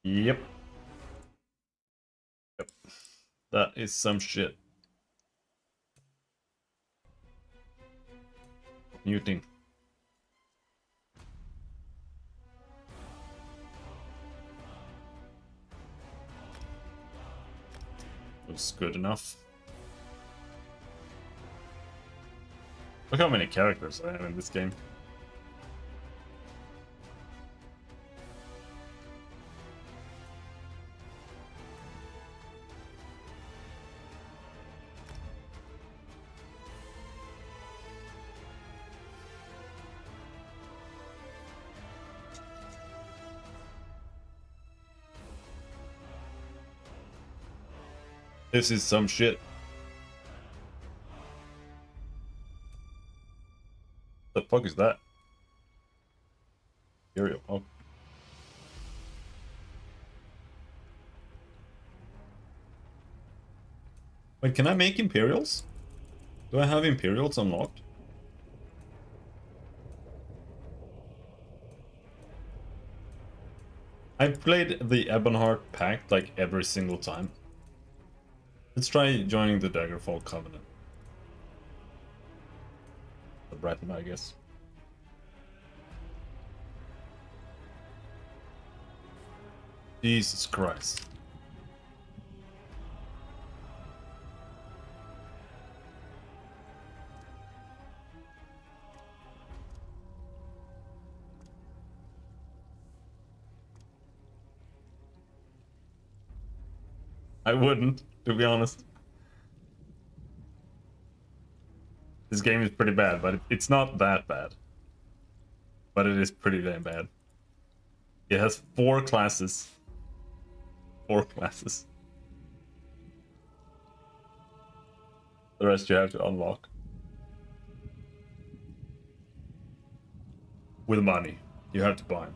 Yep. Yep. That is some shit. Muting. Looks good enough. Look how many characters I have in this game. This is some shit. The fuck is that? Imperial. Oh. Wait, can I make Imperials? Do I have Imperials unlocked? I played the Ebonheart Pact like every single time. Let's try joining the Daggerfall Covenant. The Breton, I guess. Jesus Christ. I wouldn't, to be honest. This game is pretty bad, but it's not that bad. But it is pretty damn bad. It has 4 classes. 4 classes. The rest you have to unlock. With money. You have to buy them.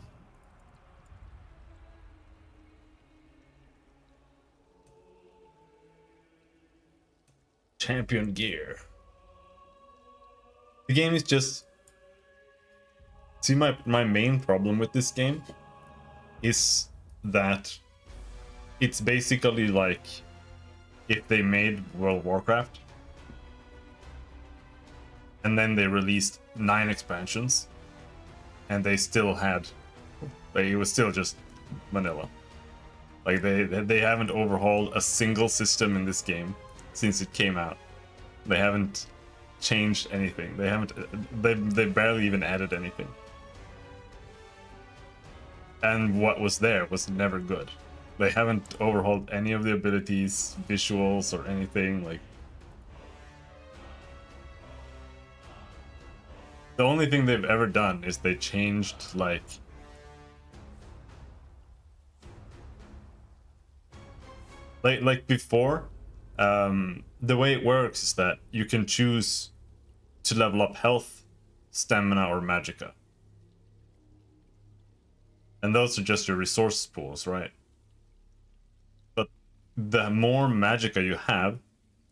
Champion gear. The game is just... See, my main problem with this game is that it's basically like if they made World of Warcraft and then they released 9 expansions and they still had... Like, it was still just vanilla. Like, they haven't overhauled a single system in this game since it came out. They haven't changed anything. They haven't... They barely even added anything. And what was there was never good. They haven't overhauled any of the abilities, visuals, or anything. Like, the only thing they've ever done is they changed, like... Like before, the way it works is that you can choose to level up health, stamina, or magicka. And those are just your resource pools, right? But the more magicka you have,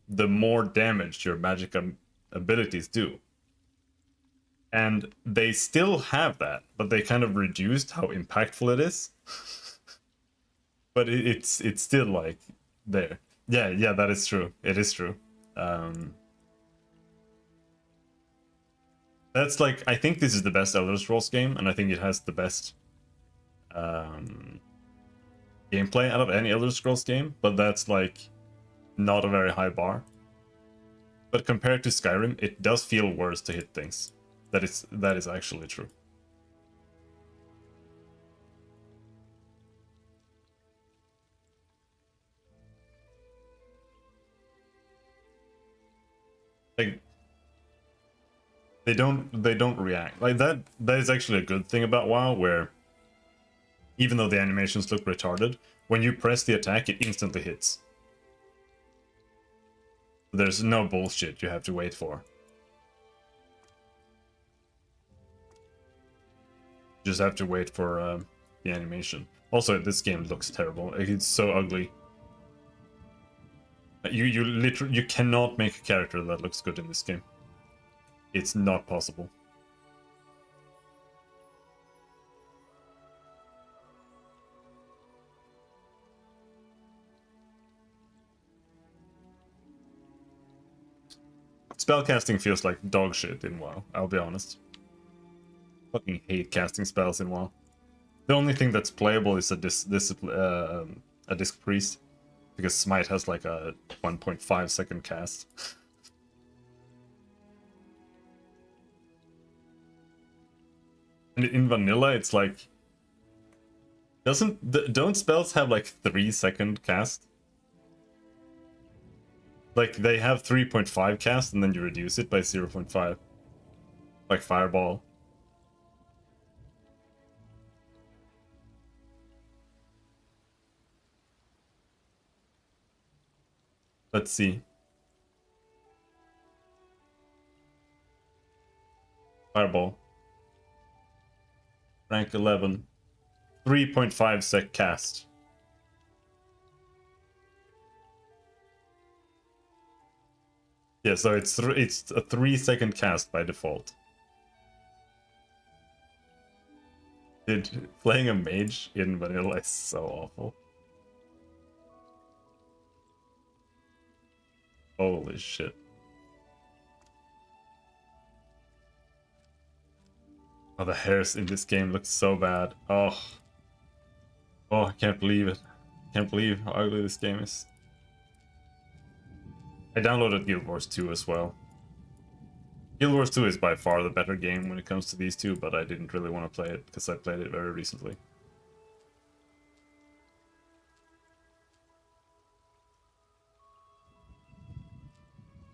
the more damage your magicka abilities do. And they still have that, but they kind of reduced how impactful it is. But it's still like there. Yeah, that is true. It is true. That's like, I think this is the best Elder Scrolls game, and I think it has the best gameplay out of any Elder Scrolls game, but that's like not a very high bar. But compared to Skyrim, it does feel worse to hit things. That is actually true. Like, they don't react. Like, that is actually a good thing about WoW, where even though the animations look retarded, when you press the attack, it instantly hits. There's no bullshit you have to wait for. You just have to wait for the animation. Also, this game looks terrible. It's so ugly. You literally, you cannot make a character that looks good in this game. It's not possible. Spellcasting feels like dog shit in WoW, I'll be honest. Fucking hate casting spells in WoW. The only thing that's playable is a Disc Priest, because Smite has like a 1.5 second cast. And in vanilla, it's like, don't spells have like 3-second cast? Like they have 3.5 cast and then you reduce it by 0.5. Like Fireball. Let's see. Fireball. Rank 11. 3.5 sec cast. Yeah, so it's a 3-second cast by default. Dude, playing a mage in vanilla is so awful. Holy shit. Oh, the hairs in this game look so bad. Oh. Oh, I can't believe it. Can't believe how ugly this game is. I downloaded Guild Wars 2 as well. Guild Wars 2 is by far the better game when it comes to these two, but I didn't really want to play it because I played it very recently.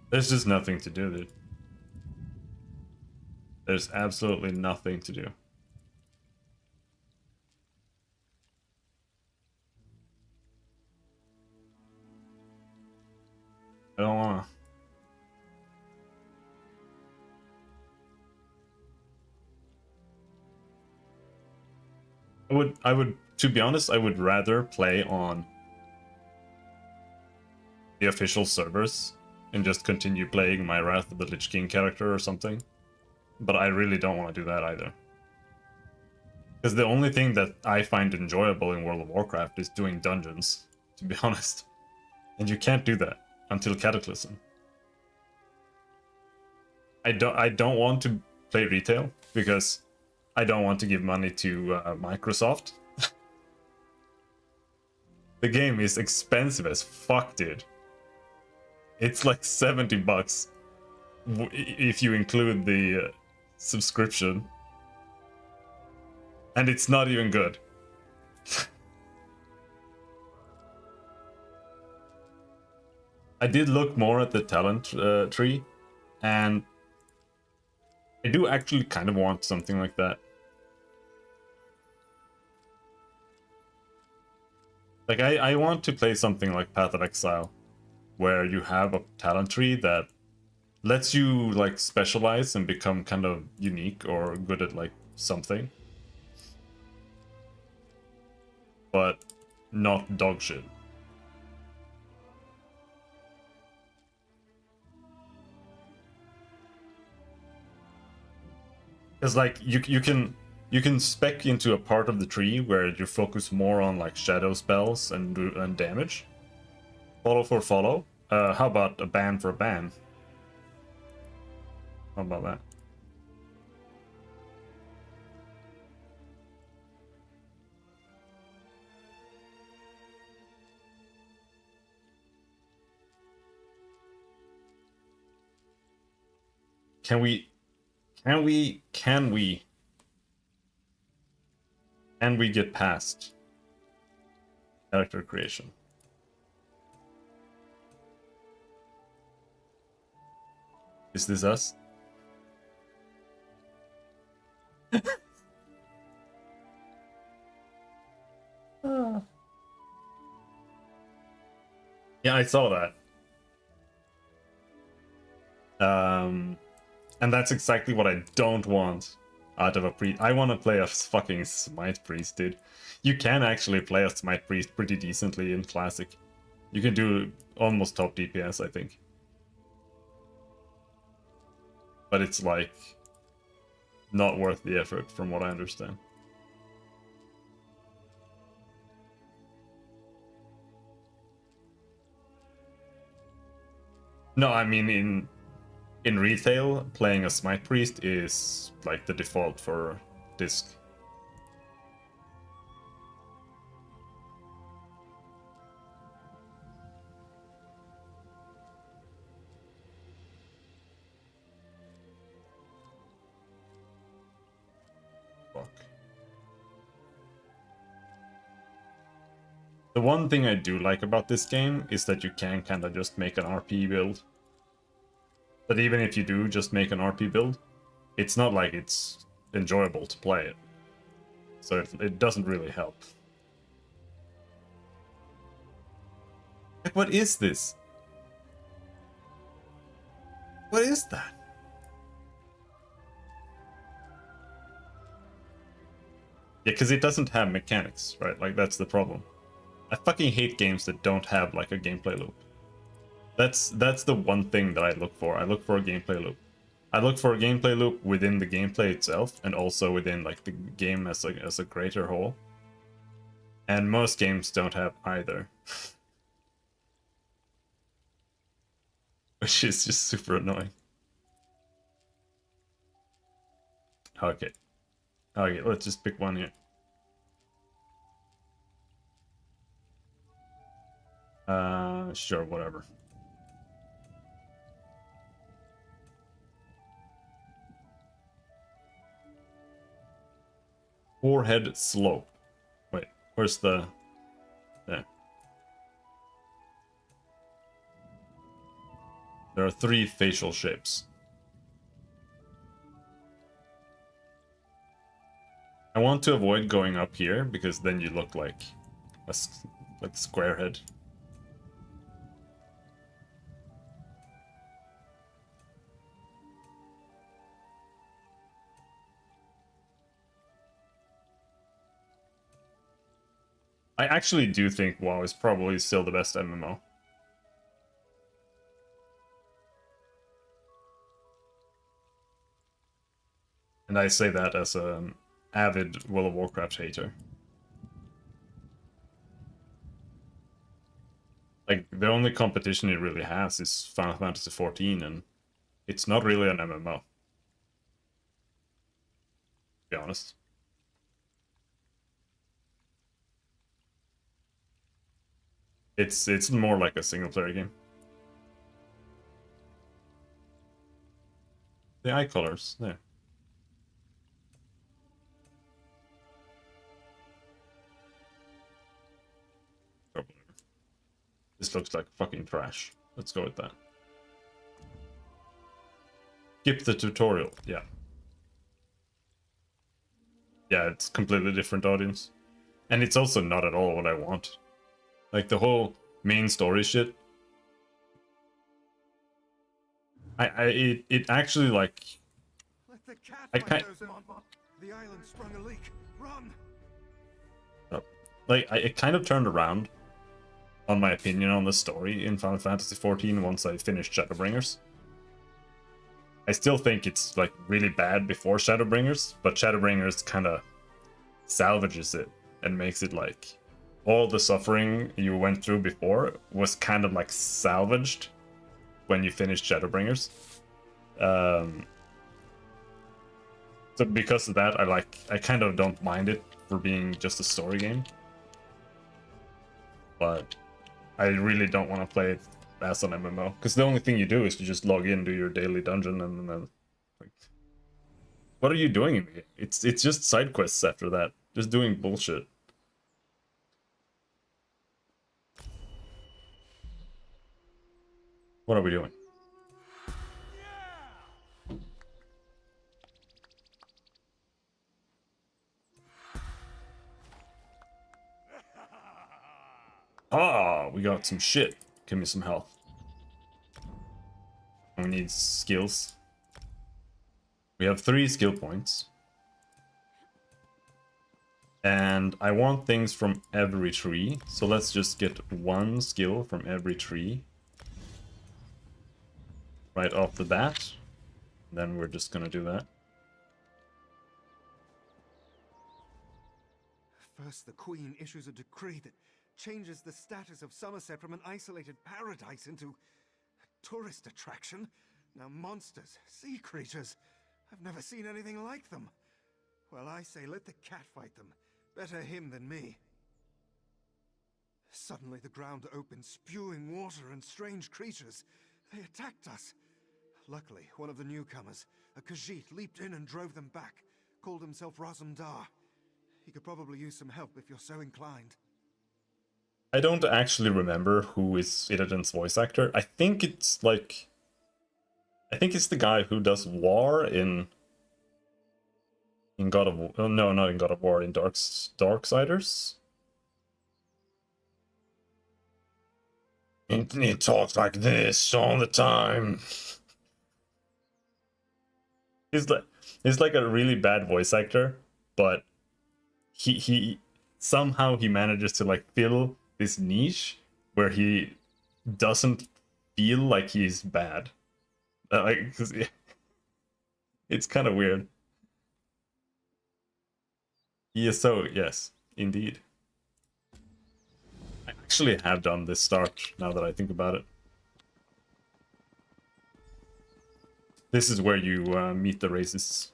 There's just nothing to do, dude. There's absolutely nothing to do. I don't wanna. To be honest, I would rather play on the official servers and just continue playing my Wrath of the Lich King character or something. But I really don't want to do that either. Because the only thing that I find enjoyable in World of Warcraft is doing dungeons, to be honest. And you can't do that until Cataclysm. I don't want to play retail because I don't want to give money to Microsoft. The game is expensive as fuck, dude. It's like 70 bucks if you include the subscription. And it's not even good. I did look more at the talent tree, and I do actually kind of want something like that. Like, I want to play something like Path of Exile, where you have a talent tree that lets you, like, specialize and become kind of unique or good at, like, something. But not dog shit. Because, like, you can spec into a part of the tree where you focus more on like shadow spells and damage. Follow for follow. How about a ban for a ban? How about that? Can we get past character creation? Is this us? Yeah, I saw that. And that's exactly what I don't want out of a priest. I want to play a fucking Smite priest, dude. You can actually play a Smite priest pretty decently in Classic. You can do almost top DPS, I think. But it's like not worth the effort from what I understand. No, I mean in retail, playing a Smite Priest is like the default for disc. Fuck. The one thing I do like about this game is that you can kind of just make an RP build. But even if you do just make an RP build, it's not like it's enjoyable to play it. So it doesn't really help. Like, what is this? What is that? Yeah, because it doesn't have mechanics, right? Like, that's the problem. I fucking hate games that don't have, like, a gameplay loop. That's the one thing that I look for. I look for a gameplay loop. I look for a gameplay loop within the gameplay itself, and also within, like, the game as a greater whole. And most games don't have either. Which is just super annoying. Okay. Okay, let's just pick one here. Sure, whatever. Forehead slope. Wait, where's the... There. There are 3 facial shapes. I want to avoid going up here, because then you look like a square head. I actually do think WoW is probably still the best MMO. And I say that as an avid World of Warcraft hater. Like, the only competition it really has is Final Fantasy XIV, and it's not really an MMO. To be honest. It's more like a single player game. The eye colors, there. This looks like fucking trash. Let's go with that. Skip the tutorial, yeah. Yeah, it's completely different audience. And it's also not at all what I want. Like, the whole main story shit. It actually, like... Let the cat I kind... The island sprung a leak. Run! Like, it kind of turned around on my opinion on the story in Final Fantasy XIV once I finished Shadowbringers. I still think it's, like, really bad before Shadowbringers, but Shadowbringers kind of salvages it and makes it, like, all the suffering you went through before was kind of, like, salvaged when you finished Shadowbringers. So because of that, I kind of don't mind it for being just a story game. But I really don't want to play it as an MMO, because the only thing you do is to just log in, do your daily dungeon, and then like, what are you doing? It's just side quests after that, just doing bullshit. What are we doing? Ah, we got some shit. Give me some health. We need skills. We have 3 skill points. And I want things from every tree, so let's just get 1 skill from every tree. Right off the bat. Then we're just gonna do that. First, the Queen issues a decree that changes the status of Somerset from an isolated paradise into a tourist attraction. Now monsters, sea creatures. I've never seen anything like them. Well, I say let the cat fight them. Better him than me. Suddenly the ground opened, spewing water and strange creatures. They attacked us. Luckily, one of the newcomers, a Khajiit, leaped in and drove them back. Called himself Razum Dar. He could probably use some help if you're so inclined. I don't actually remember who is Illidan's voice actor. I think it's like... I think it's the guy who does War in God of War. Oh, no, not in God of War, in Darksiders. He talks like this all the time. He's like a really bad voice actor, but he somehow he manages to like fill this niche where he doesn't feel like he's bad. Like, 'cause it's kind of weird. Yes, so yes, indeed. I actually have done this start now that I think about it. This is where you meet the racists.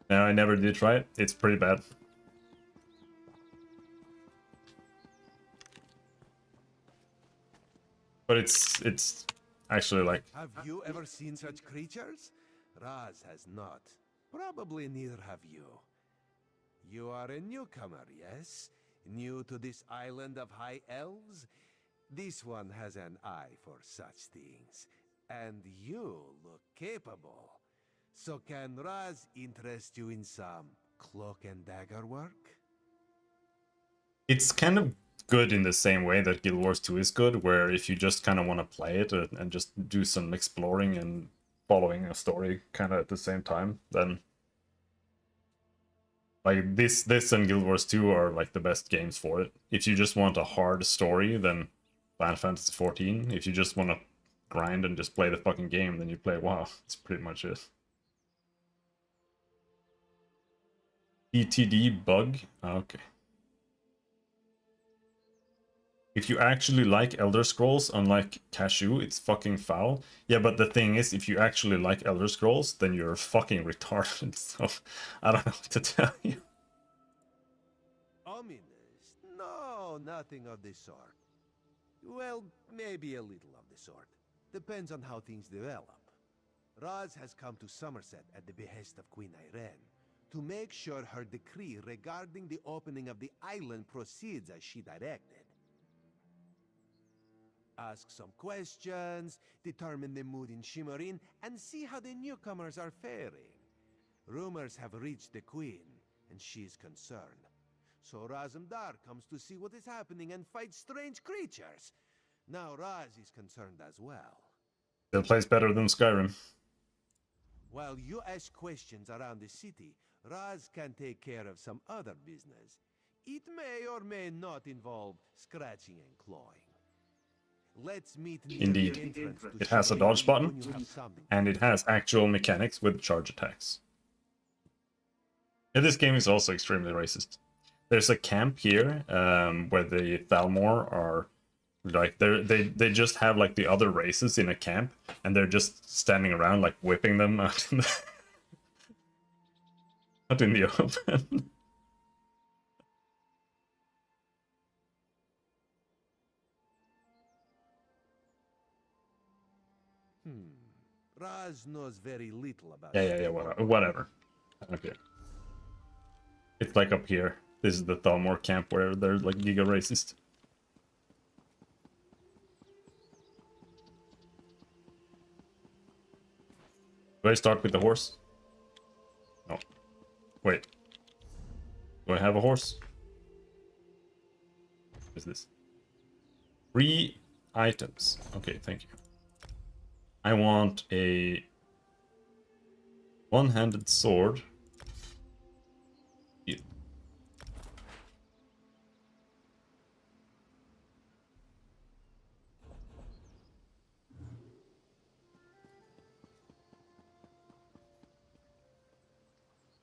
No, I never did try it. It's pretty bad. But it's actually like... Have you ever seen such creatures? Raz has not. Probably neither have you. You are a newcomer, yes? New to this island of high elves? This one has an eye for such things. And you look capable. So can Raz interest you in some cloak and dagger work? It's kind of good in the same way that Guild Wars 2 is good, where if you just kind of want to play it and just do some exploring and following a story kind of at the same time, then like this and Guild Wars 2 are like the best games for it. If you just want a hard story, then Final Fantasy 14. If you just want to grind and just play the fucking game, then you play WoW. That's pretty much it. ETD bug? Okay. If you actually like Elder Scrolls, unlike Cashew, it's fucking foul. Yeah, but the thing is, if you actually like Elder Scrolls, then you're fucking retarded, so I don't know what to tell you. Ominous? No, nothing of the sort. Well, maybe a little of the sort. Depends on how things develop. Raz has come to Somerset at the behest of Queen Ayrenn to make sure her decree regarding the opening of the island proceeds as she directed. Ask some questions, determine the mood in Shimmerin, and see how the newcomers are faring. Rumors have reached the Queen, and she's concerned. So Razum Dar comes to see what is happening and fight strange creatures. Now Raz is concerned as well. Still plays better than Skyrim. While you ask questions around the city, Raz can take care of some other business. It may or may not involve scratching and clawing. Let's meet near Indeed. the entrance to It has a Shimmerin dodge button, when you have something. and it has actual mechanics with charge attacks. And this game is also extremely racist. There's a camp here where the Thalmor are like they just have like the other races in a camp, and they're just standing around like whipping them out in the out in the open. Raz knows very little about Yeah, whatever. Okay. It's like up here. This is the Thalmor camp where they're like giga racist. Do I start with the horse? No. Wait. Do I have a horse? What is this? 3 items. Okay, thank you. I want a one-handed sword. Yeah.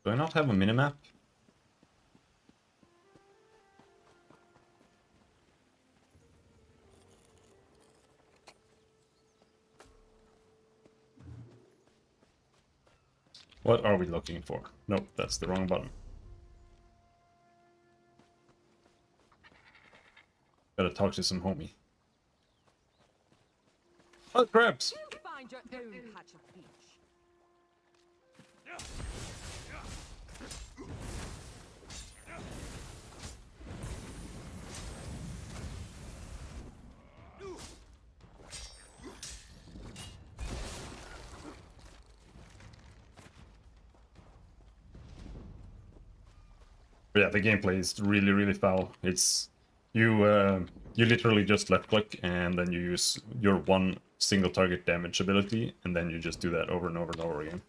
Do I not have a minimap? What are we looking for? Nope, that's the wrong button. Gotta talk to some homie. Oh, crabs! You find your own patch of peach. But yeah, the gameplay is really, really foul. It's you literally just left click and then you use your one single target damage ability, and then you just do that over and over and over again.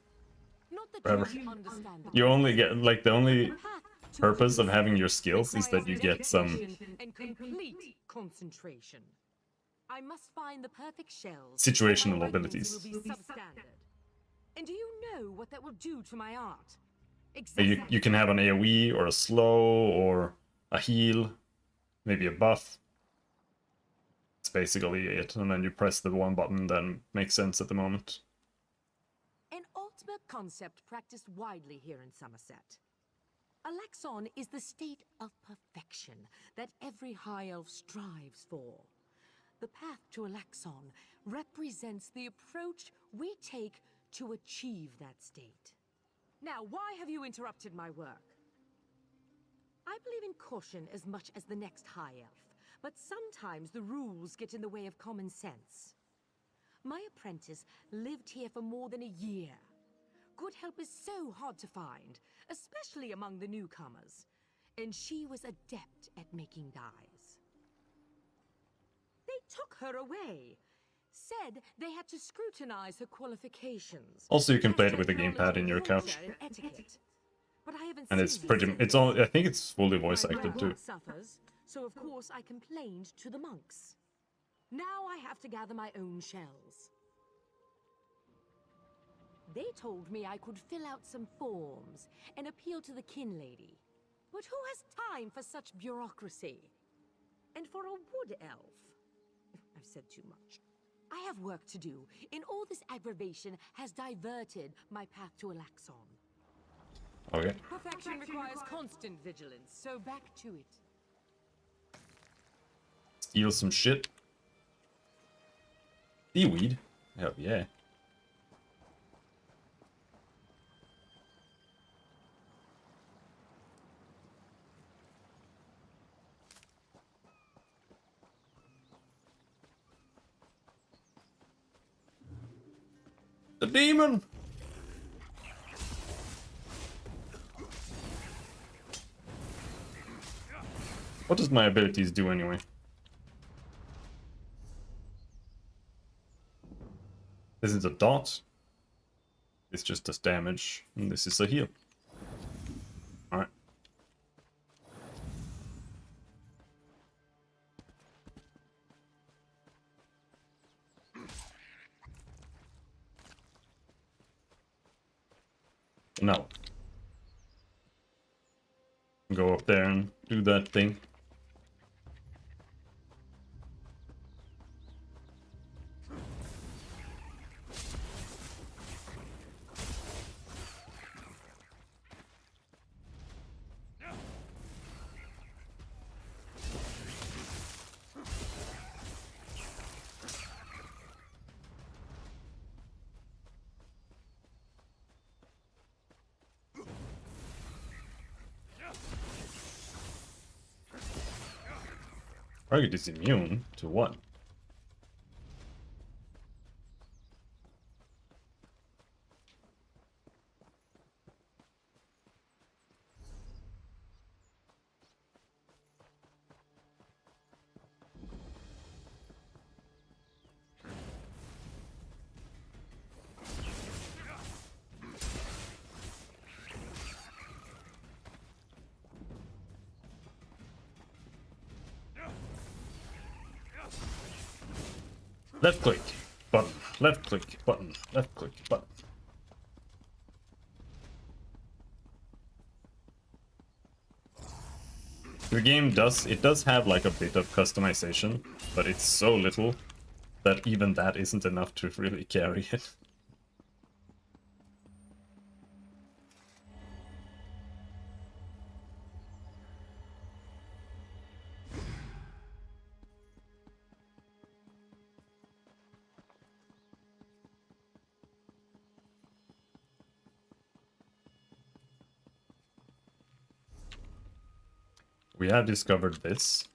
Not that Forever. you understand the You only get like the only path to purpose of peace having your skills is that you get some dedication and complete concentration. I must find the perfect shells. situational and my abilities. weapons will be substandard. And do you know what that will do to my art? You can have an AoE or a slow or a heal, maybe a buff. It's basically it, and then you press the one button that makes sense at the moment. An ultimate concept practiced widely here in Somerset. Alaxon is the state of perfection that every high elf strives for. The path to Alaxon represents the approach we take to achieve that state. Now, why have you interrupted my work? I believe in caution as much as the next high elf, but sometimes the rules get in the way of common sense. My apprentice lived here for more than a year. Good help is so hard to find, especially among the newcomers, and she was adept at making dyes. They took her away, said they had to scrutinize her qualifications. Also, you can play it test with the her gamepad in your knowledge of couch, culture and etiquette. But I haven't and seen it's these pretty. things It's all. before. I think it's fully voice My acted too. morale suffers, so of course I complained to the monks. Now I have to gather my own shells. They told me I could fill out some forms and appeal to the kin lady. But who has time for such bureaucracy? And for a wood elf? I've said too much. I have work to do, and all this aggravation has diverted my path to Alaxon. Okay. Perfection requires constant vigilance, so back to it. Steal some shit. Seaweed? Hell yeah. The demon! What does my abilities do anyway? This is a dot. This just does damage, and this is a heal. Alright. Now, go up there and do that thing. Target is immune to what? Left click, button, left click, button, left click, button. The game does have like a bit of customization, but it's so little that even that isn't enough to really carry it. We have discovered this.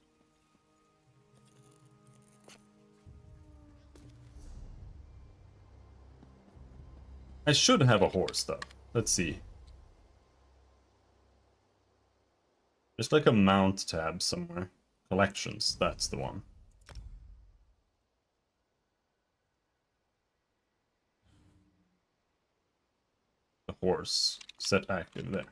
I should have a horse though. Let's see. There's like a mount tab somewhere. Collections, that's the one. The horse set active there.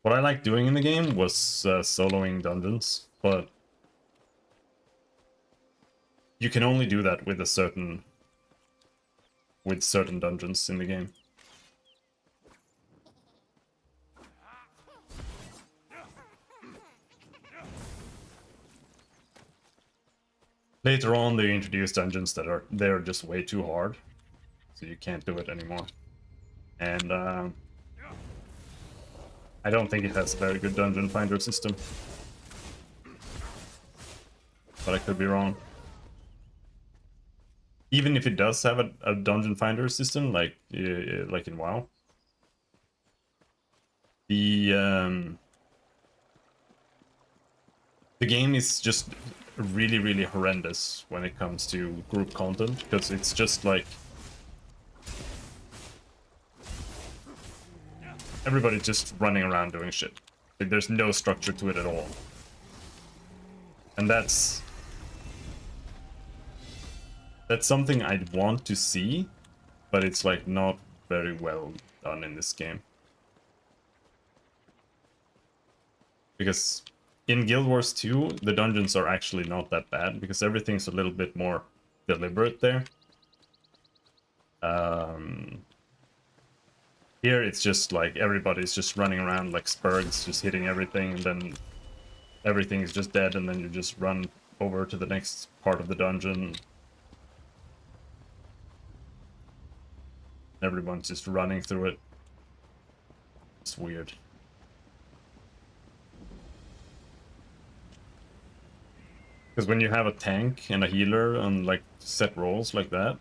What I liked doing in the game was soloing dungeons, but you can only do that with certain dungeons in the game. Later on, they introduced dungeons that are just way too hard, so you can't do it anymore. And I don't think it has a very good dungeon finder system, but I could be wrong. Even if it does have a dungeon finder system, like in WoW, the game is just really, really horrendous when it comes to group content, because it's just like everybody's just running around doing shit. Like, there's no structure to it at all. And that's something I'd want to see, but it's like not very well done in this game. Because in Guild Wars 2, the dungeons are actually not that bad, because everything's a little bit more deliberate there. Here it's just like everybody's just running around like spurgs, just hitting everything, and then everything is just dead, and then you just run over to the next part of the dungeon. Everyone's just running through it. It's weird. Because when you have a tank and a healer on like set roles like that,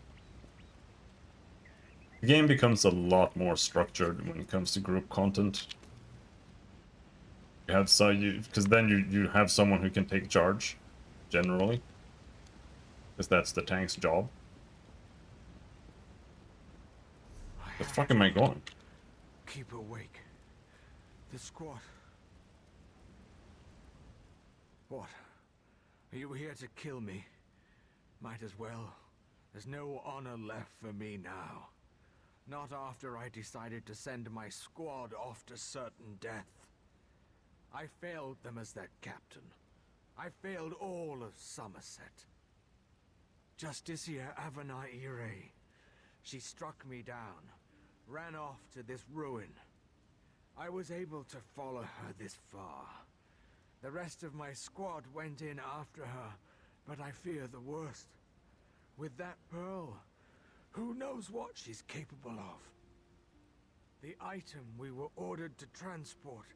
the game becomes a lot more structured when it comes to group content. You have because then you have someone who can take charge, generally, because that's the tank's job. The fuck am I going? Keep awake. The squad. What? Are you here to kill me? Might as well. There's no honor left for me now. Not after I decided to send my squad off to certain death. I failed them as their captain. I failed all of Somerset. Justicia Avenire. She struck me down, ran off to this ruin. I was able to follow her this far. The rest of my squad went in after her, but I fear the worst. With that pearl, who knows what she's capable of? The item we were ordered to transport.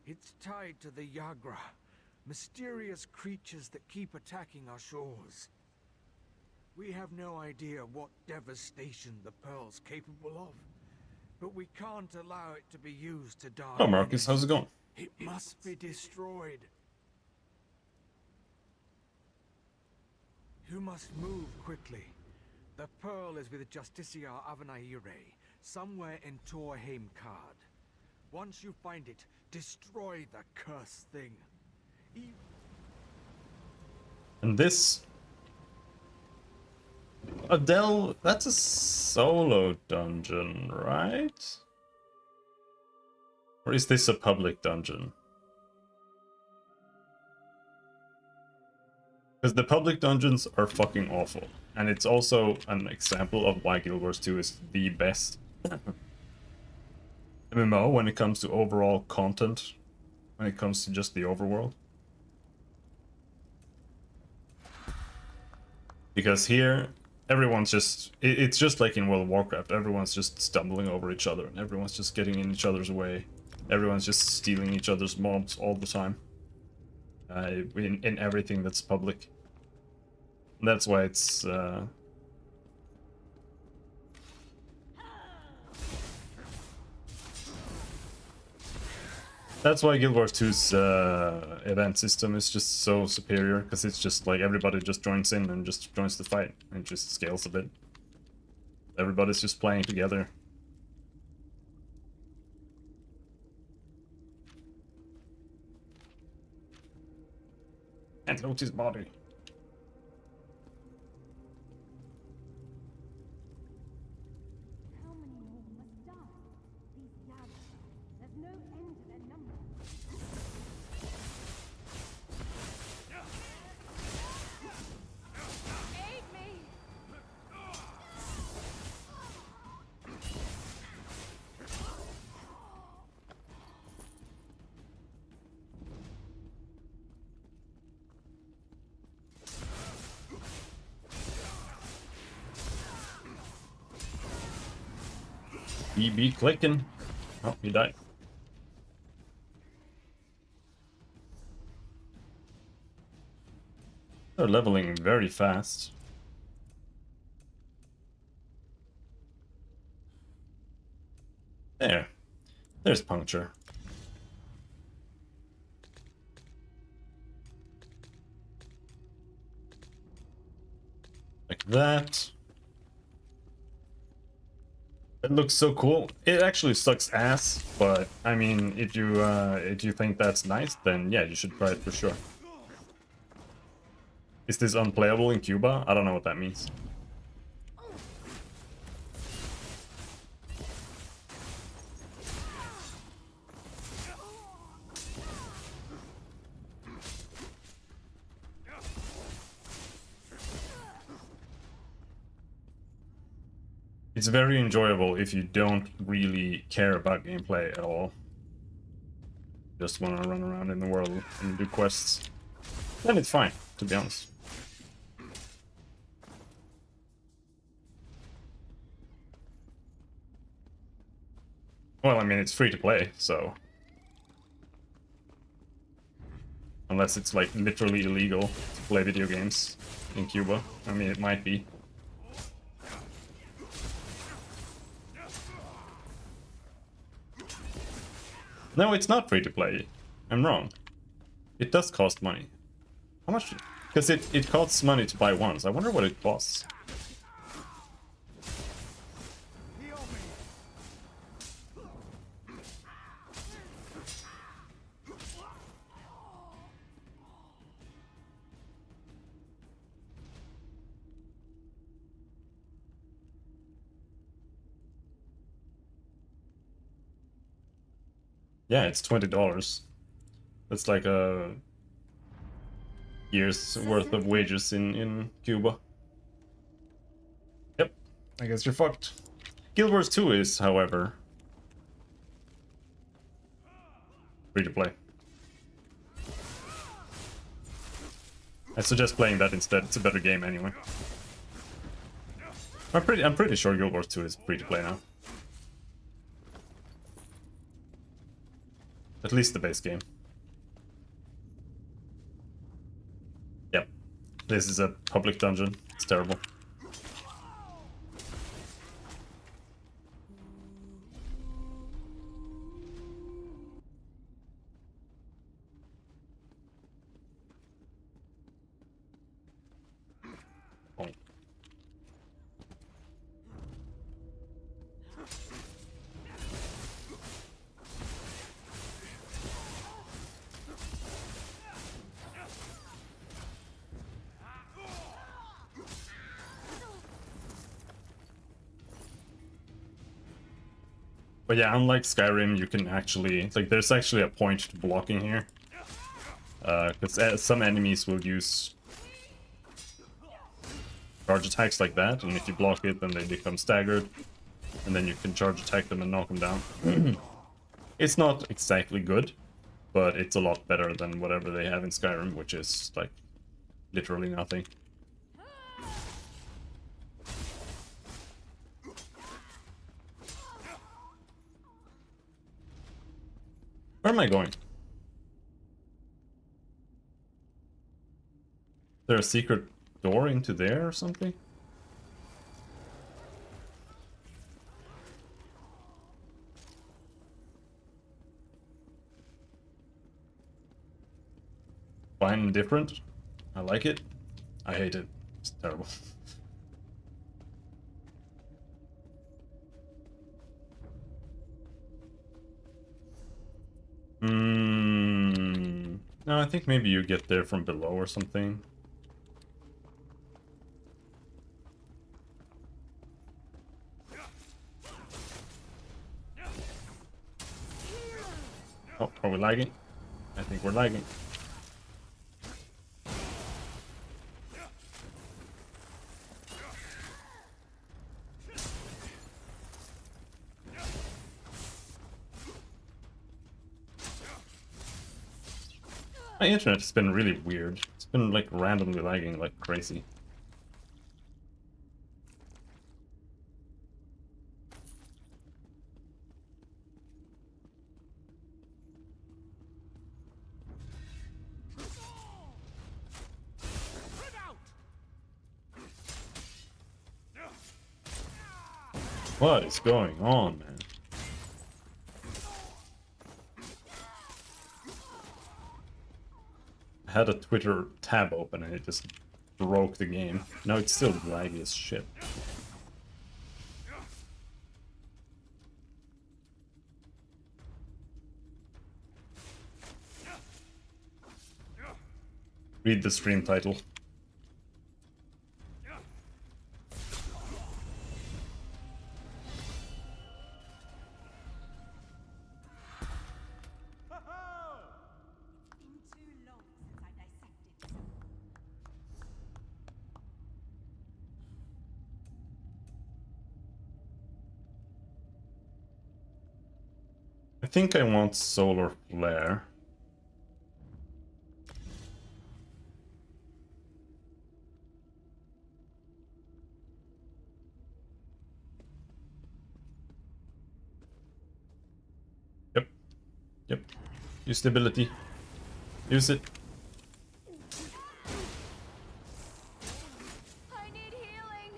It's tied to the Yagra, mysterious creatures that keep attacking our shores. We have no idea what devastation the pearl's capable of, but we can't allow it to be used to die. Oh, Marcus, how's it going? It must be destroyed. You must move quickly. The pearl is with Justicia Avenire, somewhere in Torheim Card. Once you find it, destroy the cursed thing. And this... Adele, that's a solo dungeon, right? Or is this a public dungeon? Because the public dungeons are fucking awful. And it's also an example of why Guild Wars 2 is the best MMO when it comes to overall content, when it comes to just the overworld. Because here, everyone's just it's just like in World of Warcraft. Everyone's just stumbling over each other, and everyone's just getting in each other's way. Everyone's just stealing each other's mobs all the time. In everything that's public. And that's why it's that's why Guild Wars 2's event system is just so superior, because it's just like everybody just joins in and just joins the fight, and it just scales a bit. Everybody's just playing together. And loot his body. How many more must die? These Yagas, there's no end to their number. Aid me! EB clicking. Oh, he died. They're leveling very fast. There. There's Puncture. Like that. It looks so cool. It actually sucks ass, but I mean, if you think that's nice, then yeah, you should try it for sure. Is this unplayable in Cuba? I don't know what that means. It's very enjoyable if you don't really care about gameplay at all. Just want to run around in the world and do quests. Then it's fine, to be honest. Well, I mean, it's free to play, so... Unless it's, like, literally illegal to play video games in Cuba. I mean, it might be. No, it's not free to play. I'm wrong. It does cost money. How much? Because it costs money to buy once. I wonder what it costs. Yeah, it's $20. That's like a year's worth of wages in Cuba. Yep, I guess you're fucked. Guild Wars 2 is, however, free to play. I suggest playing that instead. It's a better game anyway. I'm pretty sure Guild Wars 2 is free to play now. At least the base game. Yep. This is a public dungeon. It's terrible. Oh. But yeah, unlike Skyrim, you can actually, like, there's actually a point to blocking here. Because some enemies will use charge attacks like that, and if you block it, then they become staggered. And then you can charge attack them and knock them down. It's not exactly good, but it's a lot better than whatever they have in Skyrim, which is, like, literally nothing. Where am I going? Is there a secret door into there or something? Fine and different. I like it. I hate it. It's terrible. No, I think maybe you get there from below or something. Oh, are we lagging? I think we're lagging. My internet has been really weird. It's been like randomly lagging like crazy. What is going on, man? I had a Twitter tab open and it just broke the game. Now it's still laggy as shit. Read the stream title. Been too long since I dissected. I think I want solar flare. Yep. Yep. Use the ability. Use it. I need healing.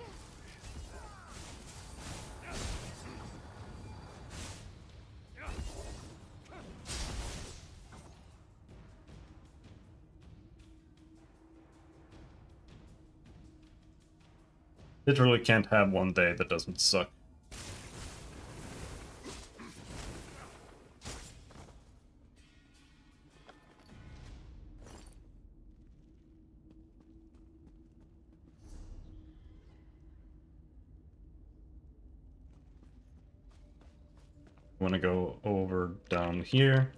Literally can't have one day that doesn't suck. Want to go over down here.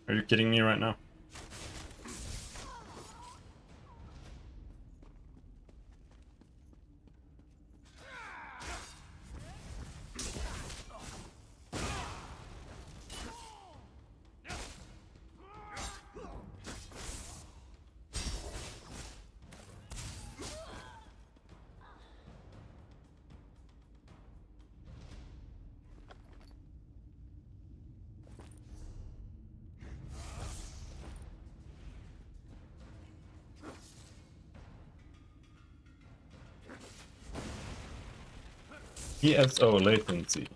Are you kidding me right now? ESO latency.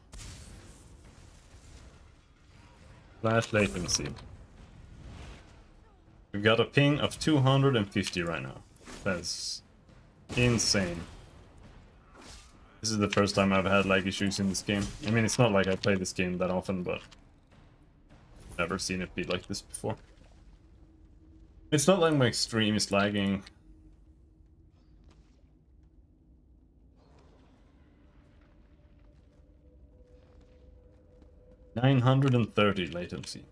Flash latency. We've got a ping of 250 right now. That's insane. This is the first time I've had lag issues in this game. I mean, it's not like I play this game that often, but I've never seen it be like this before. It's not like my stream is lagging. $930 latency.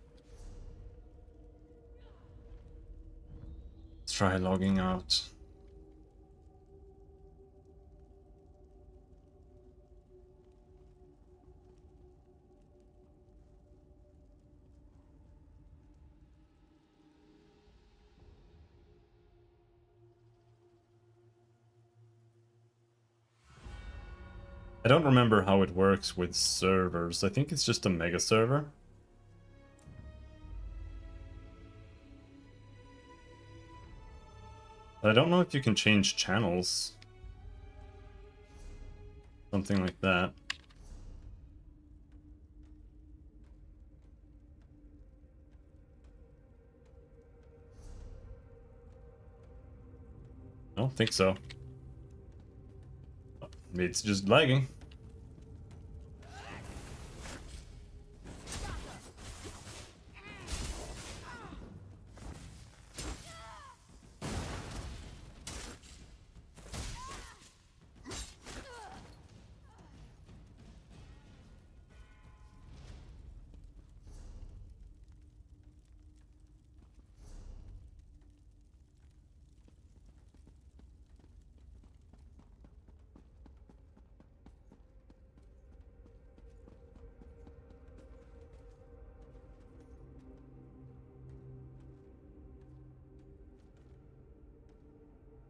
Let's try logging out. I don't remember how it works with servers. I think it's just a mega server. I don't know if you can change channels. Something like that. I don't think so. Maybe it's just lagging.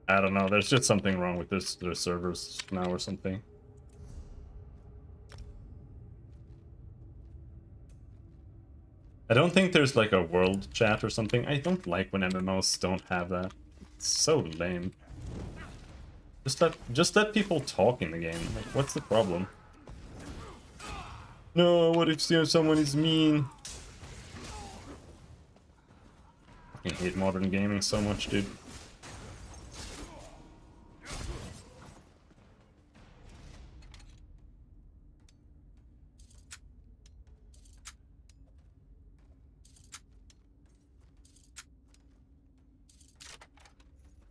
I don't know, there's just something wrong with their servers now or something. I don't think there's like a world chat or something. I don't like when MMOs don't have that. It's so lame. Just let people talk in the game. Like, what's the problem? No, what if someone is mean? I hate modern gaming so much, dude.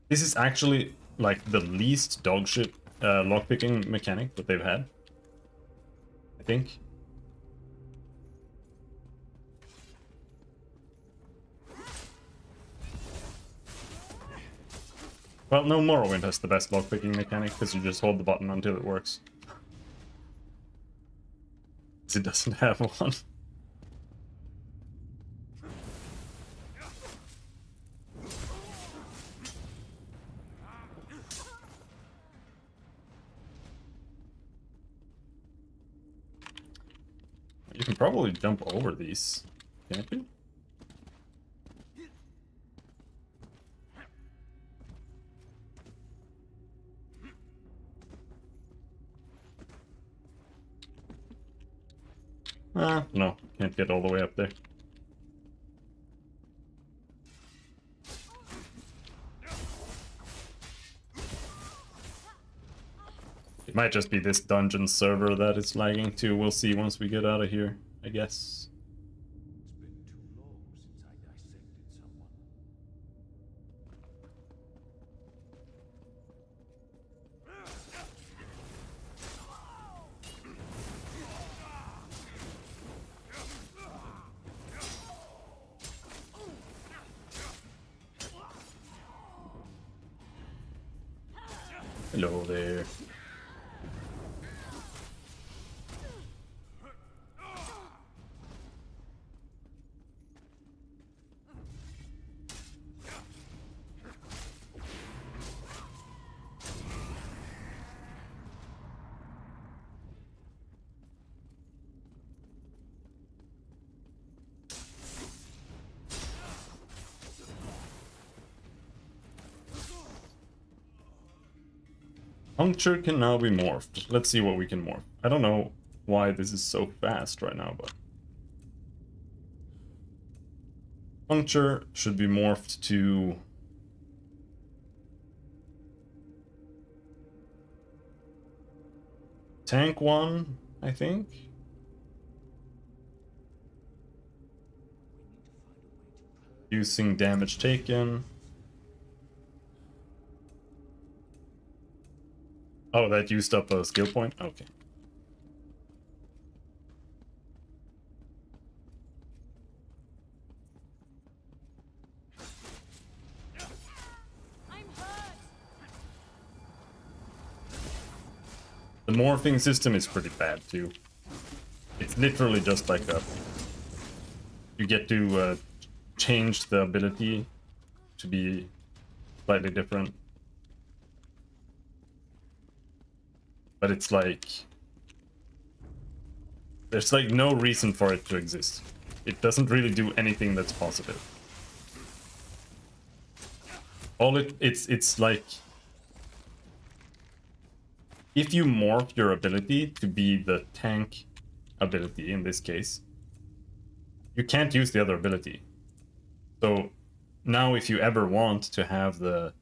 This is actually like the least dogshit lockpicking mechanic that they've had, I think. Well, no, Morrowind has the best lockpicking mechanic because you just hold the button until it works. It doesn't have one. You can probably jump over these, can't you? No, can't get all the way up there. It might just be this dungeon server that is lagging too. We'll see once we get out of here, I guess. It's been too long since I dissected someone. Hello there. Puncture can now be morphed. Let's see what we can morph. I don't know why this is so fast right now, but... Puncture should be morphed to... Tank 1, I think? Using damage taken. Oh, that used up a skill point? Okay. The morphing system is pretty bad too. It's literally just like a... You get to change the ability to be slightly different. But it's like There's like no reason for it to exist. It doesn't really do anything that's positive. All it's like if you morph your ability to be the tank ability in this case, you can't use the other ability. So now if you ever want to have the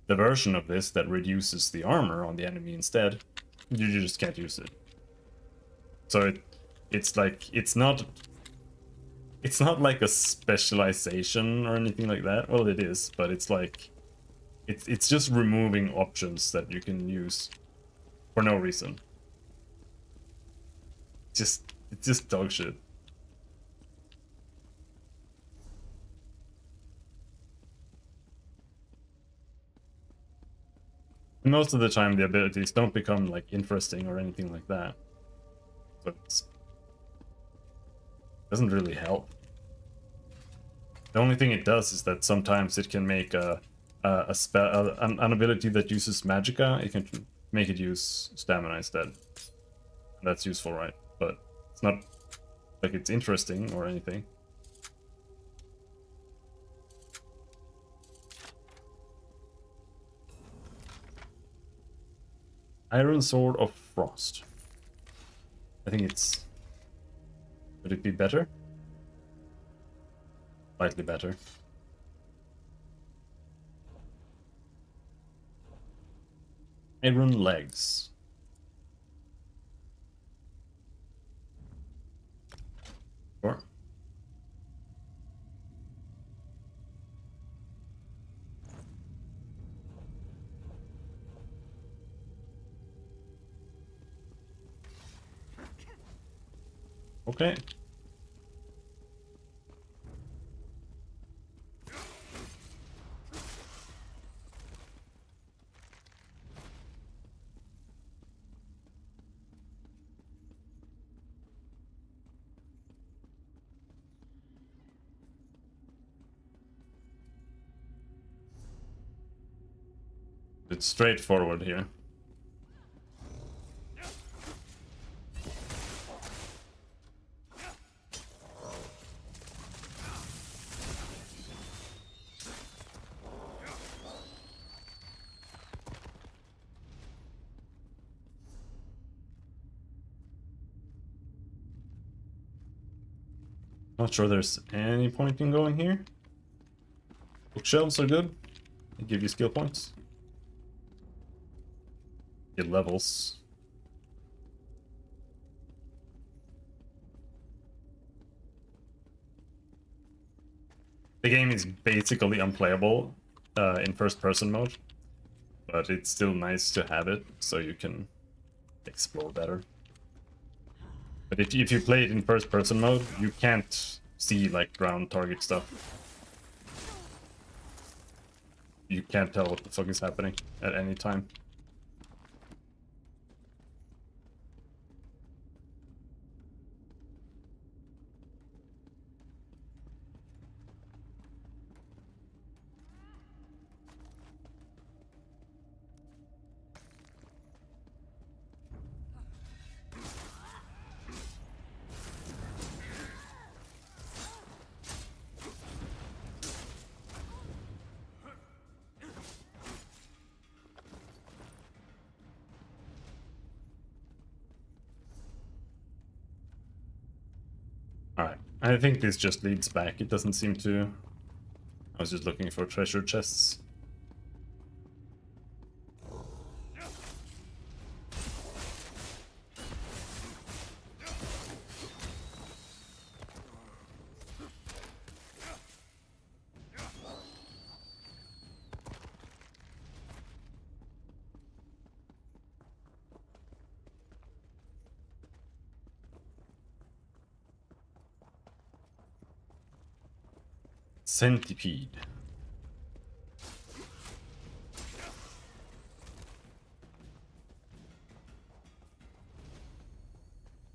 version of this that reduces the armor on the enemy instead, you just can't use it. So it's like it's not like a specialization or anything like that. Well, it is, but it's like it's just removing options that you can use for no reason. It's just dog shit. And most of the time the abilities don't become like interesting or anything like that. So it doesn't really help. The only thing it does is that sometimes it can make an ability that uses magicka, it can make it use stamina instead. That's useful, right? But it's not like it's interesting or anything. Iron Sword of Frost. I think it's... Would it be better? Slightly better. Iron Legs. Sure. Okay. It's straightforward here. Not sure there's any point in going here. Bookshelves are good. They give you skill points. Get levels. The game is basically unplayable in first-person mode, but it's still nice to have it so you can explore better. But if you play it in first-person mode, you can't see like ground target stuff. You can't tell what the fuck is happening at any time. Alright, I think this just leads back. It doesn't seem to... I was just looking for treasure chests. Centipede.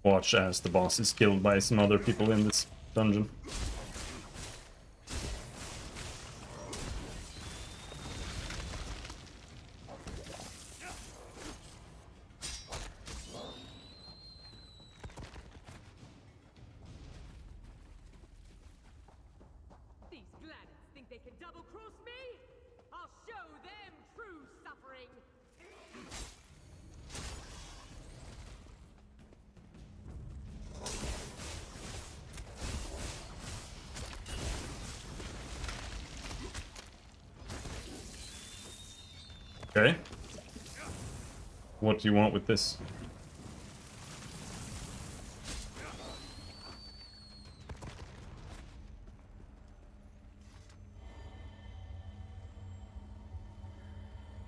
Watch as the boss is killed by some other people in this dungeon. can double-cross me? I'll show them true suffering! Okay. What do you want with this?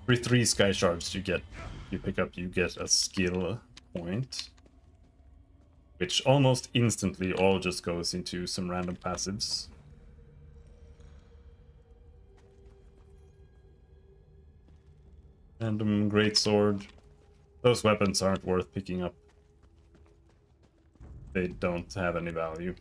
Every 3 sky shards you pick up, you get a skill point, which almost instantly all just goes into some random passives. Random greatsword. Those weapons aren't worth picking up. They don't have any value.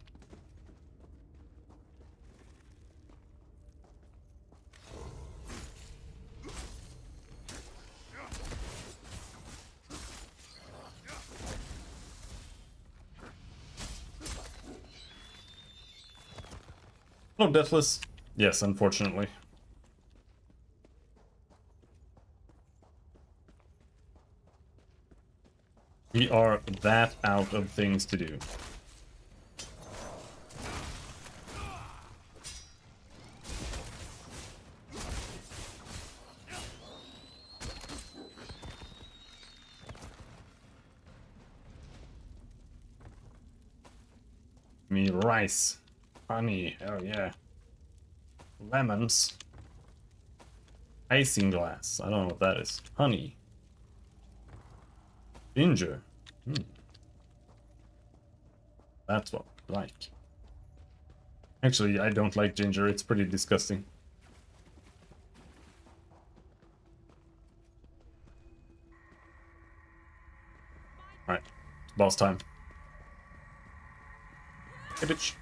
Oh, Deathless. Yes, unfortunately. We are that out of things to do. Me rice. Honey, hell yeah. Lemons. Isinglass. I don't know what that is. Honey. Ginger. That's what I like. Actually, I don't like ginger. It's pretty disgusting. Alright. Boss time. Hey, bitch.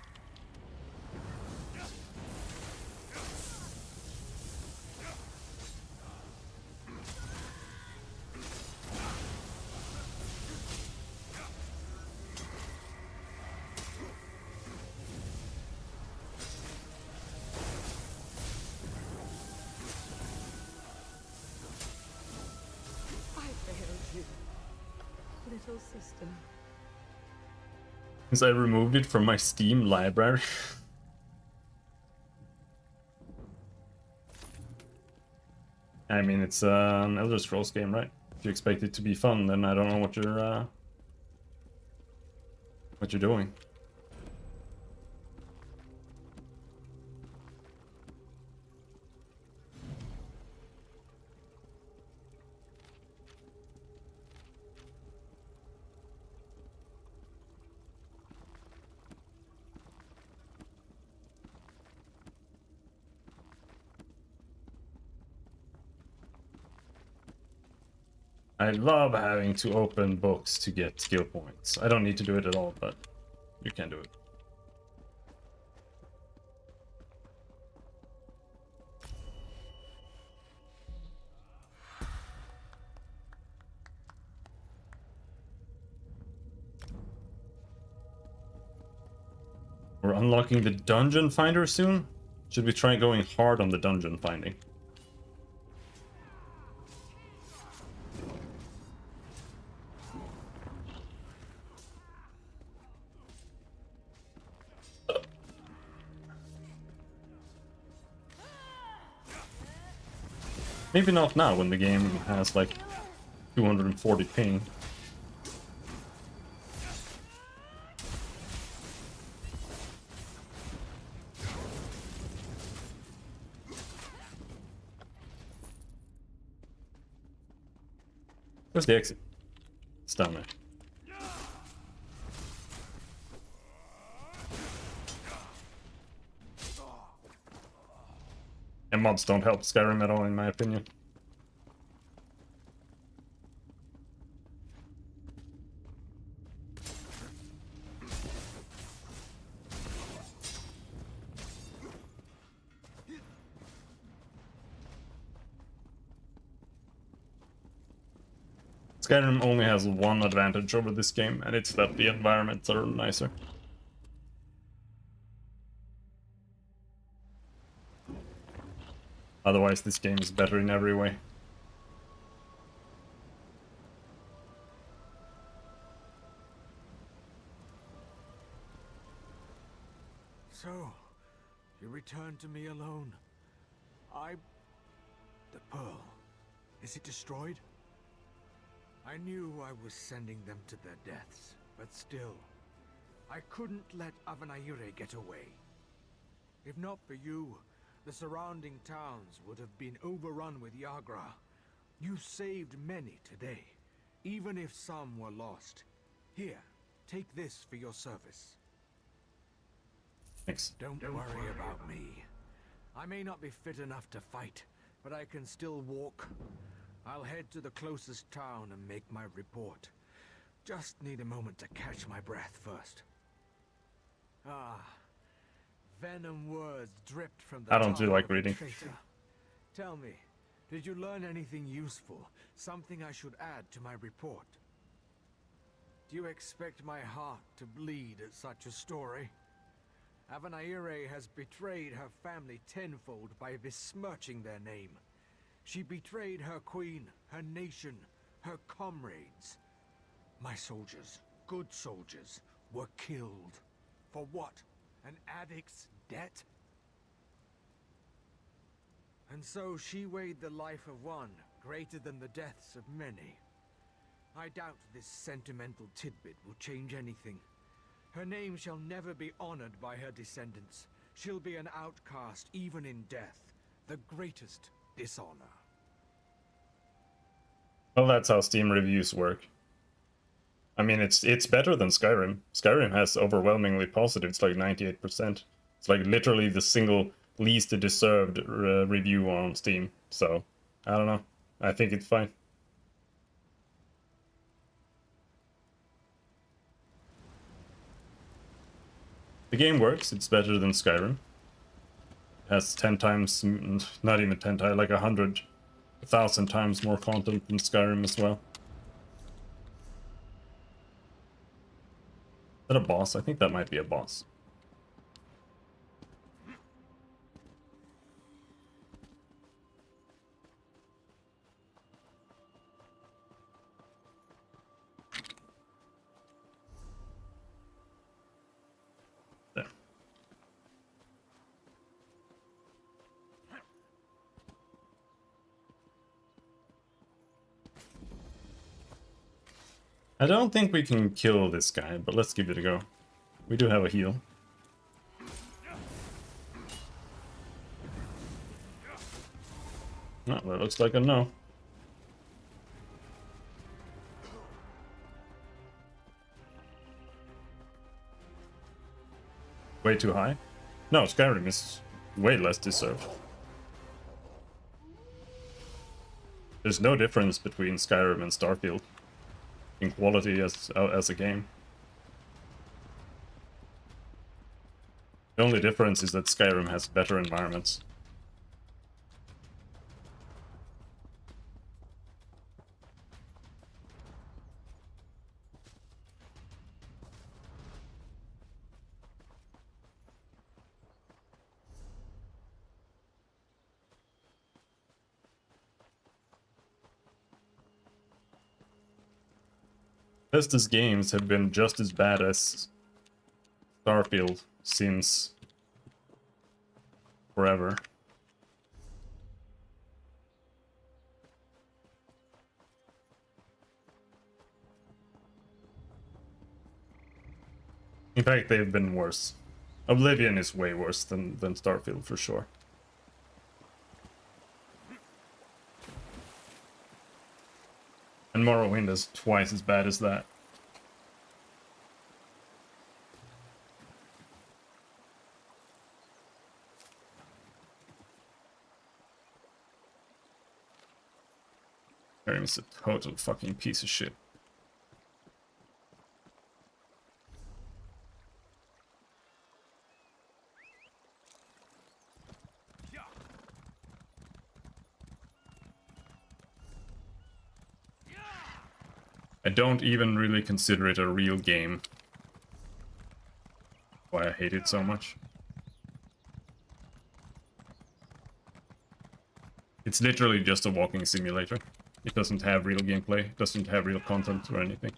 Little system. Since I removed it from my Steam library. I mean, it's an Elder Scrolls game, right? If you expect it to be fun, then I don't know what you're doing. I love having to open books to get skill points. I don't need to do it at all, but you can do it. We're unlocking the dungeon finder soon? Should we try going hard on the dungeon finding? Maybe not now, when the game has like 240 ping. Where's the exit? It's down there. And mods don't help Skyrim at all, in my opinion. Skyrim only has one advantage over this game, and it's that the environments are nicer. Otherwise, this game is better in every way. So, you returned to me alone. The pearl. Is it destroyed? I knew I was sending them to their deaths, but still, I couldn't let Avanaire get away. If not for you, the surrounding towns would have been overrun with Yagra. You saved many today, even if some were lost. Here, take this for your service. Thanks. Don't worry about me. I may not be fit enough to fight, but I can still walk. I'll head to the closest town and make my report. Just need a moment to catch my breath first. Ah, venom words dripped from the I don't tongue do like of a reading. traitor. Tell me, did you learn anything useful? Something I should add to my report? Do you expect my heart to bleed at such a story? Avanaire has betrayed her family tenfold by besmirching their name. She betrayed her queen, her nation, her comrades. My soldiers, good soldiers, were killed. For what? An addict's debt? And so she weighed the life of one greater than the deaths of many. I doubt this sentimental tidbit will change anything. Her name shall never be honored by her descendants. She'll be an outcast even in death. The greatest dishonor. Well, that's how Steam reviews work. I mean, it's better than Skyrim. Skyrim has overwhelmingly positive. It's like 98%. It's like literally the single least deserved review on Steam. So, I don't know. I think it's fine. The game works. It's better than Skyrim. It has 10 times, not even 10 times, like 100,000 times more content than Skyrim as well. Is that a boss? I think that might be a boss. There. I don't think we can kill this guy, but let's give it a go. We do have a heal. No, that looks like a no. Way too high? No, Skyrim is way less deserved. There's no difference between Skyrim and Starfield in quality as a game. The only difference is that Skyrim has better environments. Bethesda's games have been just as bad as Starfield since forever. In fact, they've been worse. Oblivion is way worse than Starfield for sure. And Morrowind is twice as bad as that. Skyrim is a total fucking piece of shit. I don't even really consider it a real game. Why I hate it so much. It's literally just a walking simulator. It doesn't have real gameplay, it doesn't have real content or anything.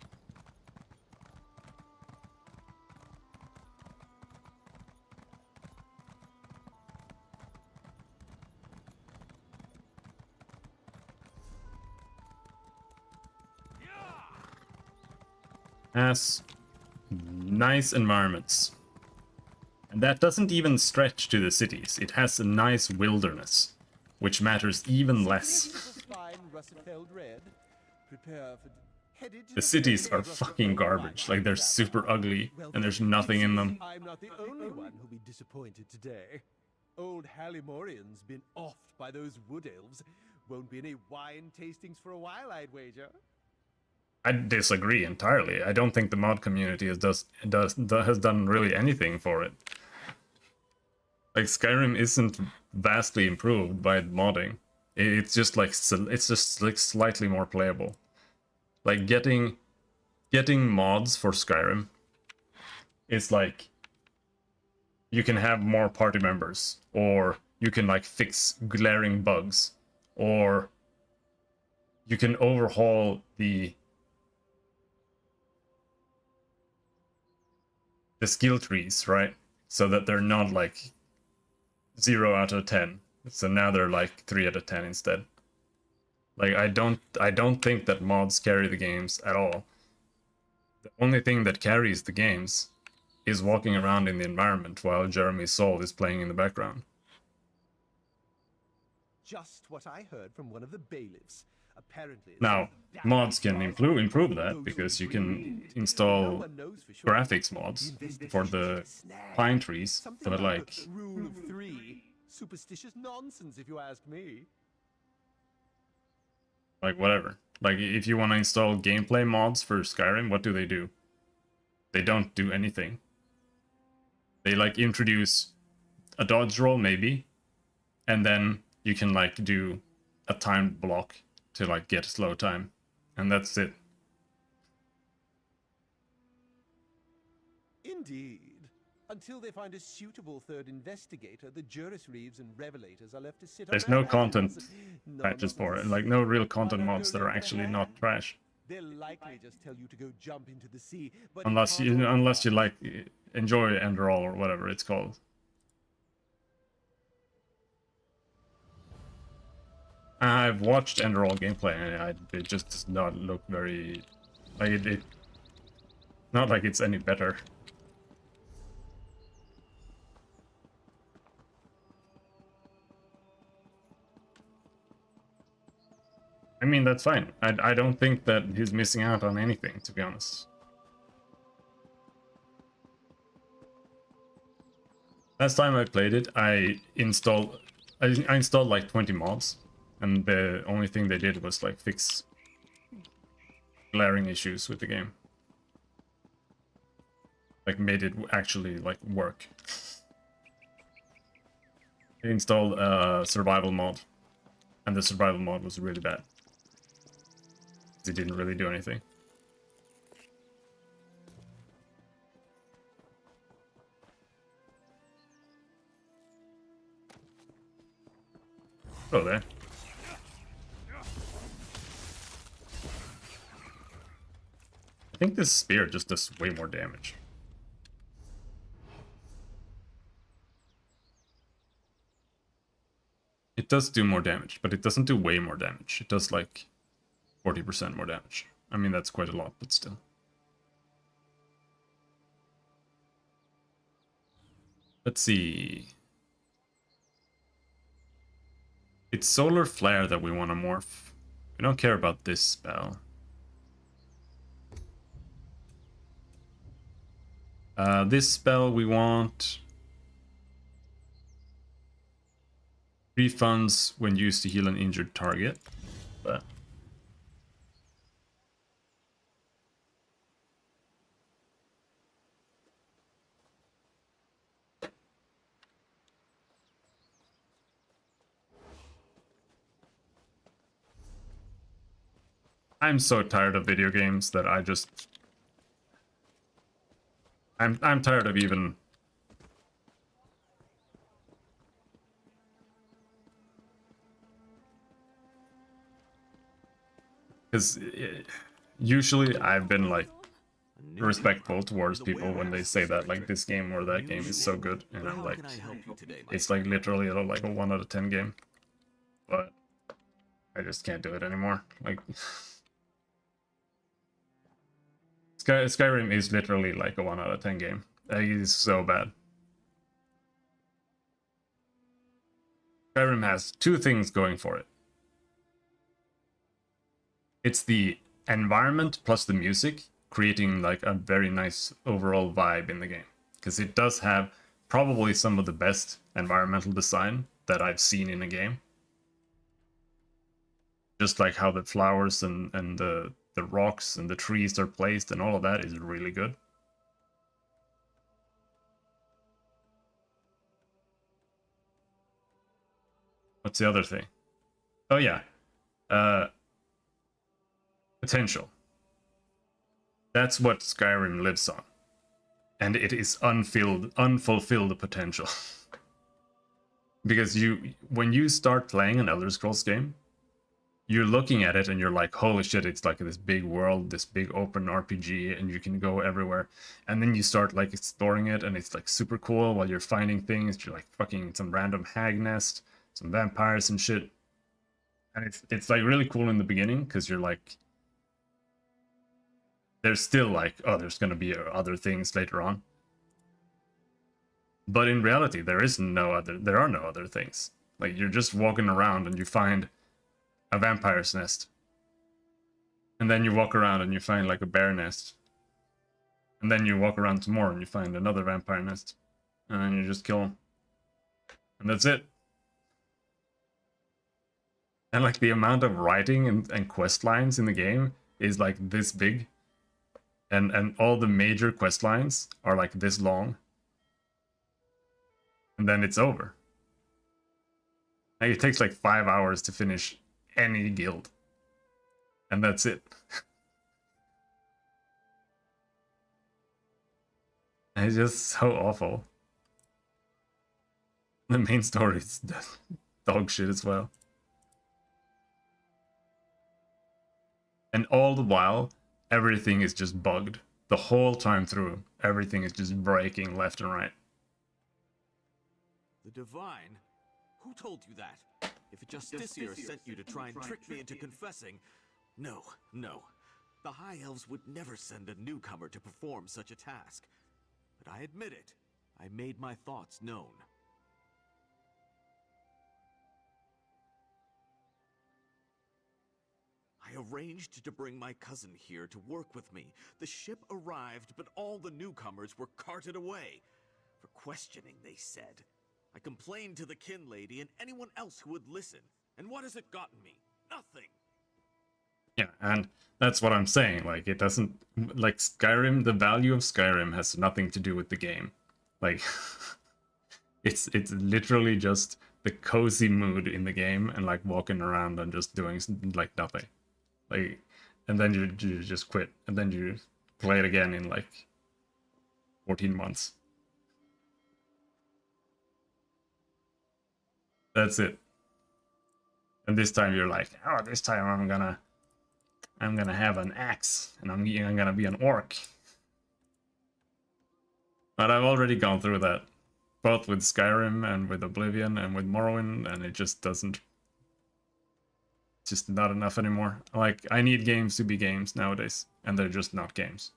Has nice environments. And that doesn't even stretch to the cities. It has a nice wilderness, which matters even less. The cities are fucking garbage. Like, they're super ugly, and there's nothing in them. I'm not the only one who'll be disappointed today. Old Halimorian's been offed by those wood elves. Won't be any wine tastings for a while, I'd wager. I disagree entirely. I don't think the mod community has done really anything for it. Like, Skyrim isn't vastly improved by modding. It's just like slightly more playable. Like, getting mods for Skyrim is like, you can have more party members, or you can like fix glaring bugs, or you can overhaul the skill trees, right? So that they're not like 0 out of 10. So now they're like 3 out of 10 instead. Like, I don't think that mods carry the games at all. The only thing that carries the games is walking around in the environment while Jeremy's soul is playing in the background. Just what I heard from one of the bailiffs. Apparently, Now, mods can improve that, because you can install graphics mods for the pine trees, but like, rule of 3. Superstitious nonsense, if you ask me. like whatever. Like, if you want to install gameplay mods for Skyrim, what do? They don't do anything. They like introduce a dodge roll maybe, and then you can like do a timed block to like get slow time, and that's it. Indeed. Until they find a suitable third investigator, the Juris Reeves and Revelators are left to sit There's on no their content hands. patches for it, Nonsense. like no real content Why not mods go that are lend a actually not hand? trash. They'll likely just tell you to go jump into the sea, but Unless you like enjoy Enderall or whatever it's called. I've watched Enderall gameplay, and it just does not look very like it. Not like it's any better. I mean, that's fine. I don't think that he's missing out on anything, to be honest. Last time I played it, I installed like 20 mods, and the only thing they did was like fix glaring issues with the game. Like, made it actually like work. I installed a survival mod, and the survival mod was really bad. It didn't really do anything. Oh, there. I think this spear just does way more damage. It does do more damage, but it doesn't do way more damage. It does like 40% more damage. I mean, that's quite a lot, but still. Let's see. It's Solar Flare that we want to morph. We don't care about this spell. This spell we want refunds when used to heal an injured target, but I'm so tired of video games that I'm tired of even Because usually I've been like respectful towards people when they say that like this game or that game is so good, and I'm like, it's like literally like a 1 out of 10 game, but I just can't do it anymore. Like Skyrim is literally like a 1 out of 10 game. It is so bad. Skyrim has two things going for it. It's the environment plus the music, creating like a very nice overall vibe in the game. Because it does have probably some of the best environmental design that I've seen in a game. Just like how the flowers and the rocks and the trees are placed and all of that is really good. What's the other thing? Oh yeah. Potential. That's what Skyrim lives on. And it is unfulfilled potential. Because when you start playing an Elder Scrolls game, you're looking at it and you're like, holy shit, it's like this big world, this big open RPG, and you can go everywhere. And then you start like exploring it, and it's like super cool while you're finding things. You're like fucking some random hag nest, some vampires and shit. And it's like really cool in the beginning, because you're like, there's still like, oh, there's gonna be other things later on. But in reality, there are no other things. Like, you're just walking around and you find a vampire's nest. And then you walk around and you find like a bear nest. And then you walk around some more and you find another vampire nest. And then you just kill them. And that's it. And like the amount of writing and quest lines in the game is like this big. And all the major quest lines are like this long. And then it's over. Like, it takes like 5 hours to finish any guild. And that's it. It's just so awful. The main story is dog shit as well. And all the while, everything is just bugged. The whole time through, everything is just breaking left and right. The Divine? Who told you that? If Justiciar sent you to try and trick me into confessing... No. The High Elves would never send a newcomer to perform such a task. But I admit it. I made my thoughts known. I arranged to bring my cousin here to work with me. The ship arrived, but all the newcomers were carted away. For questioning, they said. I complained to the kin lady and anyone else who would listen. And what has it gotten me? Nothing. Yeah, and that's what I'm saying. Like, it doesn't... Like, Skyrim, the value of Skyrim has nothing to do with the game. Like, it's literally just the cozy mood in the game and, like, walking around and just doing, like, nothing. Like, and then you just quit. And then you play it again in, like, 14 months. That's it. And this time you're like, oh, this time I'm gonna have an axe, and I'm gonna be an orc. But I've already gone through that, both with Skyrim and with Oblivion and with Morrowind, and it just doesn't. It's just not enough anymore. Like, I need games to be games nowadays, and they're just not games.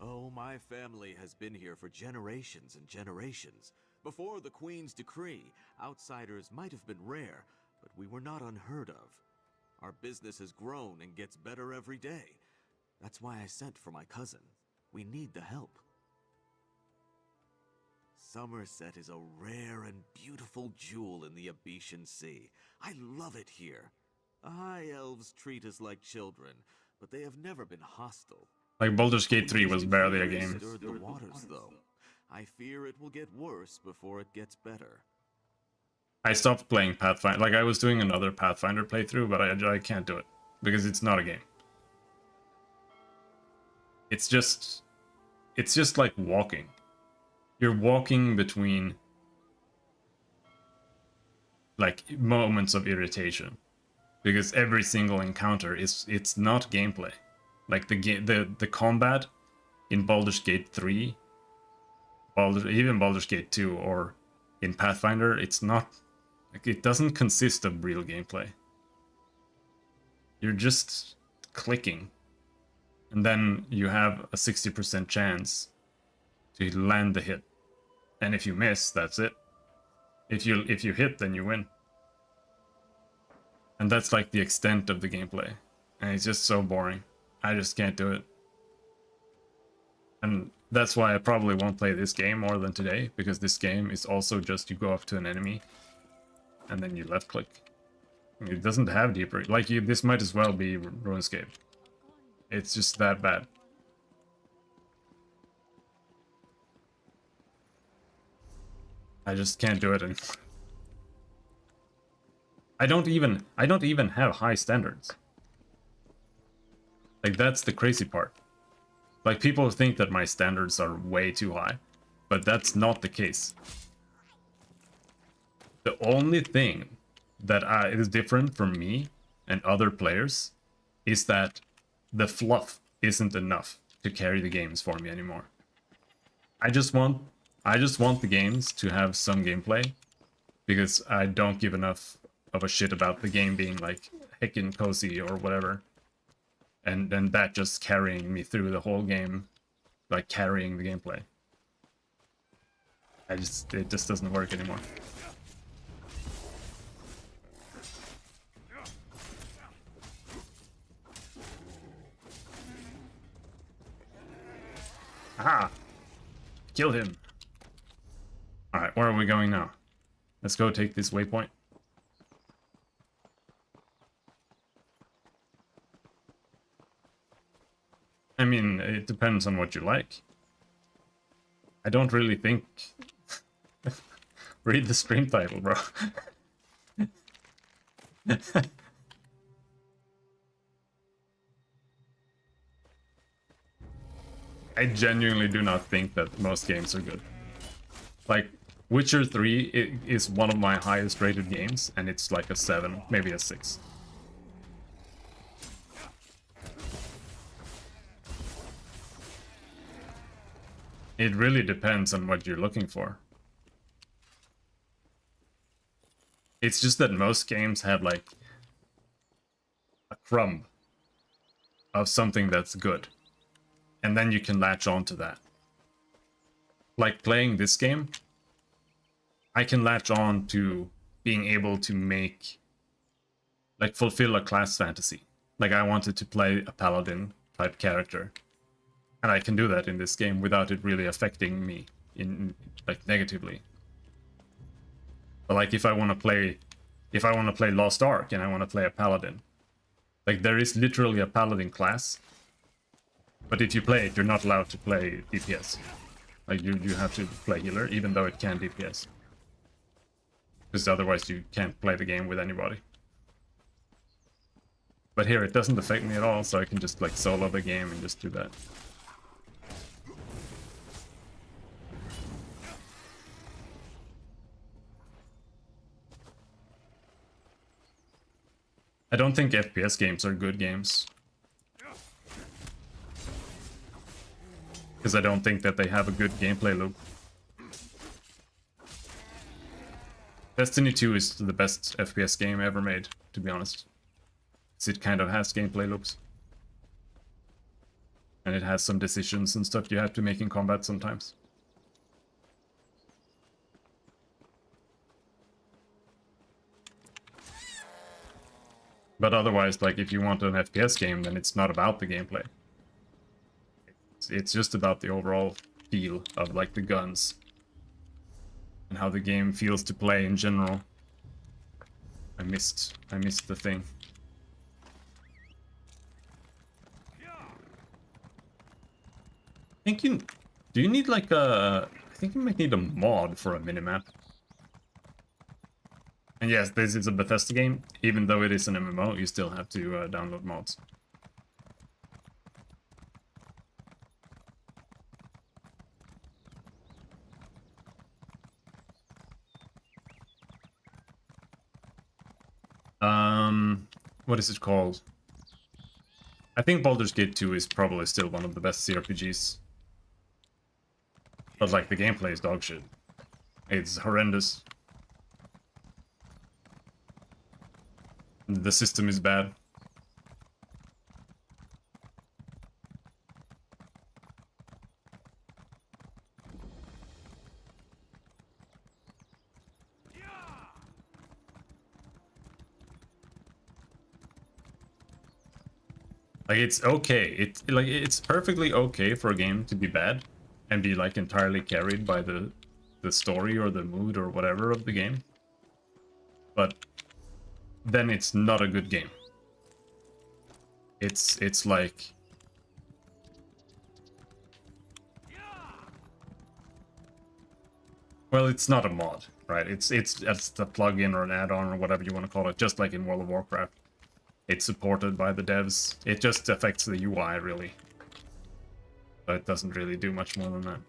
Oh, my family has been here for generations and generations. Before the Queen's decree, outsiders might have been rare, but we were not unheard of. Our business has grown and gets better every day. That's why I sent for my cousin. We need the help. Somerset is a rare and beautiful jewel in the Abetian Sea. I love it here. The High Elves treat us like children, but they have never been hostile. Like, Baldur's Gate 3 was barely a game. The waters, though. I fear it will get worse before it gets better. I stopped playing Pathfinder. Like, I was doing another Pathfinder playthrough, but I can't do it because it's not a game. It's just like walking. You're walking between like moments of irritation. because every single encounter it's not gameplay. Like the combat in Baldur's Gate 3, even Baldur's Gate 2, or in Pathfinder, it's not like, it doesn't consist of real gameplay. You're just clicking, and then you have a 60% chance to land the hit, and if you miss, that's it. If you hit, then you win. And that's like the extent of the gameplay. And it's just so boring. I just can't do it. And that's why I probably won't play this game more than today, because this game is also just you go up to an enemy and then you left click. It doesn't have deeper. Like, this might as well be RuneScape. It's just that bad. I just can't do it anymore. I don't even have high standards. Like, that's the crazy part. Like, people think that my standards are way too high, but that's not the case. The only thing that is different from me and other players is that the fluff isn't enough to carry the games for me anymore. I just want the games to have some gameplay, because I don't give enough of a shit about the game being like heckin' cozy or whatever. And then that just carrying me through the whole game, like carrying the gameplay. It just doesn't work anymore. Aha! Kill him! Alright, where are we going now? Let's go take this waypoint. I mean, it depends on what you like. I don't really think... Read the stream title, bro. I genuinely do not think that most games are good. Like, Witcher 3 is one of my highest rated games, and it's like a 7, maybe a 6. It really depends on what you're looking for. It's just that most games have like a crumb of something that's good, and then you can latch on to that. Like playing this game, I can latch on to being able to make, like, fulfill a class fantasy. Like, I wanted to play a paladin type character, and I can do that in this game without it really affecting me in, like, negatively. But like, if I want to play Lost Ark and I want to play a paladin, like, there is literally a paladin class, but if you play it, you're not allowed to play DPS. Like, you have to play healer, even though it can DPS. Because otherwise you can't play the game with anybody. But here it doesn't affect me at all, so I can just like solo the game and just do that. I don't think FPS games are good games. Because I don't think that they have a good gameplay loop. Destiny 2 is the best FPS game ever made, to be honest. It kind of has gameplay loops. And it has some decisions and stuff you have to make in combat sometimes. But otherwise, like, if you want an FPS game, then it's not about the gameplay. It's just about the overall feel of, like, the guns. And how the game feels to play in general. I missed the thing. Do you need like a... I think you might need a mod for a minimap. And yes, this is a Bethesda game. Even though it is an MMO, you still have to download mods. what is it called? I think Baldur's Gate 2 is probably still one of the best CRPGs. But like the gameplay is dog shit. It's horrendous. The system is bad. Like it's okay. It's perfectly okay for a game to be bad and be like entirely carried by the story or the mood or whatever of the game. But then it's not a good game. It's like well, it's not a mod, right? It's a plugin or an add-on or whatever you want to call it, just like in World of Warcraft. It's supported by the devs. It just affects the UI, really. But it doesn't really do much more than that.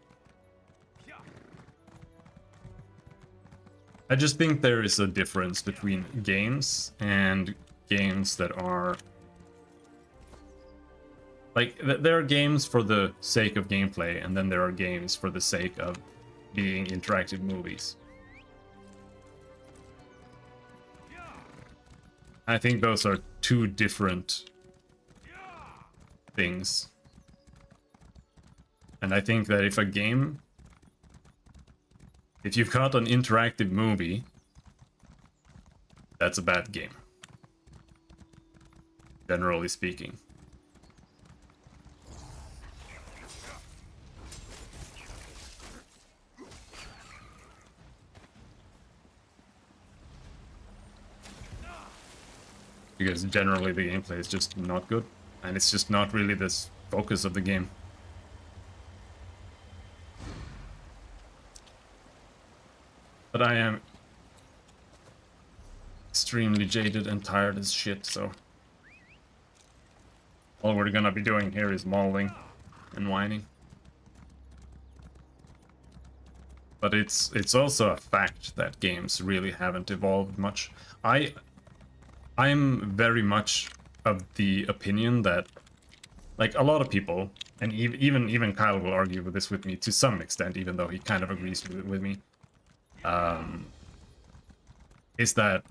I just think there is a difference between games and games that are... Like, there are games for the sake of gameplay, and then there are games for the sake of being interactive movies. I think those are two different things. And I think that if you've got an interactive movie, that's a bad game. Generally speaking. Because generally the gameplay is just not good, and it's just not really the focus of the game. But I am extremely jaded and tired as shit, so all we're gonna be doing here is mauling and whining. But it's also a fact that games really haven't evolved much. I'm very much of the opinion that, like, a lot of people, and even Kyle will argue with this with me to some extent, even though he kind of agrees with me, is that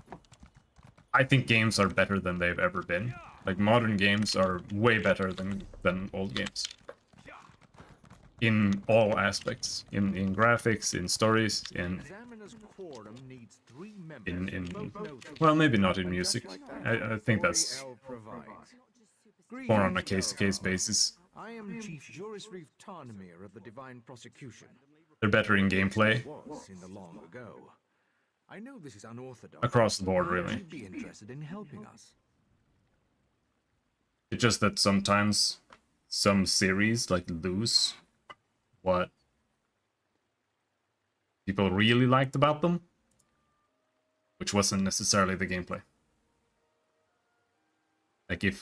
I think games are better than they've ever been. Like, modern games are way better than old games. In all aspects. In graphics, in stories, in well, maybe not in music. I think that's more on a case-to-case basis. I am Chief Juris Reef Tarnamir of the Divine Prosecution. They're better in gameplay. Was in the long ago. I know this is unorthodox. Across the board, really. You'd be interested in helping us. It's just that sometimes some series like lose what people really liked about them, which wasn't necessarily the gameplay. Like if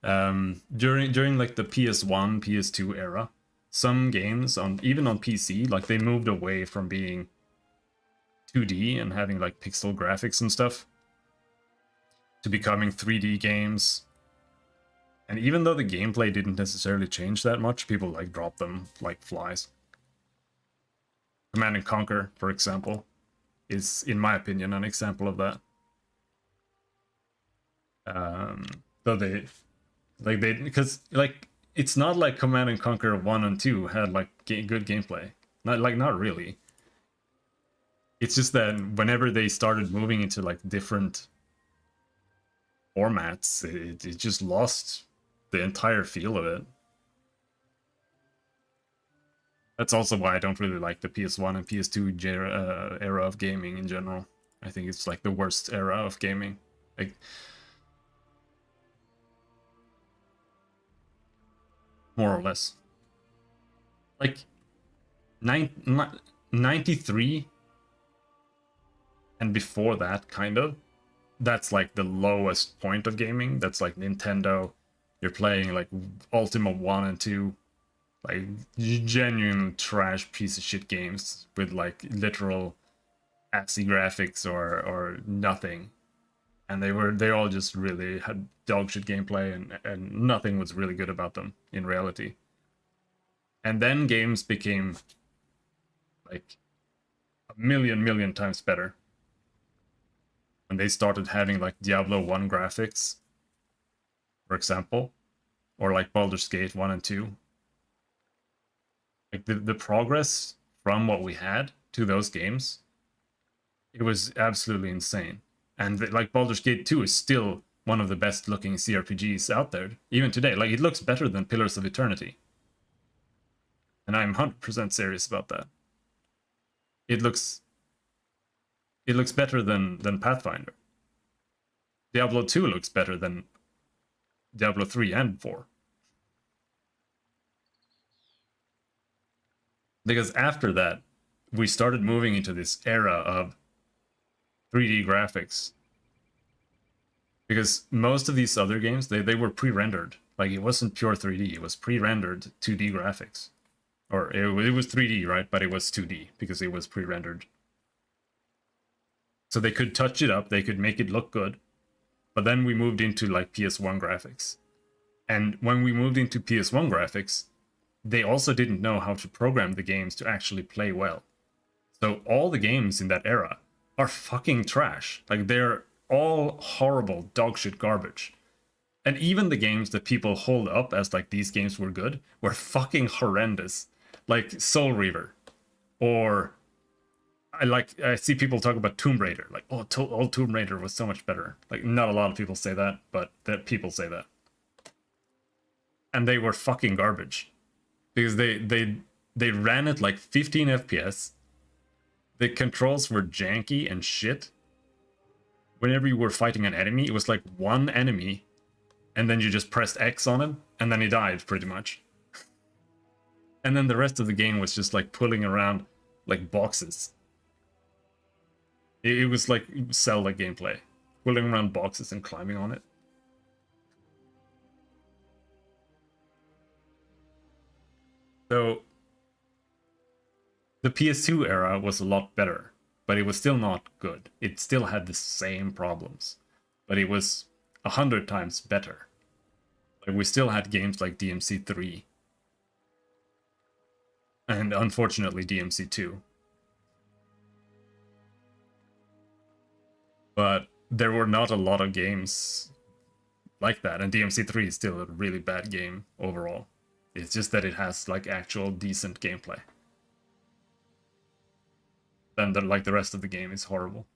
during like the PS1, PS2 era, some games even on PC, like they moved away from being 2D and having like pixel graphics and stuff to becoming 3D games. And even though the gameplay didn't necessarily change that much, people like dropped them like flies. Command and Conquer, for example, is, in my opinion, an example of that. Though because like it's not like Command and Conquer 1 and 2 had like good gameplay. Not really. It's just that whenever they started moving into like different formats, it just lost the entire feel of it. That's also why I don't really like the PS1 and PS2 era of gaming in general. I think it's like the worst era of gaming. Like, more or less. Like, 93 and before that, kind of, that's like the lowest point of gaming. That's like Nintendo. You're playing like Ultima 1 and 2. Like genuine trash piece of shit games with like literal assy graphics or nothing. and they all just really had dog shit gameplay, and nothing was really good about them in reality. And then games became like a million times better when they started having like Diablo 1 graphics, for example, or like Baldur's Gate 1 and 2. Like the progress from what we had to those games, it was absolutely insane. And like Baldur's Gate 2 is still one of the best looking CRPGs out there, even today. Like it looks better than Pillars of Eternity. And I'm 100% serious about that. It looks better than Pathfinder. Diablo 2 looks better than Diablo 3 and 4. Because after that, we started moving into this era of 3D graphics. Because most of these other games, they were pre-rendered. Like, it wasn't pure 3D, it was pre-rendered 2D graphics. Or it was 3D, right? But it was 2D, because it was pre-rendered. So they could touch it up, they could make it look good. But then we moved into, like, PS1 graphics. And when we moved into PS1 graphics, they also didn't know how to program the games to actually play well. So all the games in that era are fucking trash. Like, they're all horrible dogshit garbage. And even the games that people hold up as like these games were good were fucking horrendous. Like Soul Reaver. Or I see people talk about Tomb Raider. Like, oh, old Tomb Raider was so much better. Like, not a lot of people say that, but that people say that. And they were fucking garbage. Because they ran at like 15 FPS. The controls were janky and shit. Whenever you were fighting an enemy, it was like one enemy, and then you just pressed X on him, and then he died, pretty much. And then the rest of the game was just like pulling around like boxes. It was like Zelda gameplay. Pulling around boxes and climbing on it. So the PS2 era was a lot better, but it was still not good. It still had the same problems, but it was 100 times better. Like, we still had games like DMC 3, and unfortunately DMC 2. But there were not a lot of games like that, and DMC 3 is still a really bad game overall. It's just that it has like actual decent gameplay. Then like the rest of the game is horrible.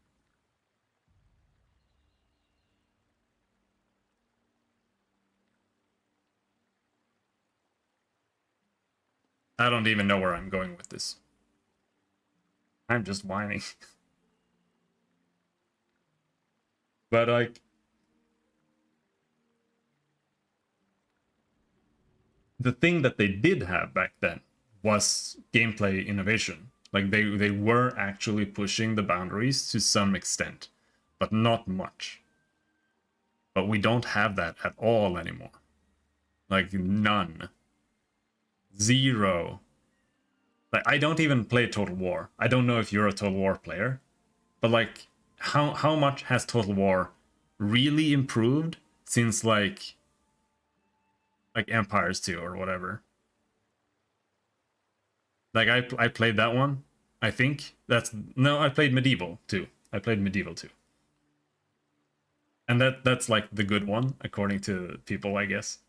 I don't even know where I'm going with this. I'm just whining. But like, the thing that they did have back then was gameplay innovation. Like, they were actually pushing the boundaries to some extent, but not much. But we don't have that at all anymore. Like, none. Zero. Like, I don't even play Total War. I don't know if you're a Total War player, but like, how much has Total War really improved since like Empires 2 or whatever? Like, I played that one, I think. I played Medieval too. I played Medieval too. And that's like the good one, according to people, I guess.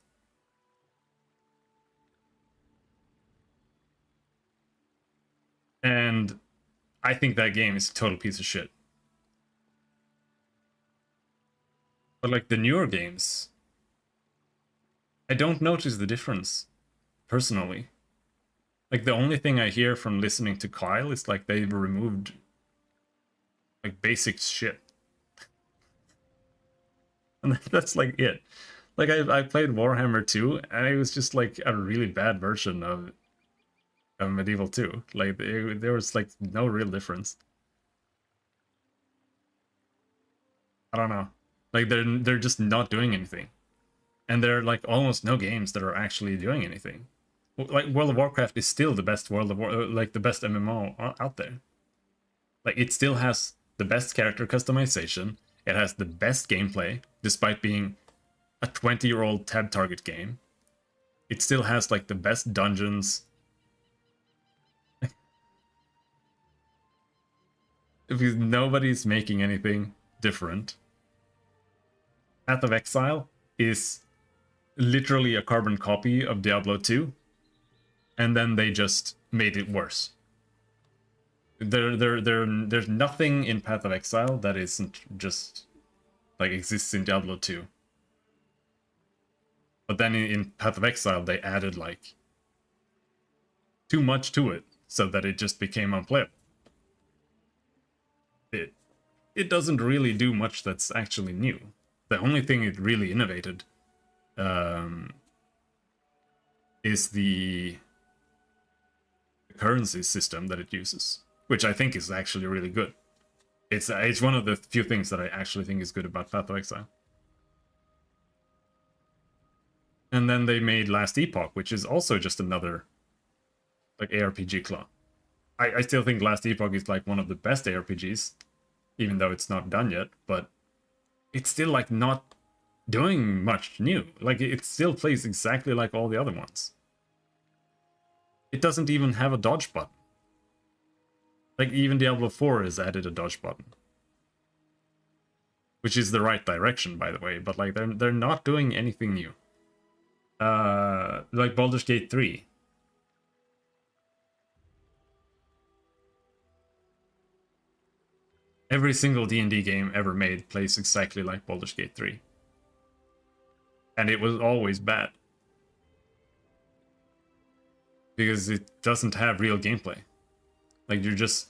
And I think that game is a total piece of shit. But like the newer games, I don't notice the difference, personally. Like, the only thing I hear from listening to Kyle is like they've removed like basic shit. And that's like it. Like, I played Warhammer 2, and it was just like a really bad version of Medieval 2. Like, there was like no real difference. I don't know. Like, they're just not doing anything. And there are like almost no games that are actually doing anything. Like, World of Warcraft is still the best the best MMO out there. Like, it still has the best character customization. It has the best gameplay, despite being a 20-year-old tab target game. It still has like the best dungeons. Because nobody's making anything different. Path of Exile is literally a carbon copy of Diablo 2, and then they just made it worse. There's nothing in Path of Exile that isn't just like exists in Diablo 2. But then in Path of Exile they added like too much to it so that it just became unplayable. It doesn't really do much that's actually new. The only thing it really innovated is the currency system that it uses, which I think is actually really good. It's one of the few things that I actually think is good about Path of Exile. And then they made Last Epoch, which is also just another like ARPG clone. I still think Last Epoch is like one of the best ARPGs, even though it's not done yet, but it's still like not doing much new. Like it still plays exactly like all the other ones. It doesn't even have a dodge button. Like even Diablo 4 has added a dodge button. Which is the right direction, by the way, but like they're not doing anything new. Like Baldur's Gate 3. Every single D&D game ever made plays exactly like Baldur's Gate 3. And it was always bad. Because it doesn't have real gameplay. Like, you're just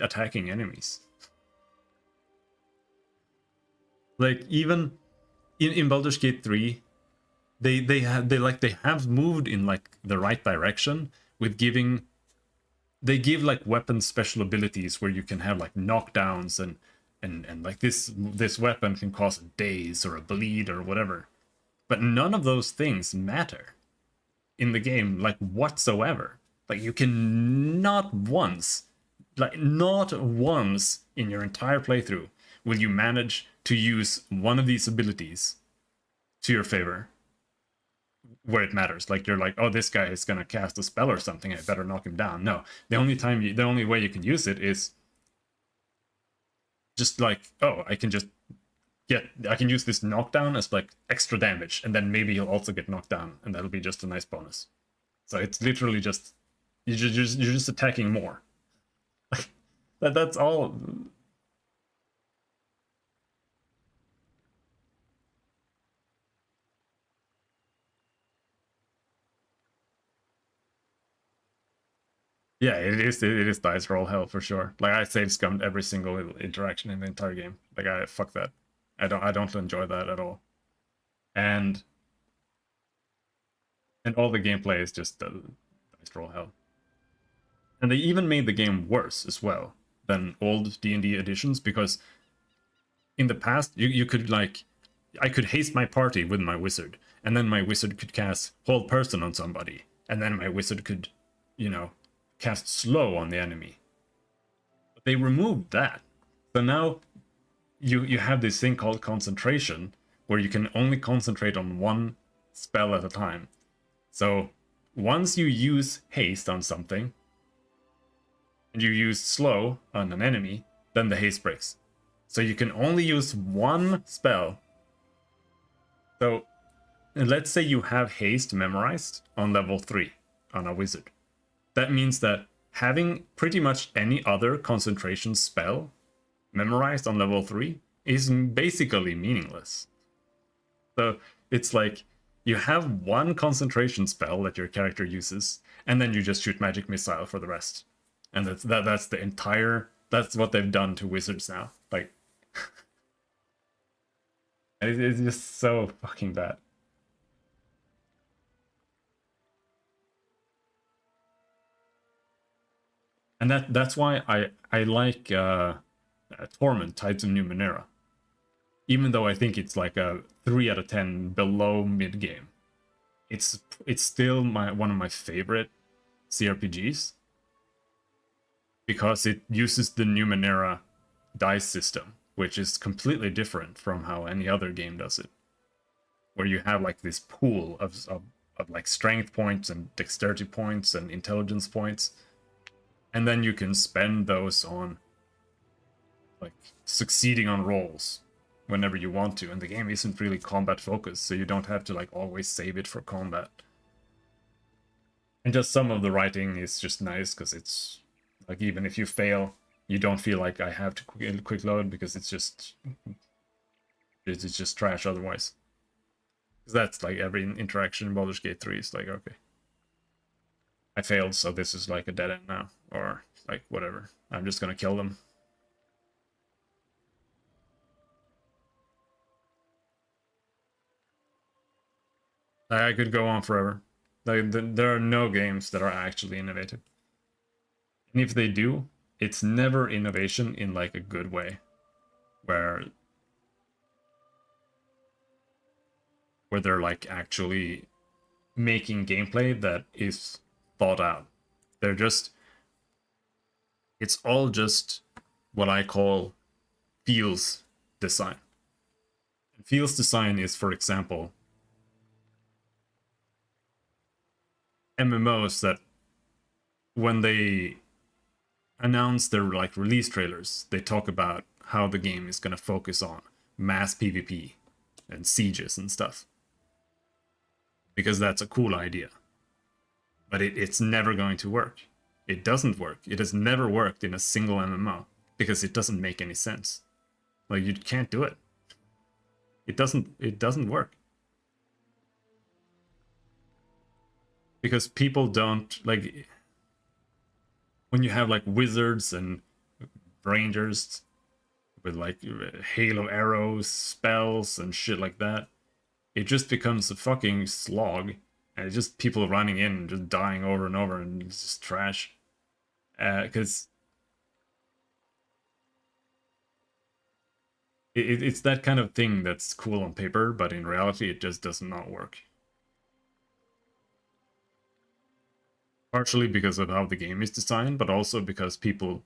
attacking enemies. Like, even in Baldur's Gate 3, they have moved in like the right direction with giving. They give like weapon special abilities where you can have like knockdowns and like this weapon can cause a daze or a bleed or whatever. But none of those things matter in the game like whatsoever. Like you can not once in your entire playthrough will you manage to use one of these abilities to your favor where it matters. Like you're like, oh, this guy is gonna cast a spell or something, I better knock him down. No, the only way you can use it is just like, oh, I can use this knockdown as like extra damage, and then maybe he'll also get knocked down, and that'll be just a nice bonus. So it's literally just you're just attacking more. That's all. Yeah, it is dice roll hell for sure. Like I save scummed every single interaction in the entire game. Like fuck that. I don't enjoy that at all. And all the gameplay is just dice roll hell. And they even made the game worse as well than old D&D editions, because in the past you could like, I could haste my party with my wizard, and then my wizard could cast Hold Person on somebody, and then my wizard could, cast slow on the enemy. But they removed that. So now you have this thing called concentration, where you can only concentrate on one spell at a time. So once you use haste on something, and you use slow on an enemy, then the haste breaks. So you can only use one spell. So let's say you have haste memorized on level 3 on a wizard. That means that having pretty much any other concentration spell memorized on level 3 is basically meaningless. So it's like you have one concentration spell that your character uses, and then you just shoot magic missile for the rest. And that's the entire, that's what they've done to wizards now. Like it's just so fucking bad. And that's why I like Torment, Tides of Numenera. Even though I think it's like a 3 out of 10 below mid game. It's still one of my favorite CRPGs. Because it uses the Numenera dice system which is completely different from how any other game does it. Where you have like this pool of like strength points and dexterity points and intelligence points. And then you can spend those on like succeeding on rolls whenever you want to. And the game isn't really combat focused, so you don't have to like always save it for combat. And just some of the writing is just nice because it's like, even if you fail, you don't feel like I have to quick load, because it's just trash otherwise. Because that's like every interaction in Baldur's Gate 3 is like, okay, I failed, so this is like a dead end now, or like whatever. I'm just gonna kill them. I could go on forever. Like, there are no games that are actually innovative. And if they do, it's never innovation in like a good way, where they're like actually making gameplay that is thought out. They're just, it's all just what I call feels design. Feels design is, for example, MMOs that when they announce their like release trailers, they talk about how the game is going to focus on mass PvP and sieges and stuff, because that's a cool idea. But it's never going to work. It doesn't work. It has never worked in a single MMO because it doesn't make any sense. Like, you can't do it. It doesn't work. Because people don't, like, when you have like wizards and rangers with like halo arrows, spells and shit like that, it just becomes a fucking slog, and it's just people running in and just dying over and over, and it's just trash. Because it's that kind of thing that's cool on paper, but in reality it just does not work. Partially because of how the game is designed, but also because people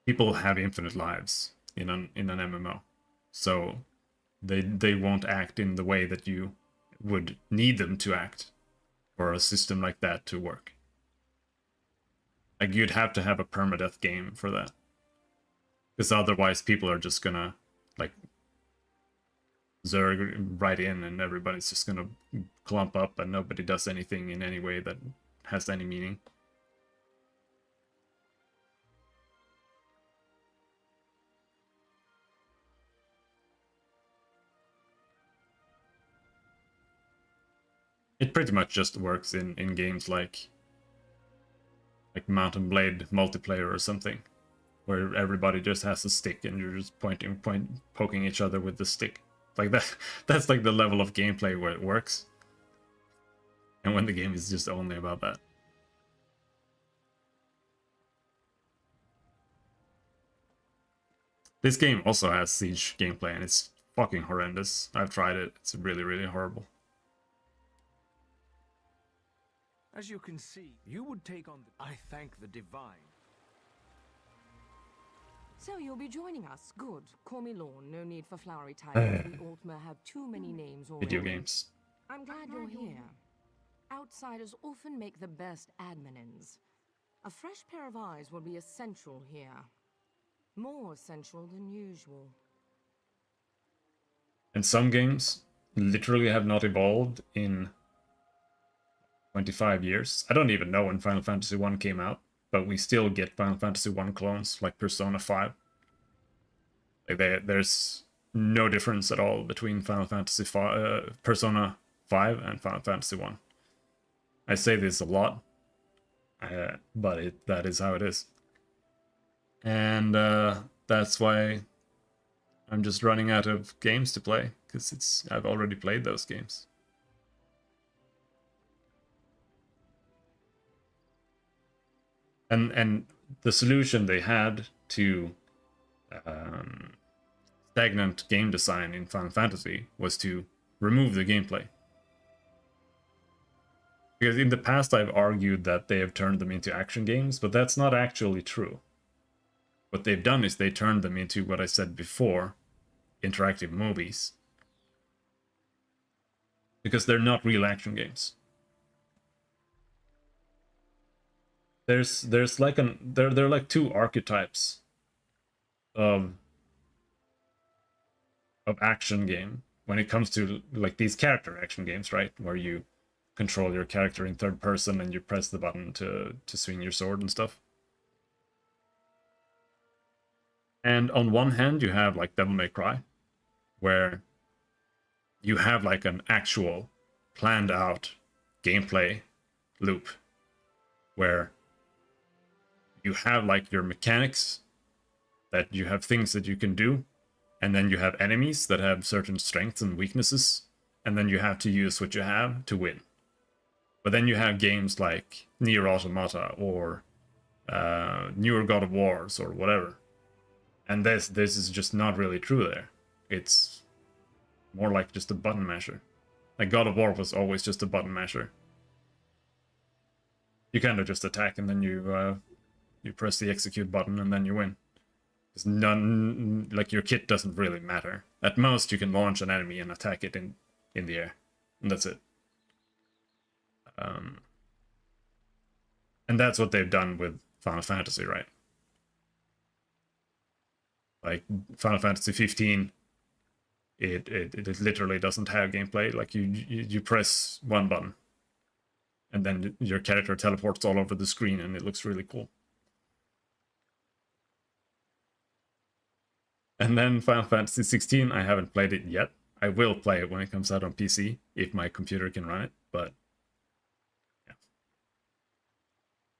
have infinite lives in an MMO, so they won't act in the way that you would need them to act for a system like that to work. Like, you'd have to have a permadeath game for that, because otherwise people are just gonna like Zerg right in, and everybody's just gonna clump up, and nobody does anything in any way that has any meaning. It pretty much just works in games like Mount and Blade multiplayer or something, where everybody just has a stick and you're just poking each other with the stick. Like that's like the level of gameplay where it works. And when the game is just only about that. This game also has Siege gameplay, and it's fucking horrendous. I've tried it. It's really, really horrible. As you can see, you would take on the... I thank the divine. So you'll be joining us. Good. Call me Lorne. No need for flowery titles. We Altmer have too many names already. Video games. I'm glad you're here. Outsiders often make the best adminins. A fresh pair of eyes will be essential here. More essential than usual. And some games literally have not evolved in 25 years. I don't even know when Final Fantasy 1 came out, but we still get Final Fantasy 1 clones like Persona 5. Like, there's no difference at all between Persona 5 and Final Fantasy 1. I say this a lot, but that is how it is. And that's why I'm just running out of games to play, because I've already played those games. And the solution they had to stagnant game design in Final Fantasy was to remove the gameplay. Because in the past I've argued that they have turned them into action games, but that's not actually true. What they've done is they turned them into what I said before, interactive movies. Because they're not real action games. There's like there are like two archetypes of action game when it comes to like these character action games, right? Where you control your character in third person and you press the button to swing your sword and stuff. And on one hand, you have like Devil May Cry, where you have like an actual planned out gameplay loop where you have like your mechanics, that you have things that you can do, and then you have enemies that have certain strengths and weaknesses, and then you have to use what you have to win. But then you have games like Nier Automata or newer God of Wars or whatever. And this is just not really true there. It's more like just a button masher. Like God of War was always just a button masher. You kind of just attack and then you press the execute button and then you win. There's none, like your kit doesn't really matter. At most you can launch an enemy and attack it in the air. And that's it. And that's what they've done with Final Fantasy, right? Like Final Fantasy 15, it literally doesn't have gameplay. Like you press one button and then your character teleports all over the screen and it looks really cool. And then Final Fantasy 16, I haven't played it yet. I will play it when it comes out on PC, if my computer can run it, but yeah.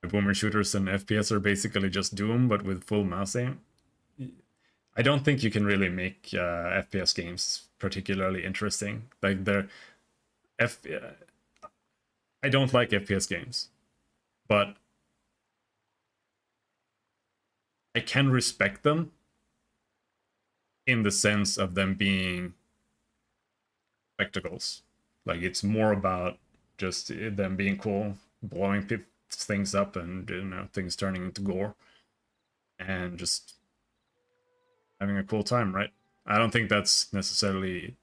The boomer shooters and FPS are basically just Doom, but with full mouse aim. I don't think you can really make FPS games particularly interesting. Like I don't like FPS games, but I can respect them in the sense of them being spectacles. Like it's more about just them being cool, blowing things up and, you know, things turning into gore and just having a cool time, right? I don't think that's necessarily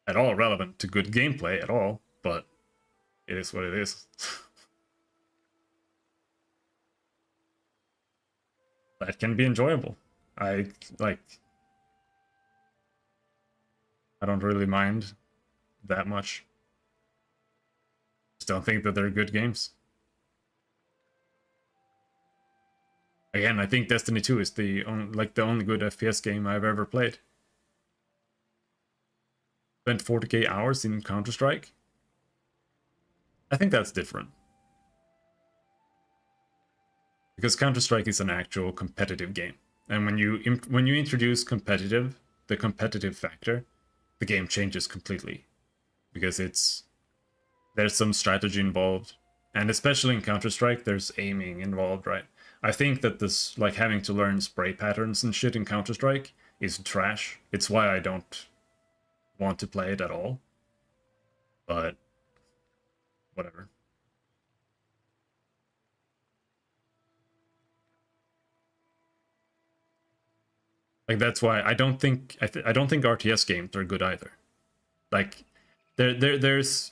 at all relevant to good gameplay at all, but it is what it is. That can be enjoyable. I don't really mind that much. Just don't think that they're good games. Again, I think Destiny 2 is the only good FPS game I've ever played. Spent 40k hours in Counter-Strike. I think that's different. Because Counter-Strike is an actual competitive game. And when you introduce the competitive factor, the game changes completely. Because there's some strategy involved. And especially in Counter-Strike, there's aiming involved, right? I think that this, like, having to learn spray patterns and shit in Counter-Strike is trash. It's why I don't want to play it at all. But whatever. Like, that's why I don't think RTS games are good either. Like, there's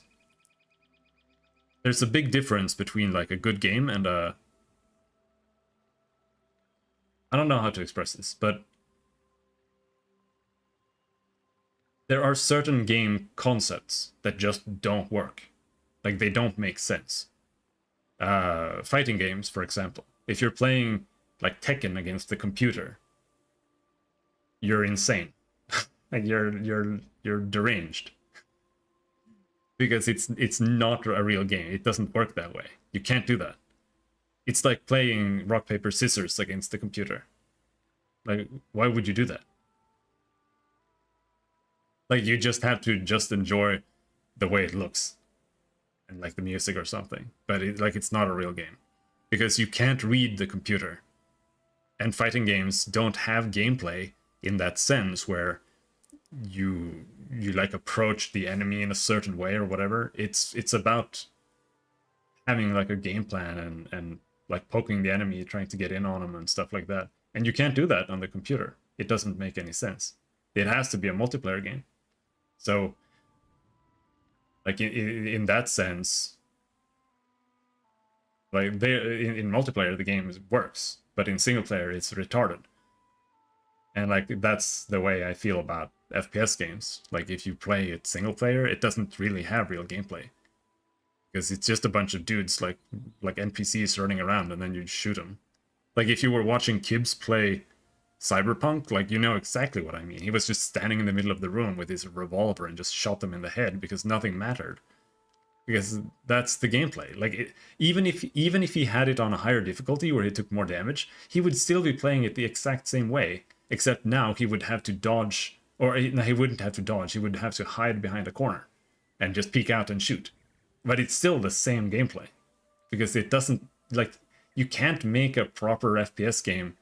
a big difference between like a good game and a, I don't know how to express this, but there are certain game concepts that just don't work. Like, they don't make sense. Fighting games, for example. If you're playing like Tekken against the computer, you're insane. Like you're deranged. Because it's not a real game. It doesn't work that way. You can't do that. It's like playing rock, paper, scissors against the computer. Like, why would you do that? Like, you just have to just enjoy the way it looks. And like the music or something. But it's not a real game. Because you can't read the computer. And fighting games don't have gameplay in that sense where you like approach the enemy in a certain way or whatever. It's about having like a game plan and like poking the enemy, trying to get in on them and stuff like that. And you can't do that on the computer. It doesn't make any sense. It has to be a multiplayer game. So, like in that sense, like in multiplayer the game works, but in single player it's retarded. And like that's the way I feel about FPS games. Like if you play it single player, it doesn't really have real gameplay, because it's just a bunch of dudes like NPCs running around, and then you shoot them. Like if you were watching Kibbs play Cyberpunk, like you know exactly what I mean. He was just standing in the middle of the room with his revolver and just shot them in the head because nothing mattered. Because that's the gameplay. Like even if he had it on a higher difficulty where he took more damage, he would still be playing it the exact same way. Except now he would have to dodge, or he wouldn't have to dodge. He would have to hide behind a corner and just peek out and shoot. But it's still the same gameplay, because it doesn't, like, you can't make a proper FPS game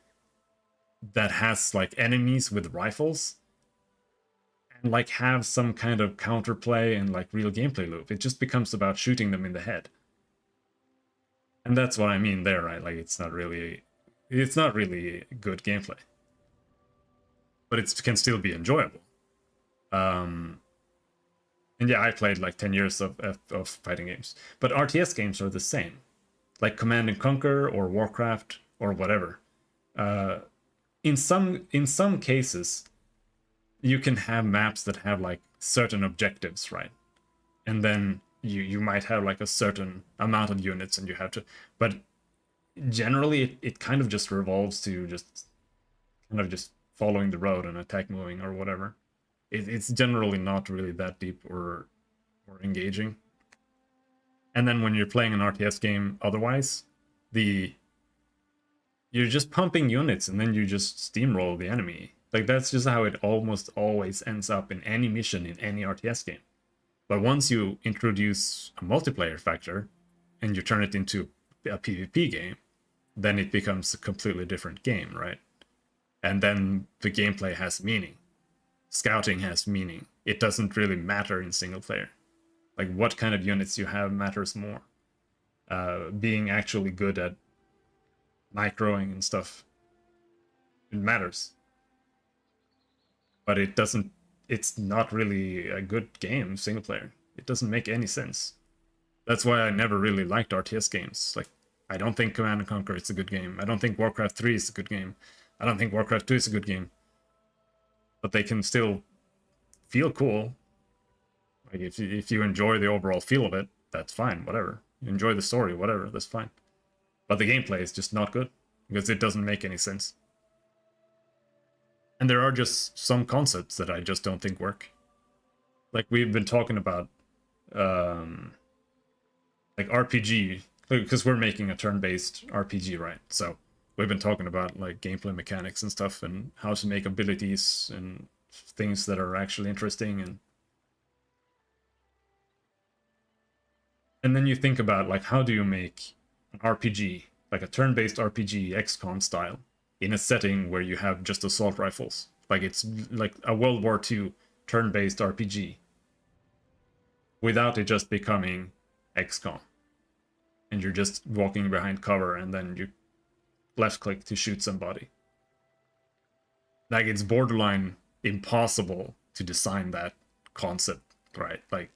that has like enemies with rifles and like have some kind of counterplay and like real gameplay loop. It just becomes about shooting them in the head. And that's what I mean there, right? Like it's not really good gameplay. But it can still be enjoyable. And yeah, I played like 10 years of fighting games. But RTS games are the same. Like Command and Conquer or Warcraft or whatever. In some cases, you can have maps that have like certain objectives, right? And then you might have like a certain amount of units and you have to... But generally, it kind of just revolves to just kind of just following the road and attack moving or whatever. It's generally not really that deep or engaging. And then when you're playing an RTS game otherwise, you're just pumping units and then you just steamroll the enemy. Like that's just how it almost always ends up in any mission in any RTS game. But once you introduce a multiplayer factor and you turn it into a PvP game, then it becomes a completely different game, right? And then the gameplay has meaning. Scouting has meaning. It doesn't really matter in single player. Like what kind of units you have matters more. Being actually good at microing and stuff, it matters. But it's not really a good game, single player. It doesn't make any sense. That's why I never really liked RTS games. Like, I don't think Command & Conquer is a good game. I don't think Warcraft 3 is a good game. I don't think Warcraft 2 is a good game. But they can still feel cool. Like, if you enjoy the overall feel of it, that's fine, whatever. You enjoy the story, whatever, that's fine. But the gameplay is just not good, because it doesn't make any sense. And there are just some concepts that I just don't think work. Like, we've been talking about, like, RPG, because we're making a turn-based RPG, right? So, we've been talking about, like, gameplay mechanics and stuff, and how to make abilities, and things that are actually interesting, and then you think about, like, how do you make an RPG, like a turn-based RPG, XCOM style, in a setting where you have just assault rifles? Like, it's like a World War II turn-based RPG, without it just becoming XCOM. And you're just walking behind cover, and then you left-click to shoot somebody. Like, it's borderline impossible to design that concept, right? Like,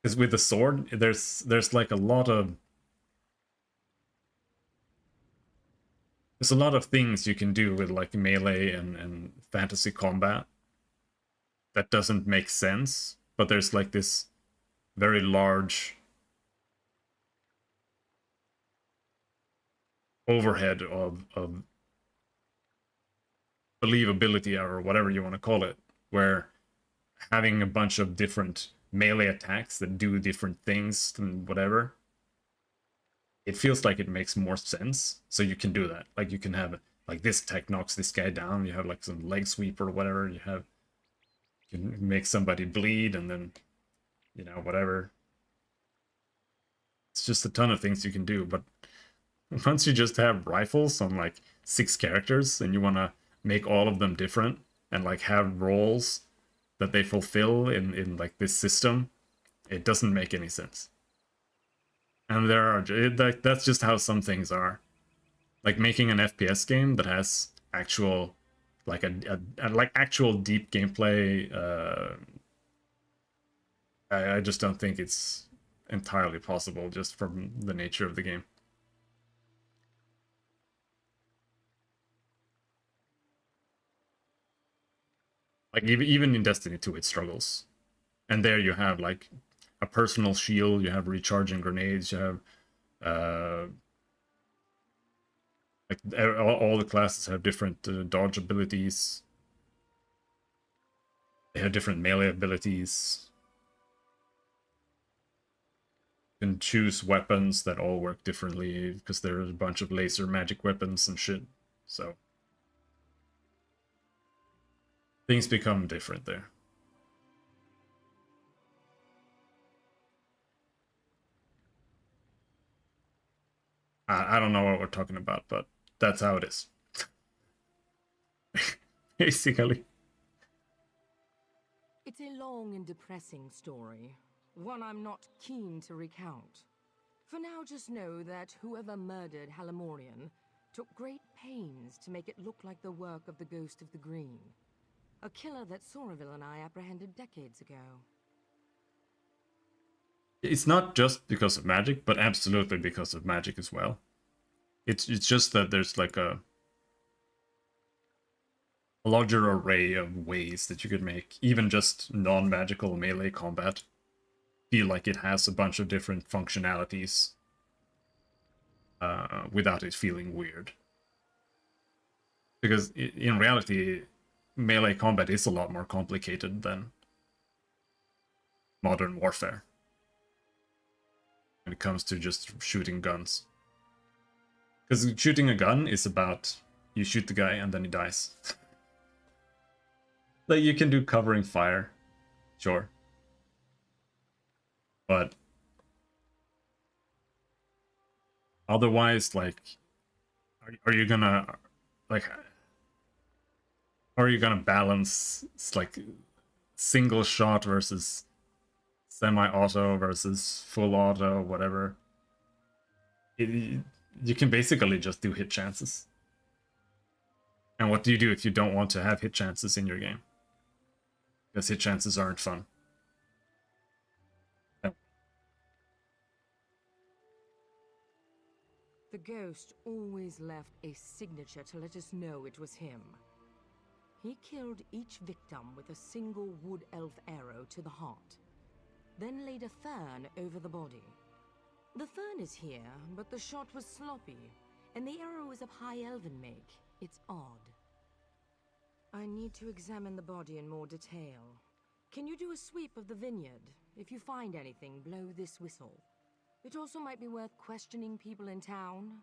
because with the sword, there's like a lot of... There's a lot of things you can do with like melee and fantasy combat that doesn't make sense, but there's like this very large overhead of believability, or whatever you want to call it, where having a bunch of different melee attacks that do different things and whatever, it feels like it makes more sense. So you can do that. Like, you can have, like, this attack knocks this guy down, you have like some leg sweep or whatever, you can make somebody bleed, and then, you know, whatever. It's just a ton of things you can do. But once you just have rifles on like 6 characters and you want to make all of them different and like have roles that they fulfill in like this system, it doesn't make any sense. And there are that's just how some things are. Like making an FPS game that has actual, like like actual deep gameplay. I just don't think it's entirely possible just from the nature of the game. Like even in Destiny 2, it struggles, and there you have like a personal shield, you have recharging grenades, you have like all the classes have different dodge abilities. They have different melee abilities. You can choose weapons that all work differently because there's a bunch of laser magic weapons and shit. So things become different there. I don't know what we're talking about, but that's how it is. Basically. It's a long and depressing story, one I'm not keen to recount. For now, just know that whoever murdered Halimorian took great pains to make it look like the work of the Ghost of the Green, a killer that Soraville and I apprehended decades ago. It's not just because of magic, but absolutely because of magic as well. It's just that there's like a larger array of ways that you could make even just non-magical melee combat feel like it has a bunch of different functionalities without it feeling weird. Because in reality, melee combat is a lot more complicated than modern warfare when it comes to just shooting guns. Because shooting a gun is about you shoot the guy and then he dies. Like you can do covering fire, sure. But otherwise, like, are you gonna, like, how are you gonna balance, like, single shot versus semi-auto versus full auto, whatever? You can basically just do hit chances. And what do you do if you don't want to have hit chances in your game? Because hit chances aren't fun. The ghost always left a signature to let us know it was him. He killed each victim with a single wood elf arrow to the heart, then laid a fern over the body. The fern is here, but the shot was sloppy, and the arrow is of high elven make. It's odd. I need to examine the body in more detail. Can you do a sweep of the vineyard? If you find anything, blow this whistle. It also might be worth questioning people in town.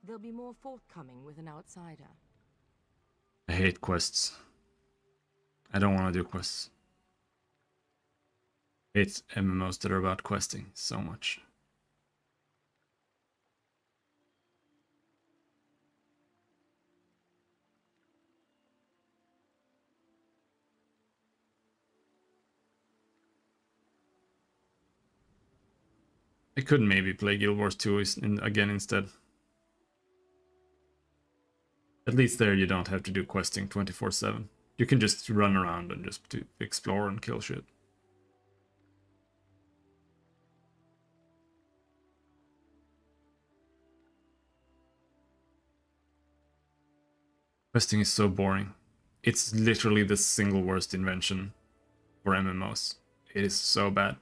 They'll be more forthcoming with an outsider. I hate quests. I don't want to do quests. I hate MMOs that are about questing so much. I could maybe play Guild Wars 2 again instead. At least there you don't have to do questing 24/7. You can just run around and just explore and kill shit. Questing is so boring. It's literally the single worst invention for MMOs. It is so bad.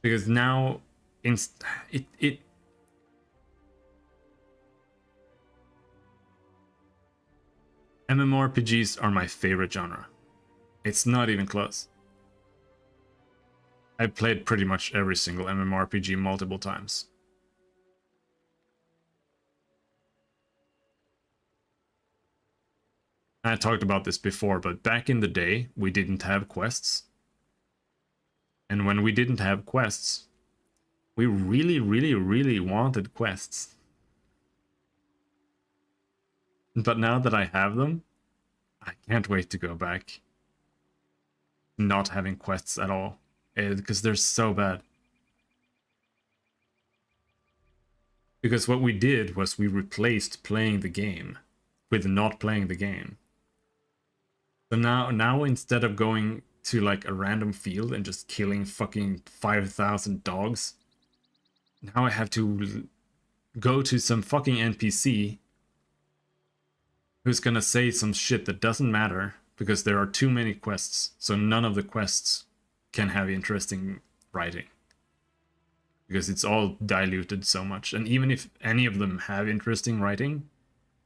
Because now, MMORPGs are my favorite genre. It's not even close. I've played pretty much every single MMORPG multiple times. I talked about this before, but back in the day, we didn't have quests. And when we didn't have quests, we really, really, really wanted quests. But now that I have them, I can't wait to go back not having quests at all, because they're so bad. Because what we did was we replaced playing the game with not playing the game. So now instead of going to like a random field and just killing fucking 5,000 dogs, now I have to go to some fucking NPC who's gonna say some shit that doesn't matter because there are too many quests, so none of the quests can have interesting writing. Because it's all diluted so much. And even if any of them have interesting writing,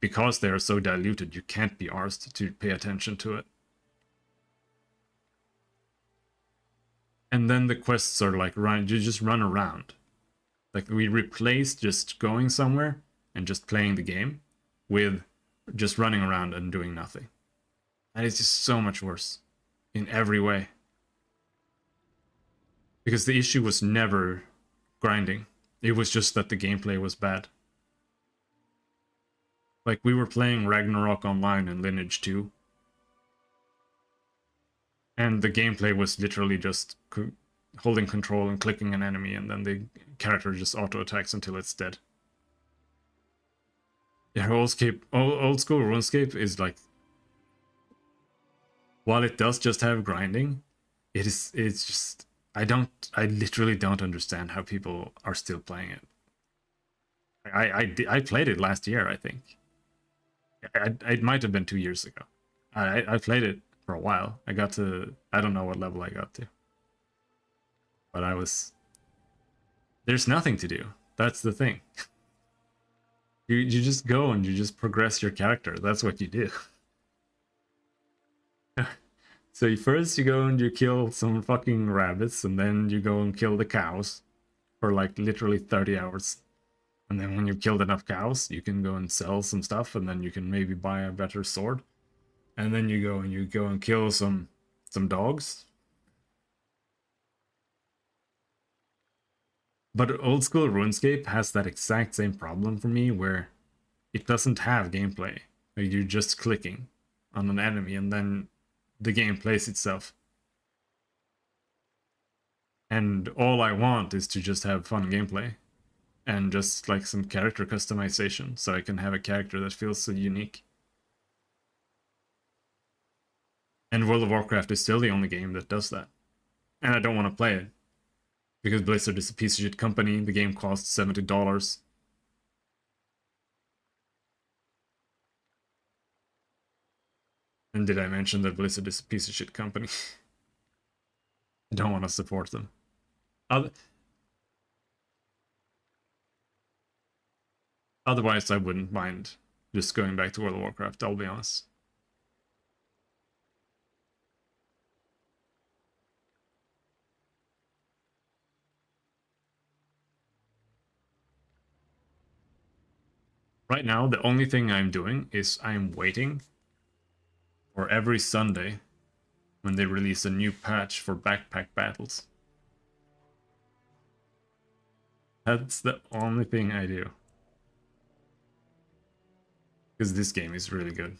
because they are so diluted, you can't be arsed to pay attention to it. And then the quests are like, you just run around. Like, we replaced just going somewhere and just playing the game with just running around and doing nothing. And it's just so much worse in every way. Because the issue was never grinding. It was just that the gameplay was bad. Like, we were playing Ragnarok Online and Lineage 2. And the gameplay was literally just holding control and clicking an enemy, and then the character just auto-attacks until it's dead. Yeah, old school RuneScape is like... While it does just have grinding, it's just... I literally don't understand how people are still playing it. I played it last year, I think. It might have been 2 years ago. I played it for a while. I got to... I don't know what level I got to. But I was... There's nothing to do. That's the thing. You just go and you just progress your character. That's what you do. So first you go and you kill some fucking rabbits, and then you go and kill the cows for like literally 30 hours. And then when you've killed enough cows, you can go and sell some stuff, and then you can maybe buy a better sword. And then you go and kill some dogs. But old school RuneScape has that exact same problem for me, where it doesn't have gameplay. Like, you're just clicking on an enemy and then the game plays itself. And all I want is to just have fun gameplay. And just like some character customization, so I can have a character that feels so unique. And World of Warcraft is still the only game that does that. And I don't want to play it. Because Blizzard is a piece of shit company, the game costs $70. And did I mention that Blizzard is a piece of shit company? I don't want to support them. Otherwise, I wouldn't mind just going back to World of Warcraft, I'll be honest. Right now, the only thing I'm doing is I'm waiting for every Sunday when they release a new patch for backpack battles. That's the only thing I do. Because this game is really good.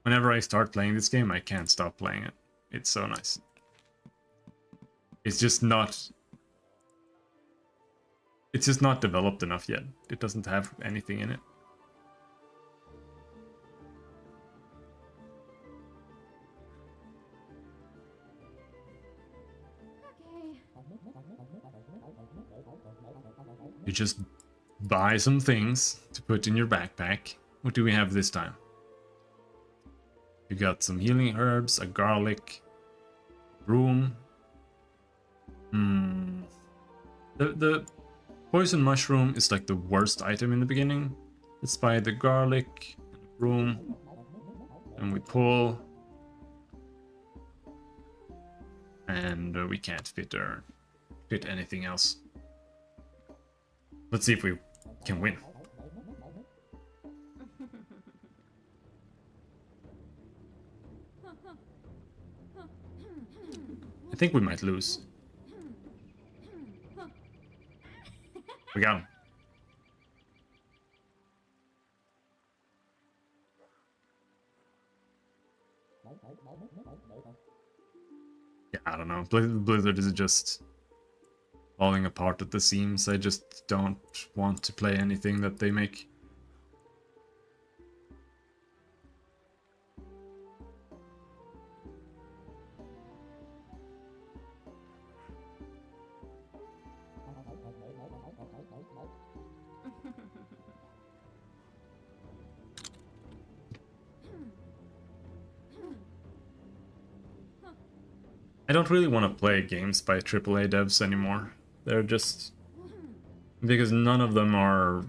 Whenever I start playing this game, I can't stop playing it. It's so nice. It's just not developed enough yet. It doesn't have anything in it. You just buy some things to put in your backpack. What do we have this time? You got some healing herbs, a garlic, broom. The poison mushroom is like the worst item in the beginning. Let's buy the garlic, broom, and we pull. And we can't fit anything else. Let's see if we can win. I think we might lose. We got him. Yeah, I don't know. Blizzard is just falling apart at the seams. I just don't want to play anything that they make. I don't really want to play games by AAA devs anymore. They're just... because none of them are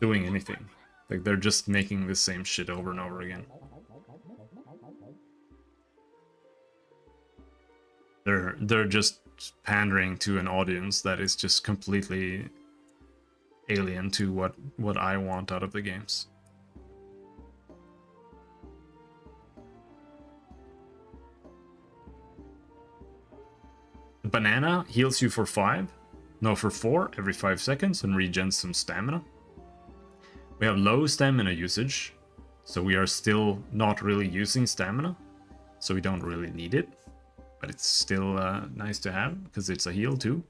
doing anything. Like, they're just making the same shit over and over again. They're just pandering to an audience that is just completely alien to what I want out of the games. Banana heals you for 4 every 5 seconds and regens some stamina. We have low stamina usage, so we are still not really using stamina, so we don't really need it, but it's still nice to have because it's a heal too.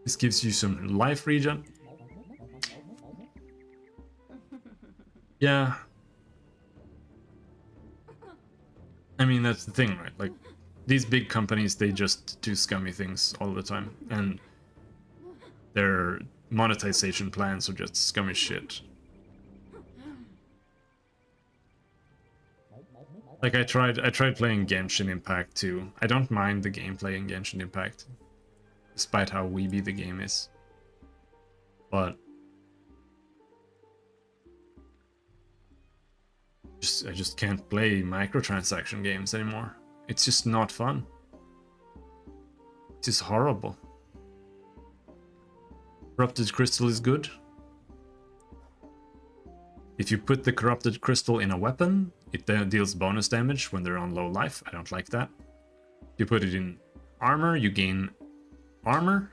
This gives you some life regen. Yeah. I mean, that's the thing, right? Like, these big companies, they just do scummy things all the time, and their monetization plans are just scummy shit. Like, I tried playing Genshin Impact too. I don't mind the gameplay in Genshin Impact, despite how weeby the game is. But I just can't play microtransaction games anymore. It's just not fun. It's just horrible. Corrupted Crystal is good. If you put the Corrupted Crystal in a weapon, it deals bonus damage when they're on low life. I don't like that. If you put it in armor, you gain armor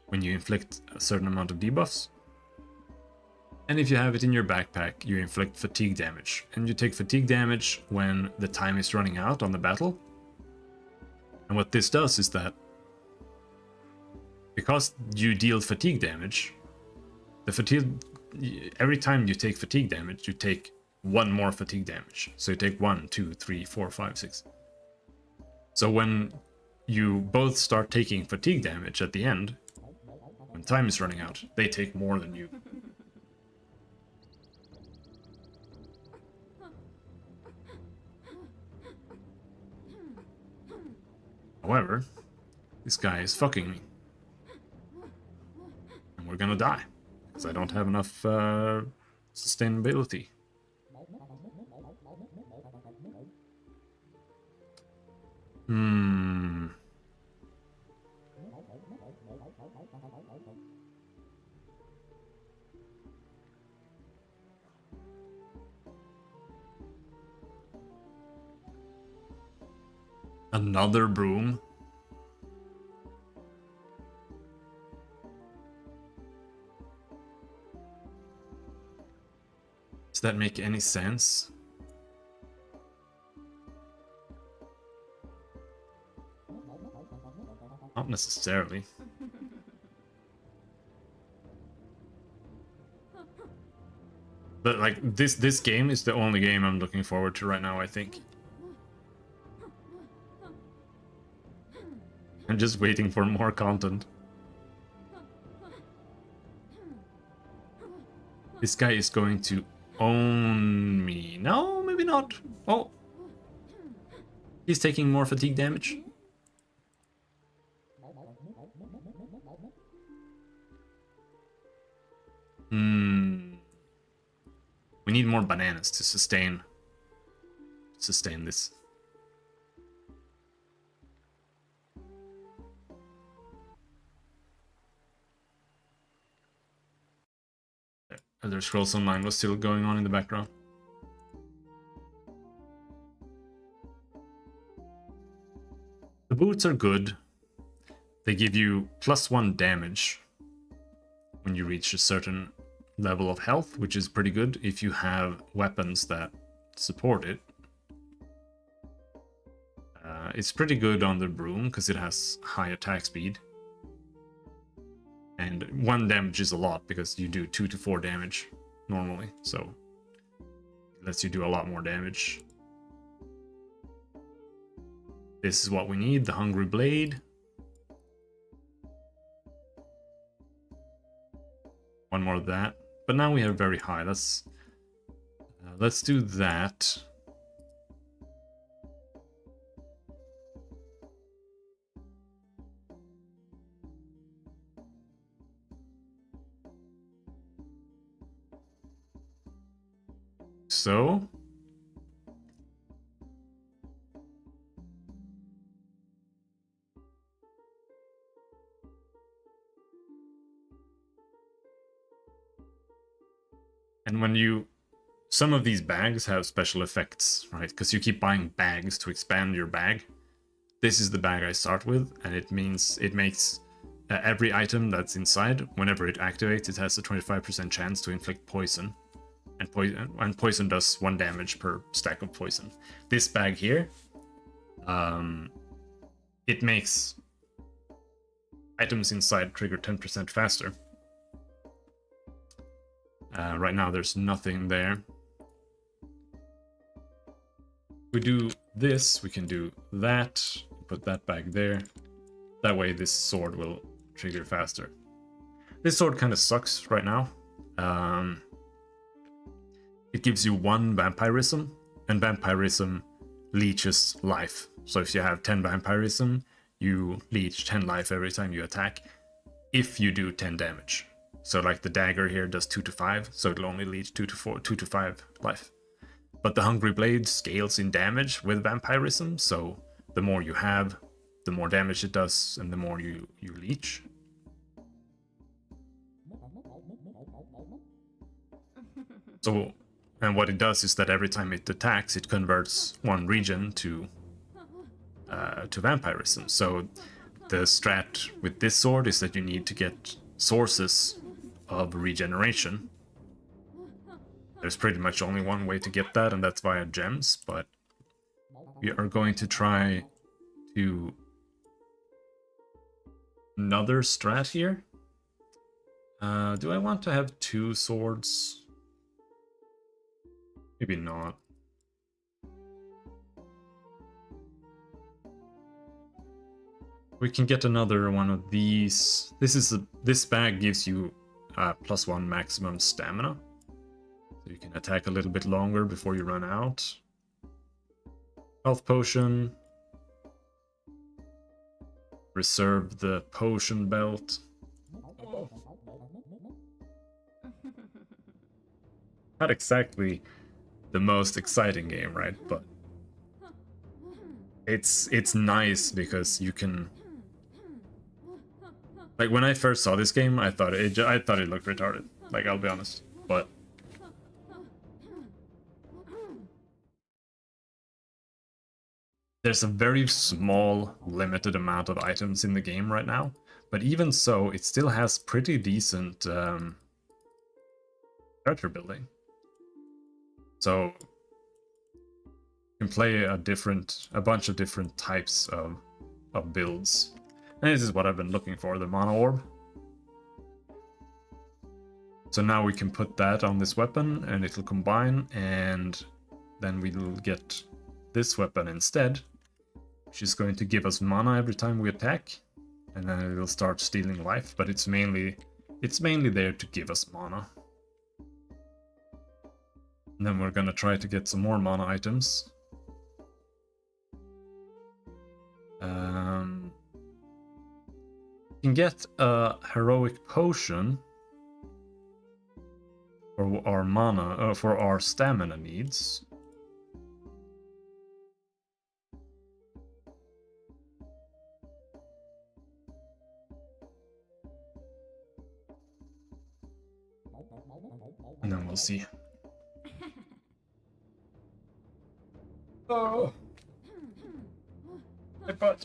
when you inflict a certain amount of debuffs. And if you have it in your backpack, you inflict fatigue damage. And you take fatigue damage when the time is running out on the battle. And what this does is that, because you deal fatigue damage, every time you take fatigue damage, you take 1 more fatigue damage. So you take 1, 2, 3, 4, 5, 6. So when you both start taking fatigue damage at the end, when time is running out, they take more than you. However, this guy is fucking me. And we're gonna die. Because I don't have enough sustainability. Another broom? Does that make any sense? Not necessarily. But like this game is the only game I'm looking forward to right now, I think. I'm just waiting for more content. This guy is going to own me. No, maybe not. Oh. He's taking more fatigue damage. We need more bananas to sustain this. Elder Scrolls Online was still going on in the background. The boots are good. They give you +1 damage when you reach a certain level of health, which is pretty good if you have weapons that support it. It's pretty good on the broom because it has high attack speed. And 1 damage is a lot because you do 2 to 4 damage normally, so it lets you do a lot more damage. This is what we need, the Hungry Blade. One more of that. But now we have very high. Let's do that. So. And when you... Some of these bags have special effects, right? Because you keep buying bags to expand your bag. This is the bag I start with, and it means it makes every item that's inside, whenever it activates, it has a 25% chance to inflict poison. And poison does 1 damage per stack of poison. This bag here, it makes items inside trigger 10% faster. Right now there's nothing there. If we do this, we can do that, put that bag there. That way this sword will trigger faster. This sword kind of sucks right now. It gives you 1 vampirism, and vampirism leeches life. So if you have 10 vampirism, you leech 10 life every time you attack, if you do 10 damage. So like the dagger here does 2 to 5, so it'll only leech 2 to 5 life. But the Hungry Blade scales in damage with vampirism, so the more you have, the more damage it does, and the more you leech. So, and what it does is that every time it attacks, it converts 1 region to vampirism. So the strat with this sword is that you need to get sources of regeneration. There's pretty much only one way to get that, and that's via gems, but we are going to try to another strat here. Do I want to have 2 swords? Maybe not. We can get another one of these. This bag gives you +1 maximum stamina. So you can attack a little bit longer before you run out. Health potion. Reserve the potion belt. Not exactly the most exciting game, right? But it's nice because you can... Like when I first saw this game, I thought it looked retarded. Like, I'll be honest, but there's a very small, limited amount of items in the game right now. But even so, it still has pretty decent character building. So you can play a bunch of different types of builds. And this is what I've been looking for, the Mana Orb. So now we can put that on this weapon and it'll combine, and then we'll get this weapon instead, which is going to give us mana every time we attack, and then it will start stealing life, but it's mainly there to give us mana. And then we're gonna try to get some more mana items. You can get a heroic potion for our mana, for our stamina needs. And then we'll see. Oh, my butt.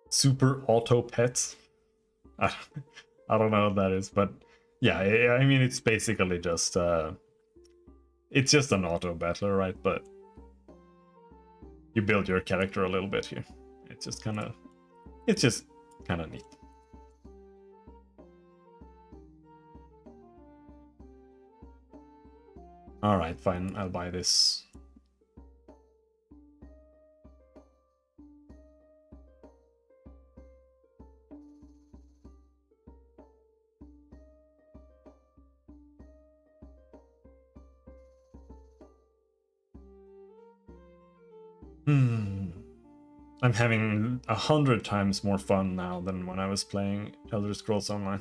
Super auto pets. I, I don't know what that is, but yeah, I mean it's basically just it's just an auto battler, right? But you build your character a little bit here. It's just kind of neat. All right, fine. I'll buy this. I'm having 100 times more fun now than when I was playing Elder Scrolls Online.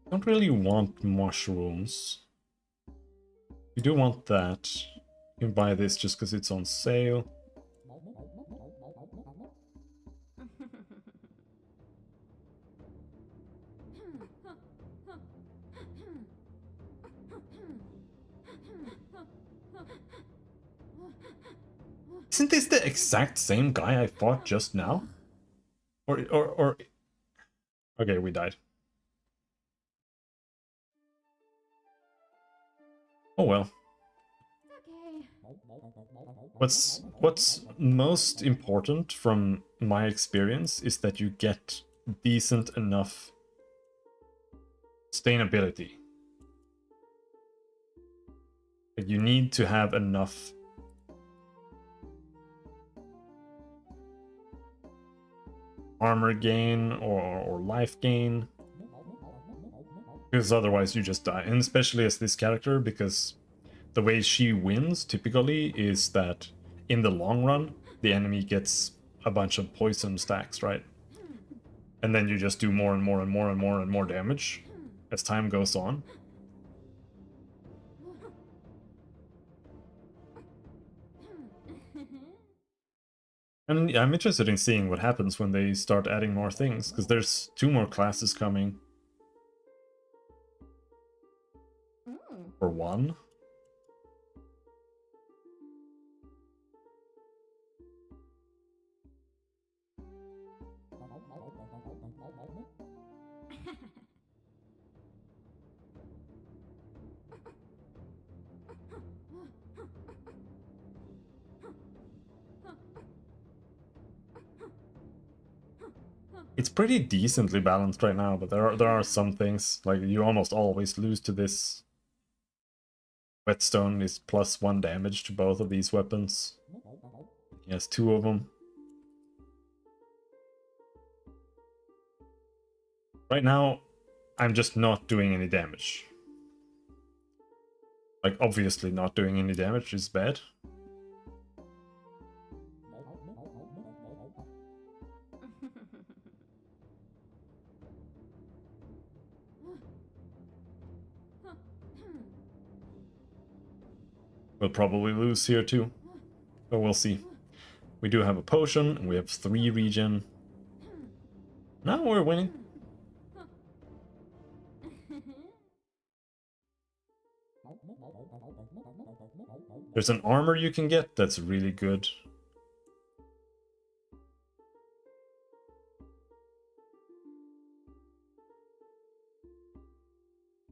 Don't really want mushrooms. You do want that. You can buy this just because it's on sale. Isn't this the exact same guy I fought just now? Or... Okay, we died. Oh well. What's most important from my experience is that you get decent enough sustainability. Like you need to have enough armor gain or life gain, because otherwise you just die. And especially as this character, because the way she wins typically is that in the long run the enemy gets a bunch of poison stacks, right? And then you just do more and more and more and more and more damage as time goes on. And I'm interested in seeing what happens when they start adding more things, because there's 2 more classes coming. Or 1. It's pretty decently balanced right now, but there are some things, like you almost always lose to this. Whetstone is +1 damage to both of these weapons. He has 2 of them. Right now, I'm just not doing any damage. Like, obviously not doing any damage is bad. We'll probably lose here too, but we'll see. We do have a potion, and we have 3 regen. Now we're winning. There's an armor you can get that's really good.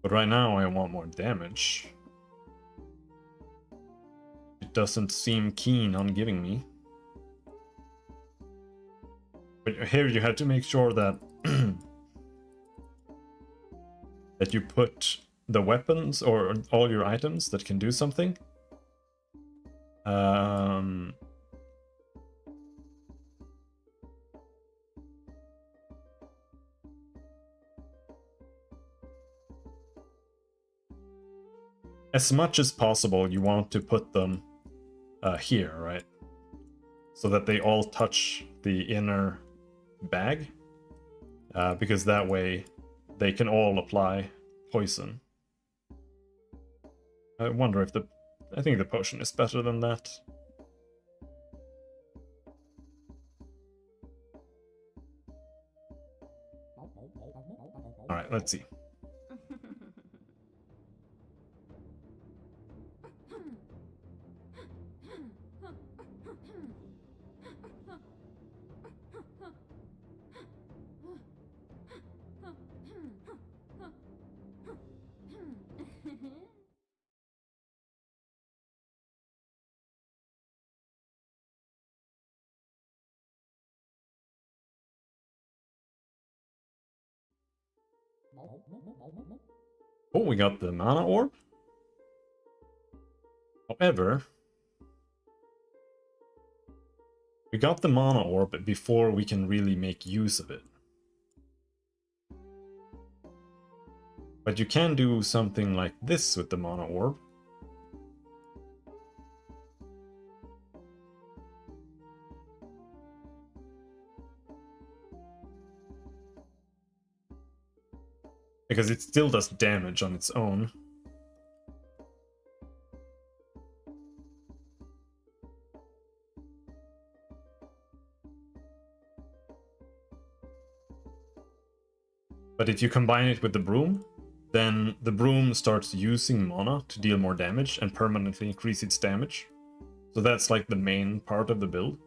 But right now I want more damage. It doesn't seem keen on giving me. But here you have to make sure that that you put the weapons or all your items that can do something. As much as possible, you want to put them here, right? So that they all touch the inner bag, because that way they can all apply poison. I wonder if I think the potion is better than that. Alright, let's see. Oh, we got the mana orb. However, we got the mana orb before we can really make use of it. But you can do something like this with the mana orb. Because it still does damage on its own. But if you combine it with the broom, then the broom starts using mana to deal more damage and permanently increase its damage. So that's like the main part of the build.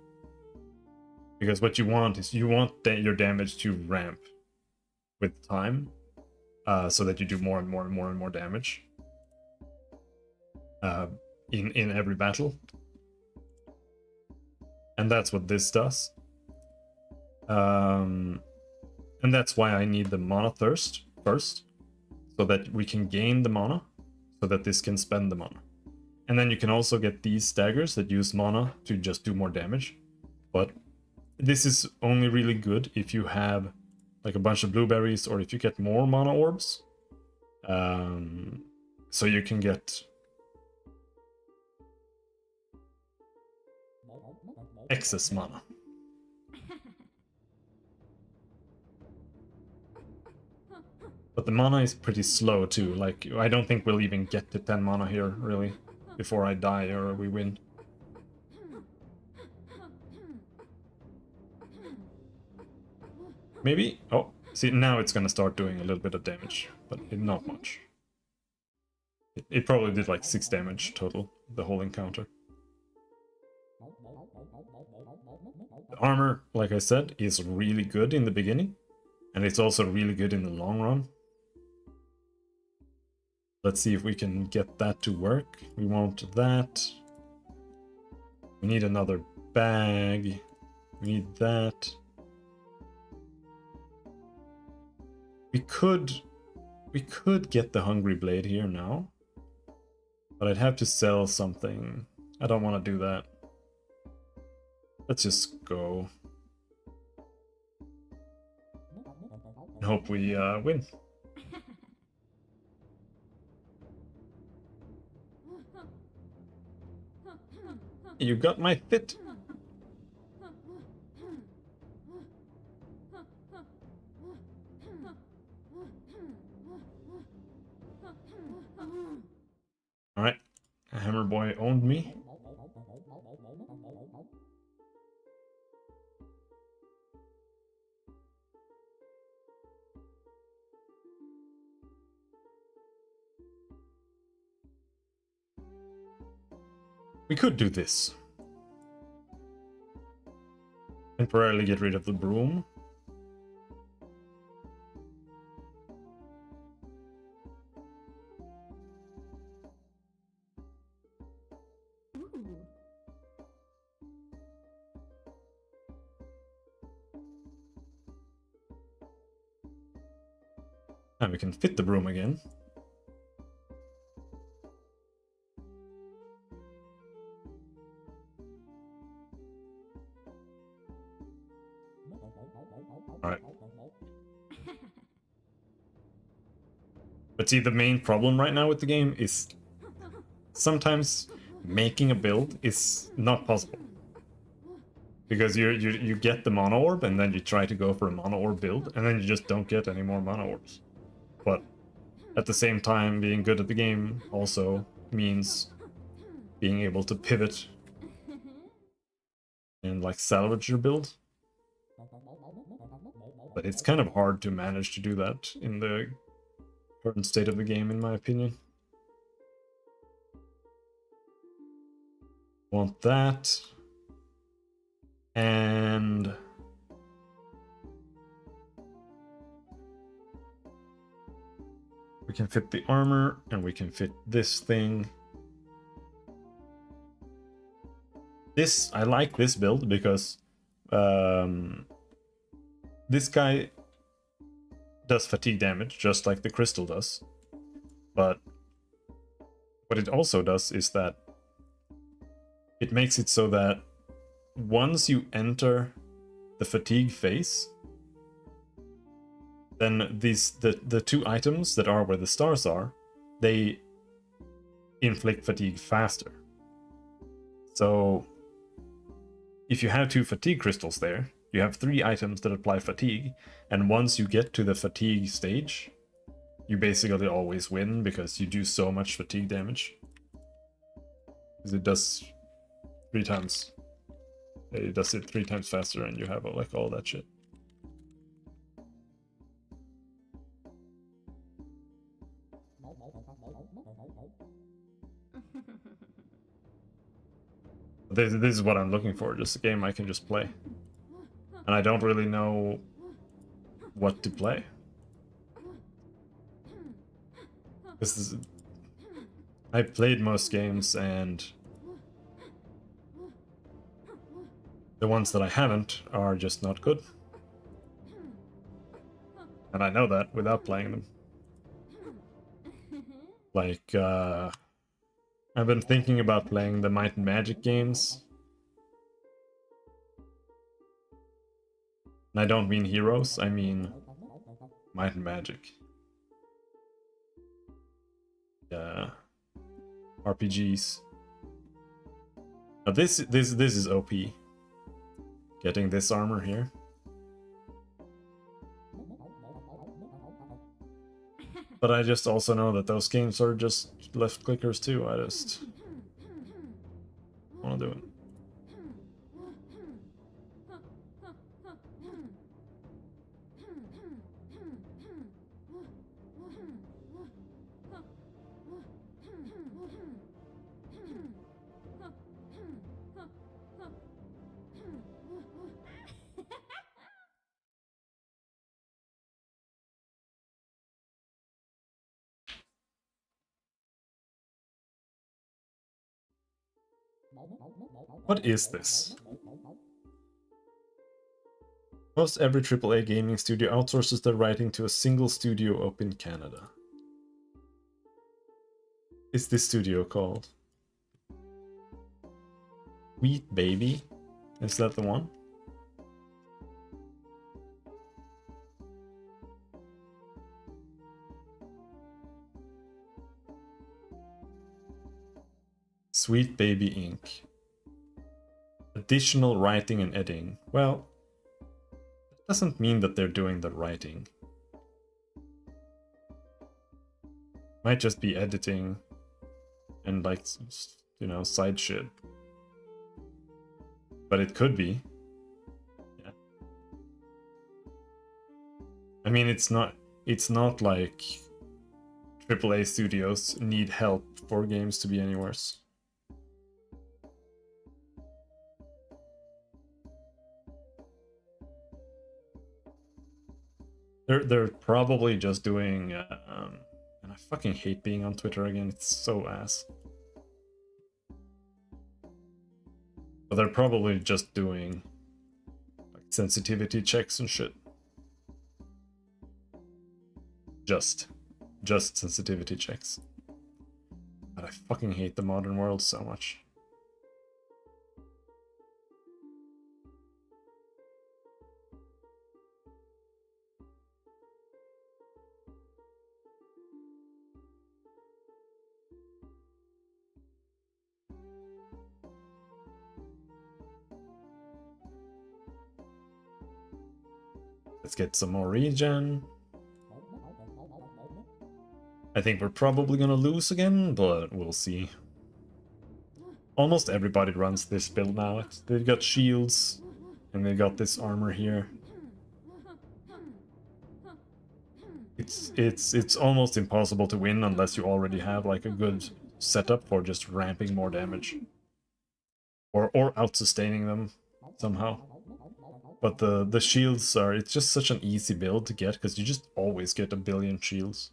Because what you want is you want your damage to ramp with time, so that you do more and more and more and more damage in every battle. And that's what this does. And that's why I need the Mana Thirst first, so that we can gain the mana, so that this can spend the mana. And then you can also get these daggers that use mana to just do more damage. But this is only really good if you have like a bunch of blueberries, or if you get more mana orbs. So you can get excess mana. But the mana is pretty slow too. Like, I don't think we'll even get to 10 mana here, really, before I die or we win. Maybe? Oh, see, now it's gonna start doing a little bit of damage, but not much. It probably did like 6 damage total, the whole encounter. The armor, like I said, is really good in the beginning, and it's also really good in the long run. Let's see if we can get that to work. We want that. We need another bag. We need that. We could get the Hungry Blade here now, but I'd have to sell something. I don't want to do that. Let's just go and hope we win. You got my fit. Alright, Hammer Boy owned me. We could do this. Temporarily get rid of the broom. And we can fit the broom again. Alright. But see, the main problem right now with the game is sometimes making a build is not possible. Because you get the mana orb and then you try to go for a mana orb build and then you just don't get any more mana orbs. But at the same time, being good at the game also means being able to pivot and like salvage your build. But it's kind of hard to manage to do that in the current state of the game, in my opinion. Want that. And we can fit the armor, and we can fit this thing. This, I like this build because this guy does fatigue damage, just like the crystal does. But what it also does is that it makes it so that once you enter the fatigue phase, then the two items that are where the stars are, they inflict fatigue faster. So if you have 2 fatigue crystals there, you have 3 items that apply fatigue, and once you get to the fatigue stage, you basically always win because you do so much fatigue damage. Because it does 3 times. It does it 3 times faster, and you have like all that shit. This is what I'm looking for, just a game I can just play. And I don't really know what to play. I've played most games, and the ones that I haven't are just not good. And I know that without playing them. Like, I've been thinking about playing the Might and Magic games. And I don't mean Heroes, I mean Might and Magic. RPGs. Now this is OP. Getting this armor here. But I just also know that those games are just left clickers too. I just want to do it. What is this? Most every AAA gaming studio outsources their writing to a single studio up in Canada. Is this studio called? Sweet Baby? Is that the one? Sweet Baby Inc. Additional writing and editing. Well, that doesn't mean that they're doing the writing. Might just be editing and like, you know, side shit. But it could be. Yeah. I mean, it's not like AAA studios need help for games to be any worse. They're probably just doing, and I fucking hate being on Twitter again, it's so ass. But they're probably just doing like sensitivity checks and shit. Just sensitivity checks. But I fucking hate the modern world so much. Let's get some more regen. I think we're probably gonna lose again, but we'll see. Almost everybody runs this build now. They've got shields, and they got this armor here. It's almost impossible to win unless you already have like a good setup for just ramping more damage. Or out-sustaining them somehow. But the shields are, it's just such an easy build to get, because you just always get a billion shields.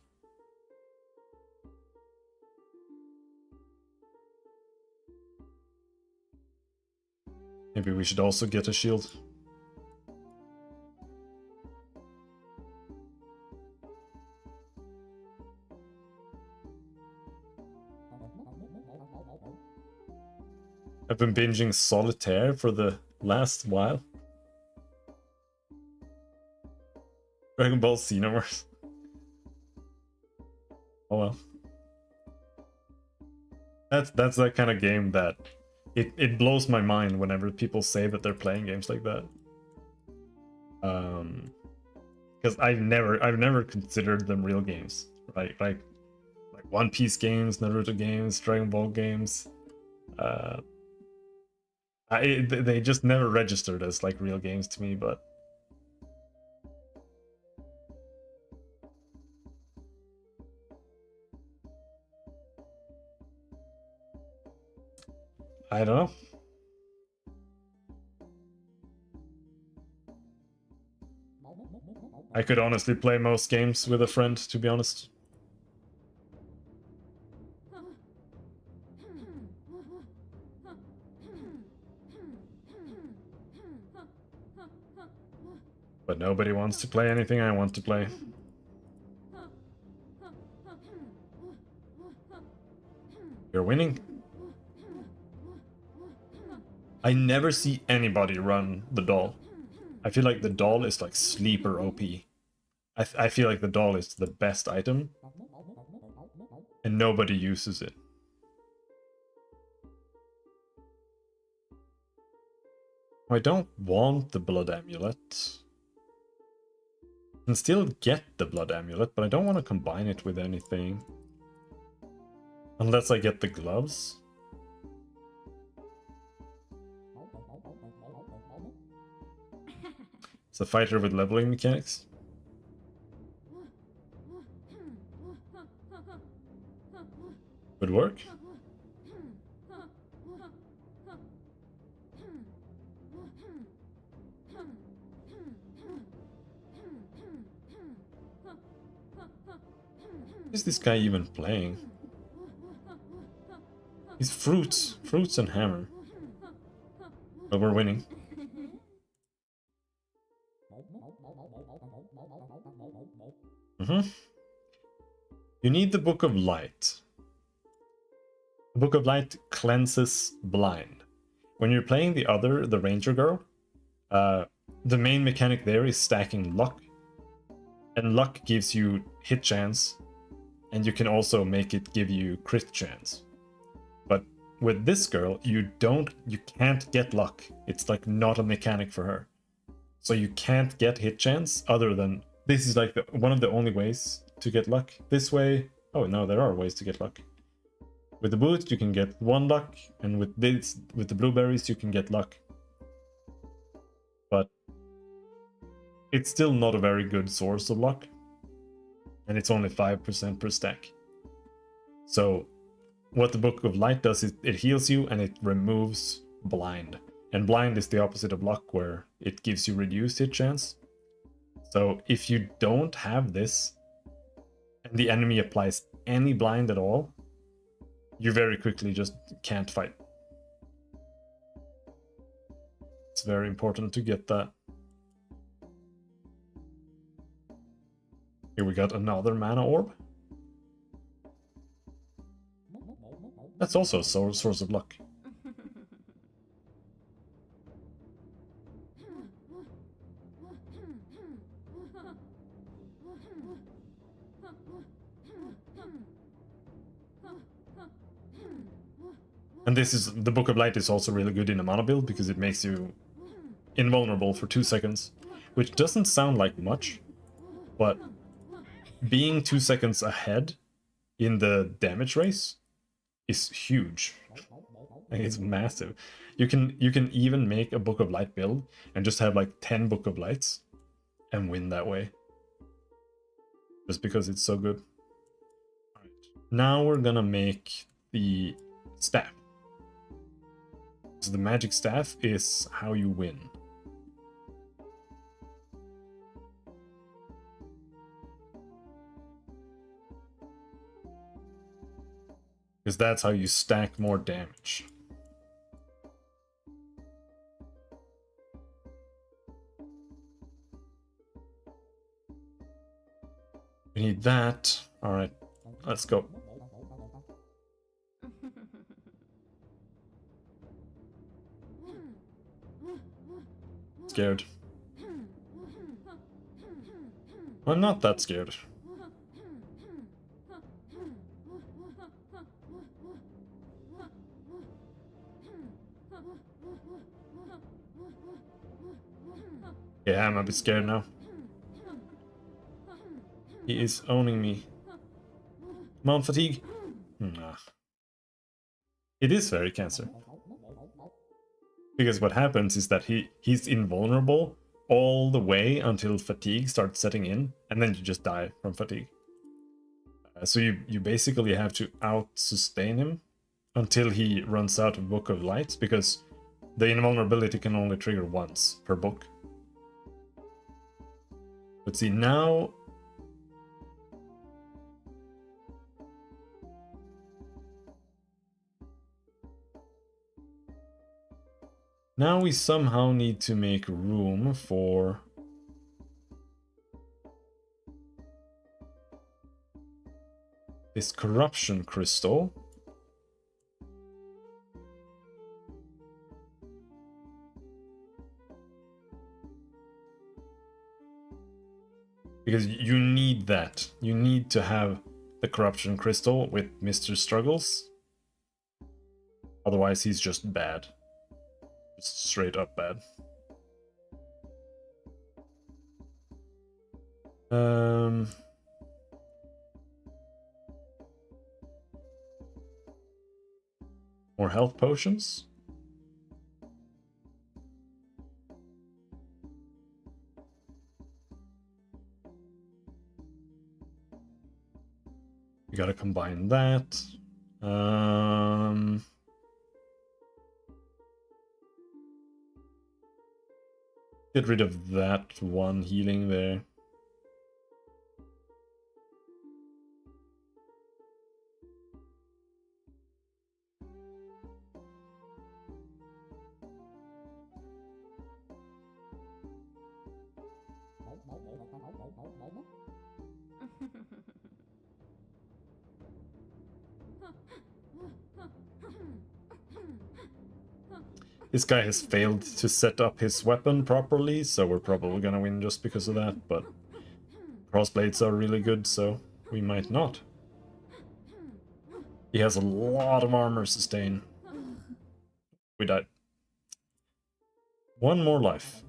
Maybe we should also get a shield. I've been binging Solitaire for the last while. Dragon Ball Xenoverse. Oh well. That's that kind of game that it blows my mind whenever people say that they're playing games like that. Because I've never considered them real games, right? Like One Piece games, Naruto games, Dragon Ball games. They just never registered as like real games to me, but I don't know. I could honestly play most games with a friend, to be honest. But nobody wants to play anything I want to play. You're winning. I never see anybody run the doll. I feel like the doll is like sleeper OP. I feel like the doll is the best item. And nobody uses it. I don't want the blood amulet. I can still get the blood amulet, but I don't want to combine it with anything. Unless I get the gloves. It's a fighter with leveling mechanics. Would work. What is this guy even playing? He's fruits and hammer. But we're winning. You need the Book of Light. The Book of Light cleanses blind. When you're playing the Ranger Girl, the main mechanic there is stacking luck. And luck gives you hit chance, and you can also make it give you crit chance. But with this girl, you can't get luck. It's like not a mechanic for her. So you can't get hit chance other than, this is like one of the only ways to get luck. This way, oh no, there are ways to get luck. With the boot, you can get 1 luck, and with the blueberries, you can get luck. But it's still not a very good source of luck. And it's only 5% per stack. So what the Book of Light does is it heals you and it removes blind. And blind is the opposite of luck, where it gives you reduced hit chance. So if you don't have this, and the enemy applies any blind at all, you very quickly just can't fight. It's very important to get that. Here we got another mana orb. That's also a source of luck. And the Book of Light is also really good in a mana build because it makes you invulnerable for 2 seconds, which doesn't sound like much, but being 2 seconds ahead in the damage race is huge. It's massive. You can even make a Book of Light build and just have like 10 Book of Lights and win that way. Just because it's so good. Alright. Now we're gonna make the staff. So the magic staff is how you win. Because that's how you stack more damage. We need that. Alright, let's go. scared. I'm not that scared. Yeah, I'm a bit scared now. He is owning me. Come on, fatigue. Nah. It is fairy cancer. Because what happens is that he's invulnerable all the way until fatigue starts setting in, and then you just die from fatigue. So you basically have to out-sustain him until he runs out of Book of Lights, because the invulnerability can only trigger once per book. But see, now... Now we somehow need to make room for... this corruption crystal. Because you need that. You need to have the corruption crystal with Mr. Struggles. Otherwise he's just bad. Just straight up bad. More health potions. We gotta combine that. Get rid of that one healing there. This guy has failed to set up his weapon properly, so we're probably gonna win just because of that, but crossblades are really good, so we might not. He has a lot of armor sustain. We died. One more life.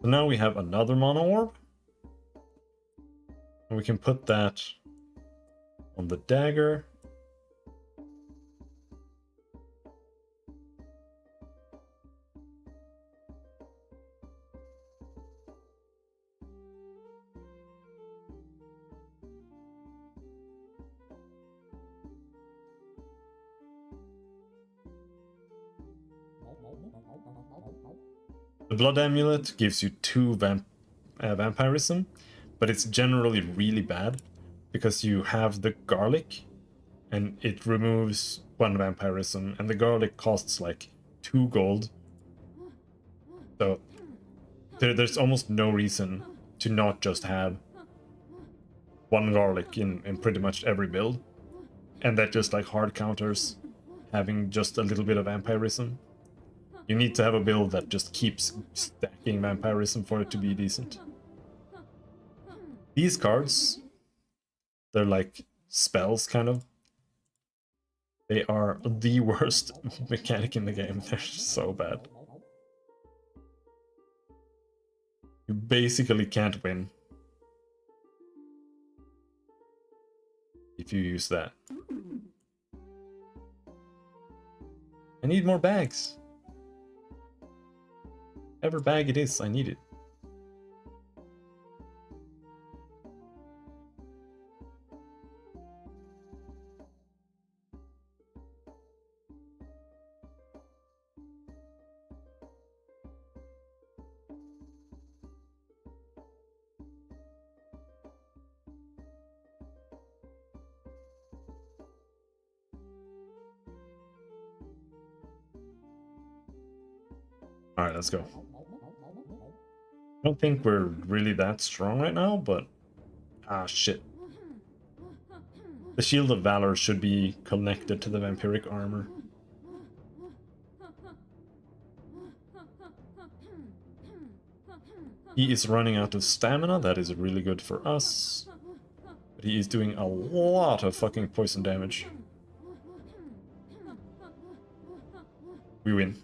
So now we have another mono orb. And we can put that on the dagger. The Blood Amulet gives you 2 vampirism, but it's generally really bad because you have the garlic and it removes 1 vampirism, and the garlic costs like 2 gold. So there's almost no reason to not just have 1 garlic in pretty much every build, and that just like hard counters having just a little bit of vampirism. You need to have a build that just keeps stacking vampirism for it to be decent. These cards, they're like spells, kind of. They are the worst mechanic in the game. They're so bad. You basically can't win if you use that. I need more bags. Whatever bag it is, I need it. Alright, let's go. I don't think we're really that strong right now, but... Ah, shit. The Shield of Valor should be connected to the Vampiric Armor. He is running out of stamina, that is really good for us. But he is doing a lot of fucking poison damage. We win.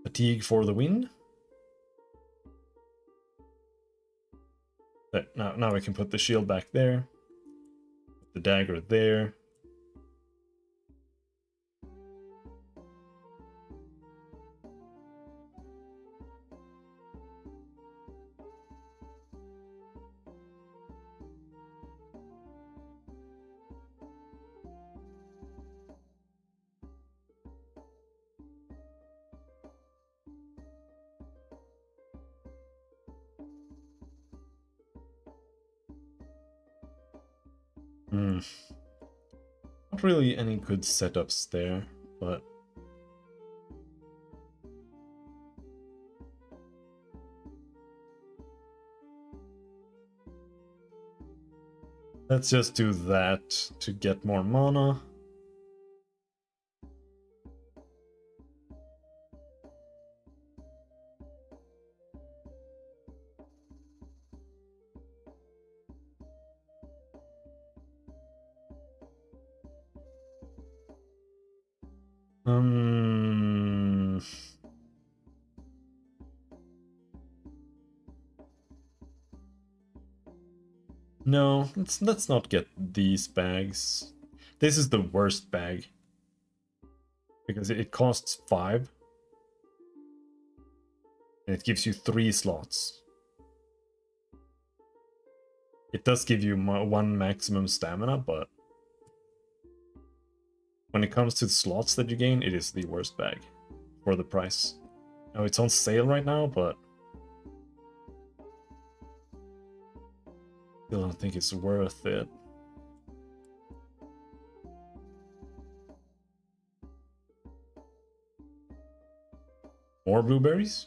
Fatigue for the win. Now we can put the shield back there. The dagger there. Not really any good setups there, but... Let's just do that to get more mana. No, let's not get these bags. This is the worst bag. Because it costs 5. And it gives you 3 slots. It does give you 1 maximum stamina, but... when it comes to the slots that you gain, it is the worst bag. For the price. Now it's on sale right now, but... still don't think it's worth it. More blueberries?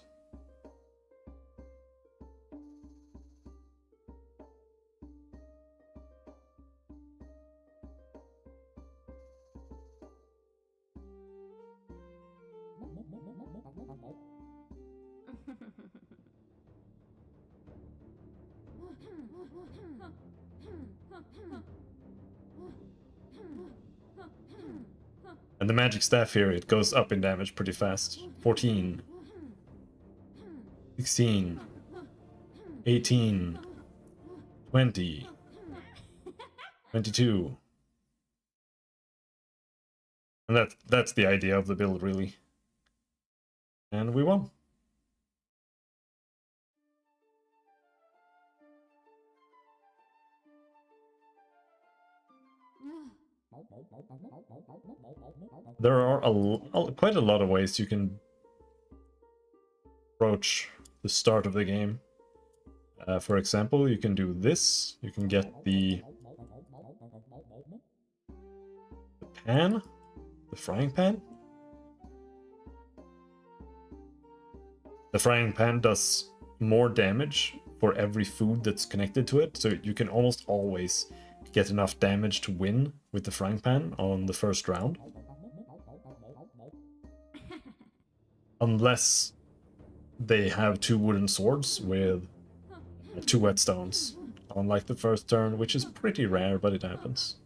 And the magic staff here, it goes up in damage pretty fast. 14. 16. 18. 20. 22. And that's the idea of the build, really. And we won. There are quite a lot of ways you can approach the start of the game. For example, you can do this. You can get the pan, the frying pan. The frying pan does more damage for every food that's connected to it, so you can almost always get enough damage to win with the frying pan on the first round. Unless they have 2 wooden swords with 2 whetstones, unlike the first turn, which is pretty rare, but it happens.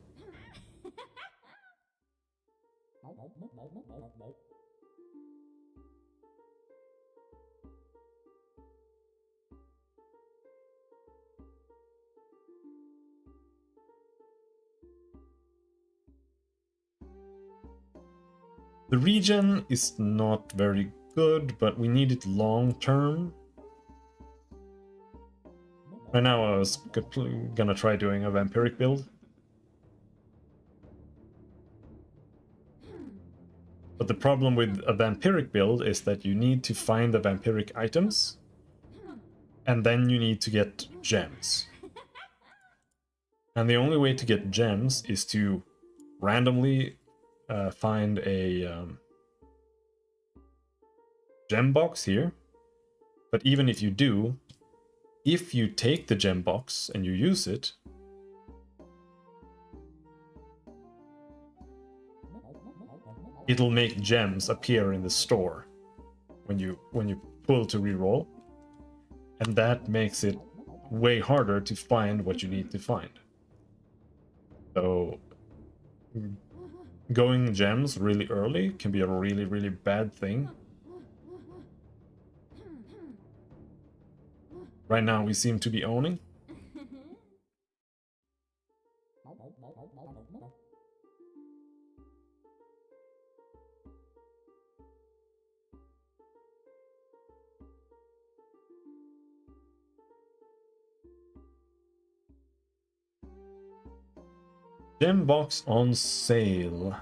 The regen is not very good, but we need it long term. Right now I was gonna try doing a vampiric build. But the problem with a vampiric build is that you need to find the vampiric items, and then you need to get gems. And the only way to get gems is to randomly find a gem box here. But even if you do, if you take the gem box and you use it, it'll make gems appear in the store when you pull to reroll, and that makes it way harder to find what you need to find. So going gems really early can be a really, really bad thing. Right now we seem to be owning. Gem box on sale.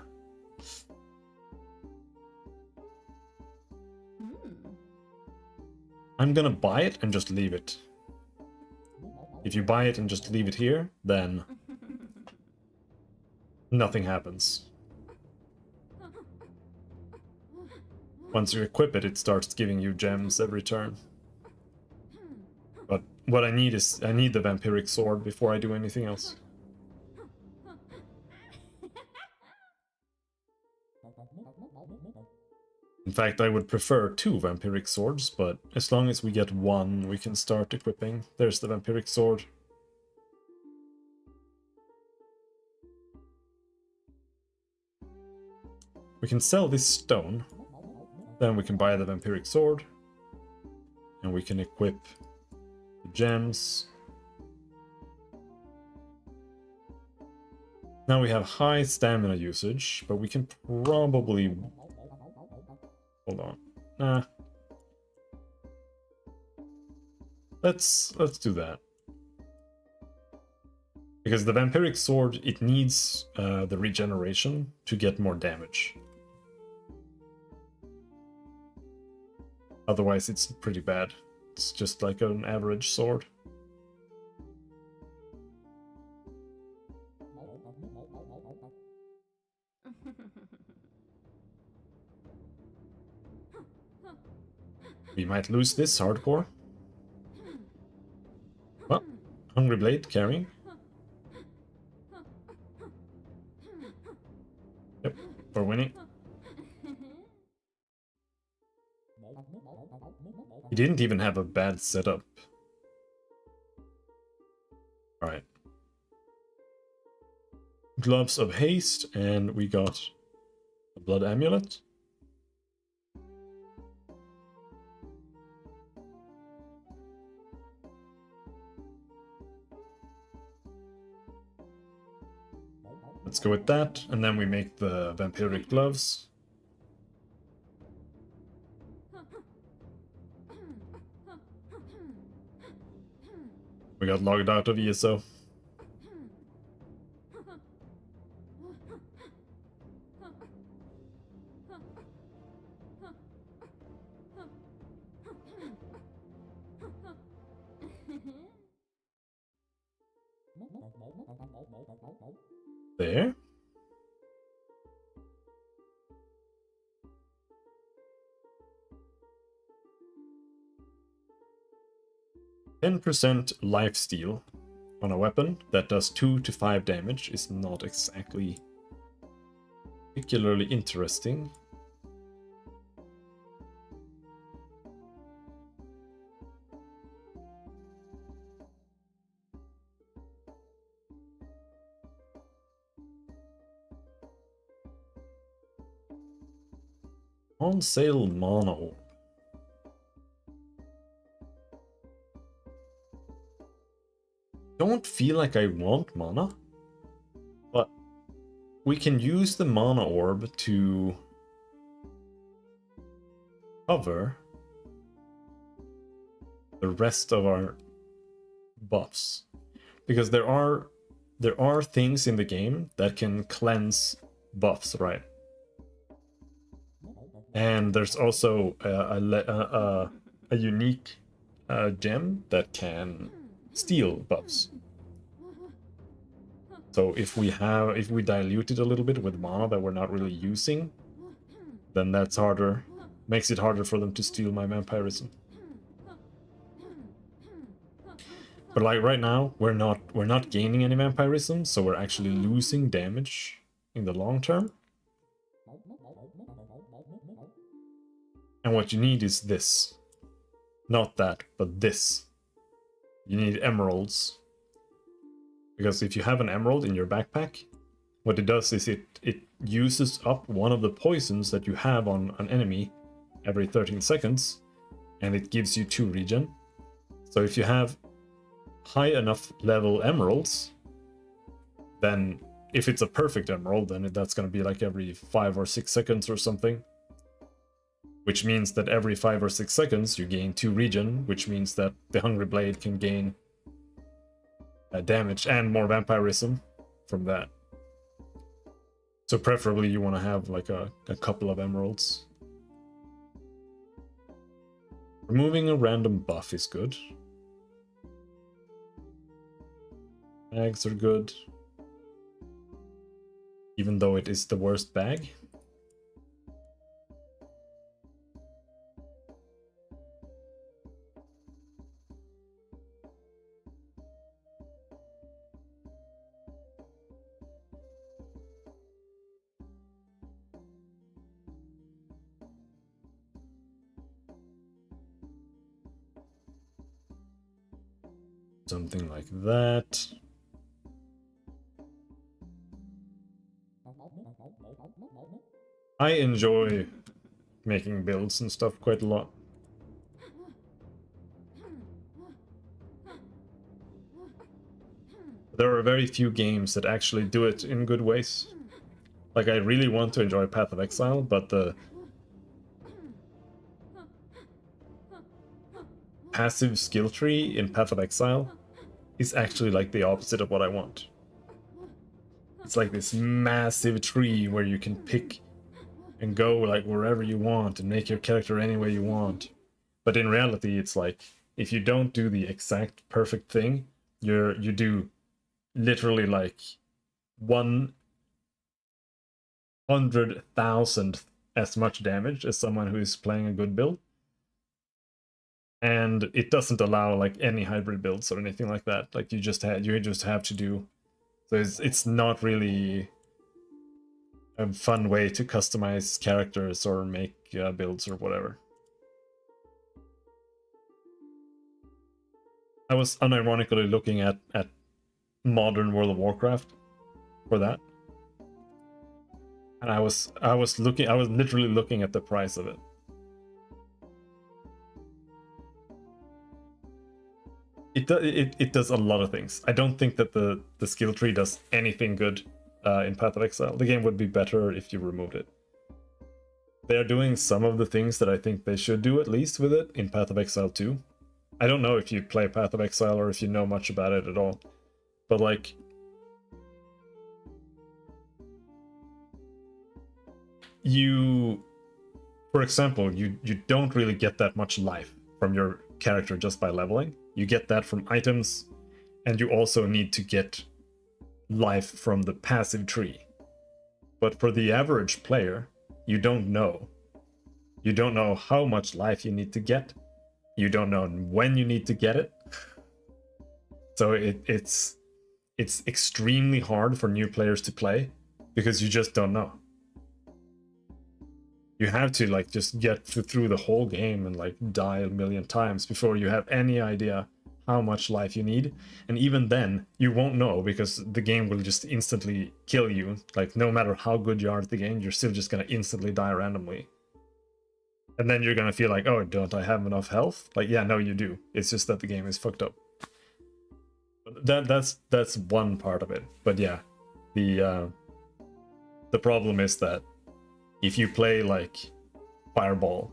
I'm gonna buy it and just leave it. If you buy it and just leave it here, then nothing happens. Once you equip it, it starts giving you gems every turn. But what I need is, I need the vampiric sword before I do anything else. In fact, I would prefer 2 vampiric swords, but as long as we get 1, we can start equipping. There's the vampiric sword. We can sell this stone. Then we can buy the vampiric sword. And we can equip the gems. Now we have high stamina usage, but we can probably... Hold on. Nah. Let's do that. Because the vampiric sword, it needs the regeneration to get more damage. Otherwise it's pretty bad. It's just like an average sword. We might lose this hardcore. Well, Hungry Blade carrying. Yep, we're winning. He didn't even have a bad setup. Alright. Gloves of Haste, and we got a Blood Amulet. Let's go with that, and then we make the vampiric gloves. We got logged out of ESO. There. %% lifesteal on a weapon that does 2 to 5 damage is not exactly particularly interesting. On sale mana orb. Don't feel like I want mana, but we can use the mana orb to cover the rest of our buffs, because there are things in the game that can cleanse buffs, right? And there's also a unique gem that can steal buffs. So if we dilute it a little bit with mana that we're not really using, then that's harder. Makes it harder for them to steal my vampirism. But like right now, we're not gaining any vampirism, so we're actually losing damage in the long term. And what you need is this. Not that, but this. You need emeralds. Because if you have an emerald in your backpack, what it does is it uses up one of the poisons that you have on an enemy every 13 seconds, and it gives you 2 regen. So if you have high enough level emeralds, then if it's a perfect emerald, then that's going to be like every 5 or 6 seconds or something. Which means that every 5 or 6 seconds you gain 2 regen, which means that the Hungry Blade can gain damage and more vampirism from that. So preferably you want to have like a couple of emeralds. Removing a random buff is good. Bags are good. Even though it is the worst bag. Something like that. I enjoy making builds and stuff quite a lot. There are very few games that actually do it in good ways. Like, I really want to enjoy Path of Exile, but the passive skill tree in Path of Exile is actually like the opposite of what I want. It's like this massive tree where you can pick and go like wherever you want and make your character any way you want. But in reality, it's like if you don't do the exact perfect thing, you do literally like 100,000th as much damage as someone who is playing a good build. And it doesn't allow like any hybrid builds or anything like that. Like you just have to do. So it's not really a fun way to customize characters or make builds or whatever. I was unironically looking at modern World of Warcraft for that, and I was literally looking at the price of it. It does a lot of things. I don't think that the skill tree does anything good in Path of Exile. The game would be better if you removed it. They're doing some of the things that I think they should do, at least with it, in Path of Exile 2. I don't know if you play Path of Exile or if you know much about it at all. But like, for example, you don't really get that much life from your character just by leveling. You get that from items, and you also need to get life from the passive tree. But for the average player, you don't know. You don't know how much life you need to get. You don't know when you need to get it. So it's extremely hard for new players to play because you just don't know. You have to like just get through the whole game and like die a million times before you have any idea how much life you need. And even then you won't know because the game will just instantly kill you. Like no matter how good you are at the game, you're still just gonna instantly die randomly. And then you're gonna feel like, oh, don't I have enough health? Like, yeah, no, you do. It's just that the game is fucked up. That's one part of it. But yeah, the problem is that if you play like Fireball,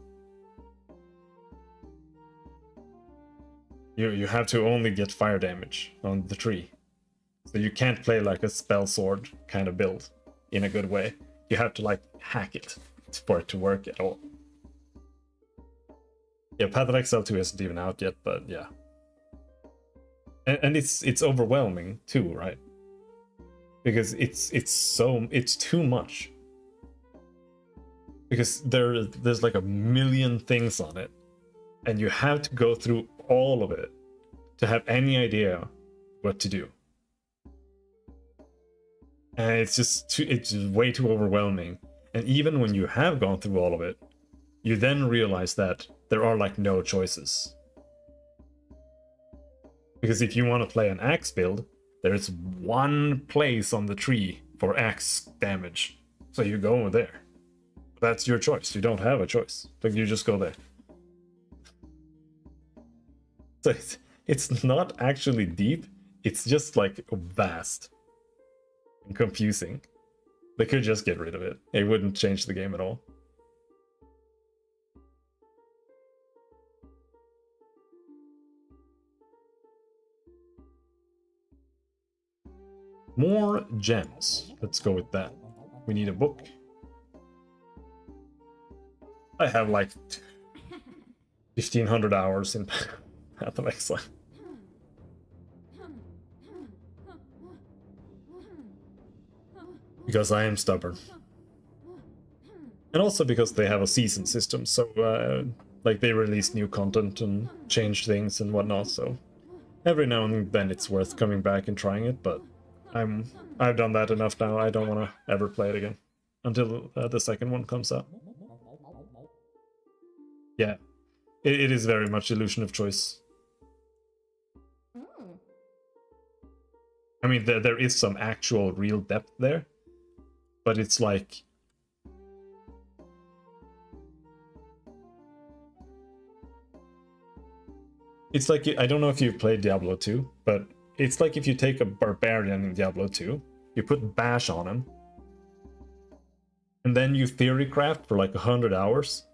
you have to only get fire damage on the tree. So you can't play like a spell sword kind of build in a good way. You have to like hack it for it to work at all. Yeah, Path of Exile 2 isn't even out yet, but yeah. And it's overwhelming too, right? because it's too much. Because there's like a million things on it, and you have to go through all of it to have any idea what to do. And it's way too overwhelming. And even when you have gone through all of it, you then realize that there are like no choices. Because if you want to play an axe build, there's one place on the tree for axe damage. So you go over there. That's your choice. You don't have a choice. Like, you just go there. So it's not actually deep. It's just like vast and confusing. They could just get rid of it. It wouldn't change the game at all. More gems. Let's go with that. We need a book. I have like 1500 hours in Path of Exile. Because I am stubborn. And also because they have a season system, so like they release new content and change things and whatnot, so every now and then it's worth coming back and trying it, but I've done that enough now. I don't want to ever play it again until the second one comes out. Yeah, it is very much illusion of choice. I mean, there is some actual real depth there, but it's like... It's like, I don't know if you've played Diablo 2, but it's like if you take a barbarian in Diablo 2, you put bash on him, and then you theorycraft for like 100 hours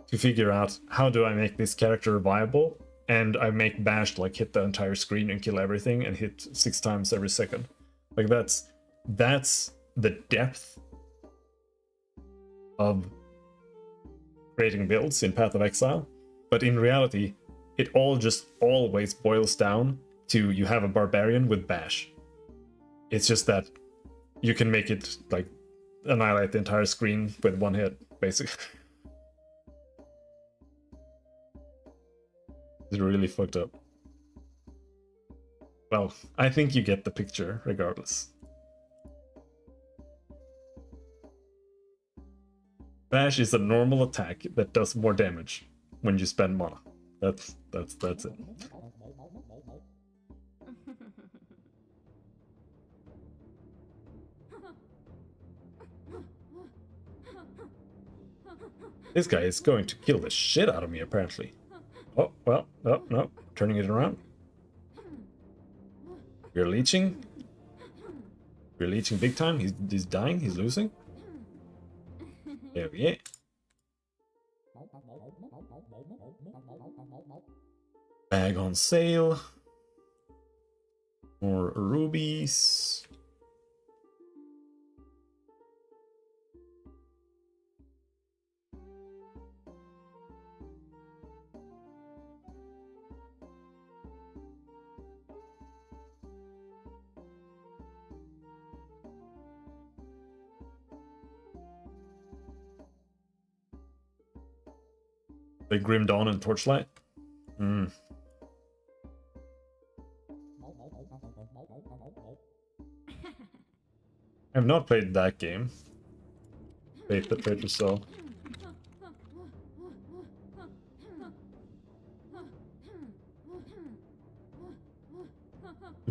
to figure out, how do I make this character viable? And I make bash like hit the entire screen and kill everything and hit 6 times every second. Like that's the depth of creating builds in Path of Exile. But in reality, it all just always boils down to you have a barbarian with bash. It's just that you can make it like annihilate the entire screen with one hit, basically. It's really fucked up. Well, I think you get the picture regardless. Bash is a normal attack that does more damage when you spend mana. That's it. This guy is going to kill the shit out of me, apparently. Oh, well, oh, no, turning it around. You're leeching. You're leeching big time. He's dying, he's losing. There we go. Bag on sale. More rubies. The Grim Dawn and Torchlight. I've not played that game. Fate the Fatal Soul.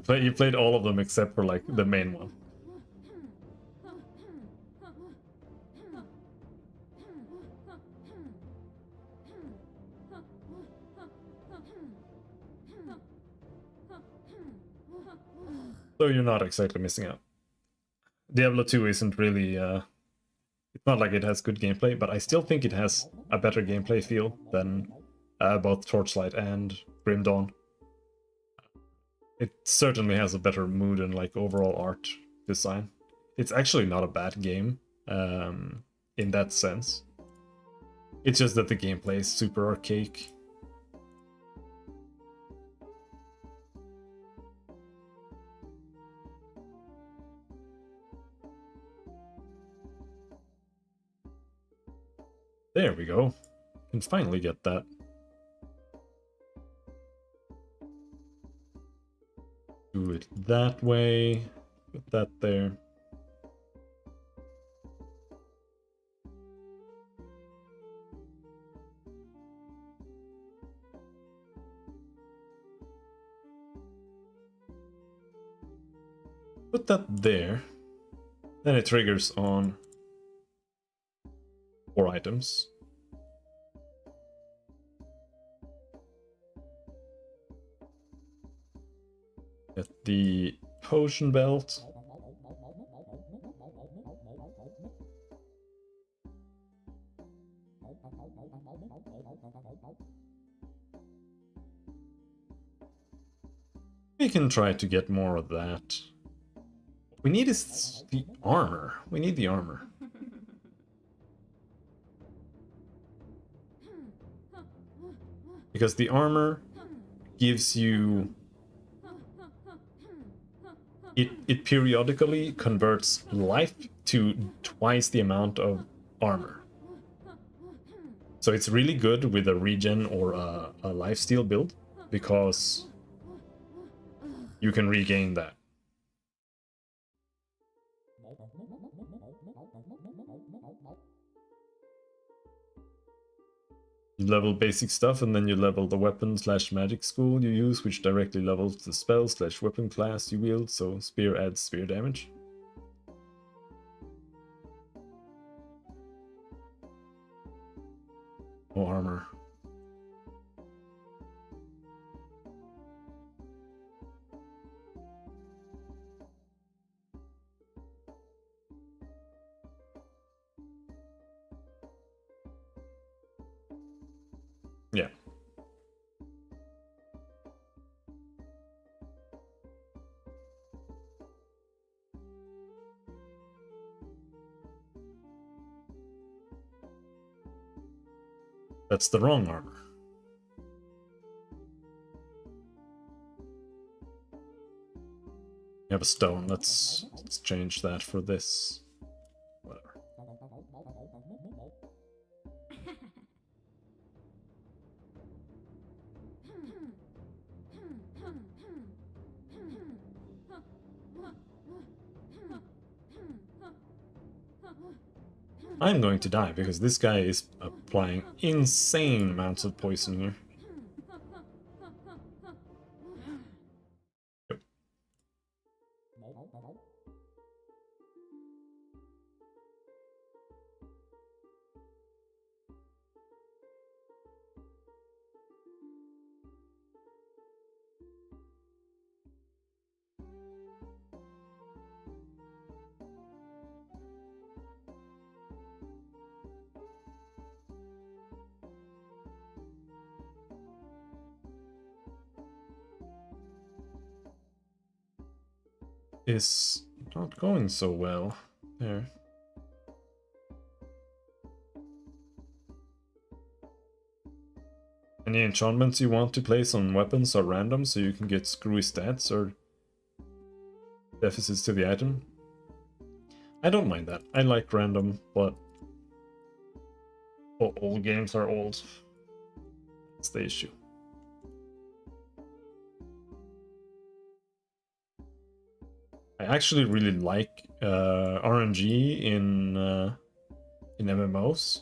You played all of them except for like the main one. So you're not exactly missing out. Diablo 2 isn't really... it's not like it has good gameplay, but I still think it has a better gameplay feel than both Torchlight and Grim Dawn. It certainly has a better mood and like overall art design. It's actually not a bad game in that sense. It's just that the gameplay is super archaic. There we go. Can finally get that. Do it that way. Put that there. Put that there. Then it triggers on 4 items. Get the potion belt. We can try to get more of that. What we need is the armor. We need the armor. Because the armor gives you... It periodically converts life to twice the amount of armor. So it's really good with a regen or a lifesteal build, because you can regain that. You level basic stuff, and then you level the weapon/magic school you use, which directly levels the spell/weapon class you wield, so spear adds spear damage. Oh, armor. Yeah. That's the wrong armor. You have a stone. Let's change that for this. Whatever. I'm going to die because this guy is applying insane amounts of poison here. Yep. Is not going so well there. Any enchantments you want to place on weapons are random, so you can get screwy stats or deficits to the item. I don't mind that. I like random, but old games are old. That's the issue. I actually really like RNG in MMOs.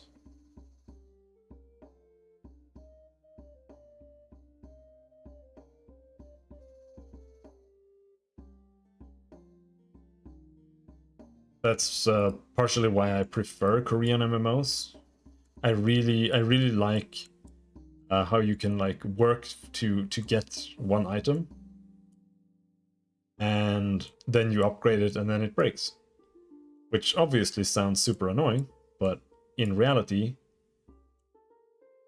That's partially why I prefer Korean MMOs. I really like how you can like work to get one item, and then you upgrade it and then it breaks. Which obviously sounds super annoying, but in reality,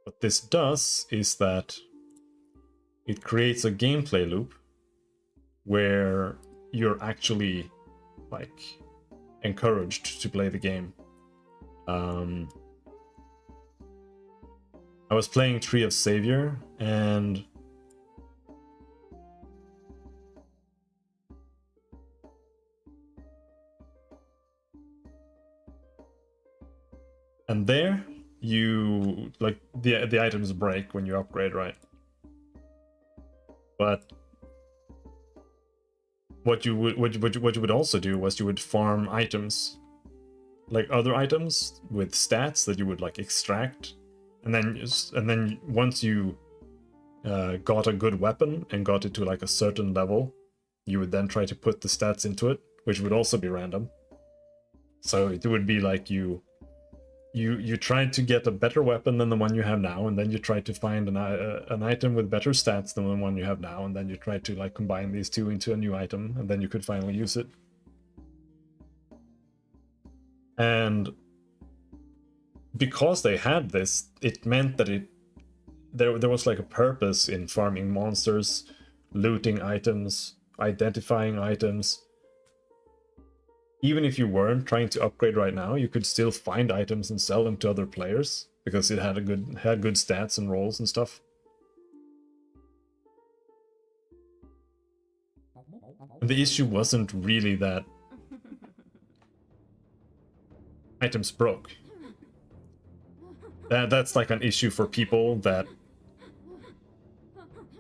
what this does is that it creates a gameplay loop where you're actually like encouraged to play the game. I was playing Tree of Savior, and there you like the items break when you upgrade, right? But what you would also do was you would farm items, like other items with stats that you would like extract, and then once you got a good weapon and got it to like a certain level, you would then try to put the stats into it, which would also be random. So it would be like you tried to get a better weapon than the one you have now, and then you try to find an item with better stats than the one you have now, and then you try to like combine these two into a new item, and then you could finally use it. And because they had this, it meant that there was like a purpose in farming monsters, looting items, identifying items. Even if you weren't trying to upgrade right now, you could still find items and sell them to other players because it had good stats and rolls and stuff. And the issue wasn't really that items broke. That's like an issue for people that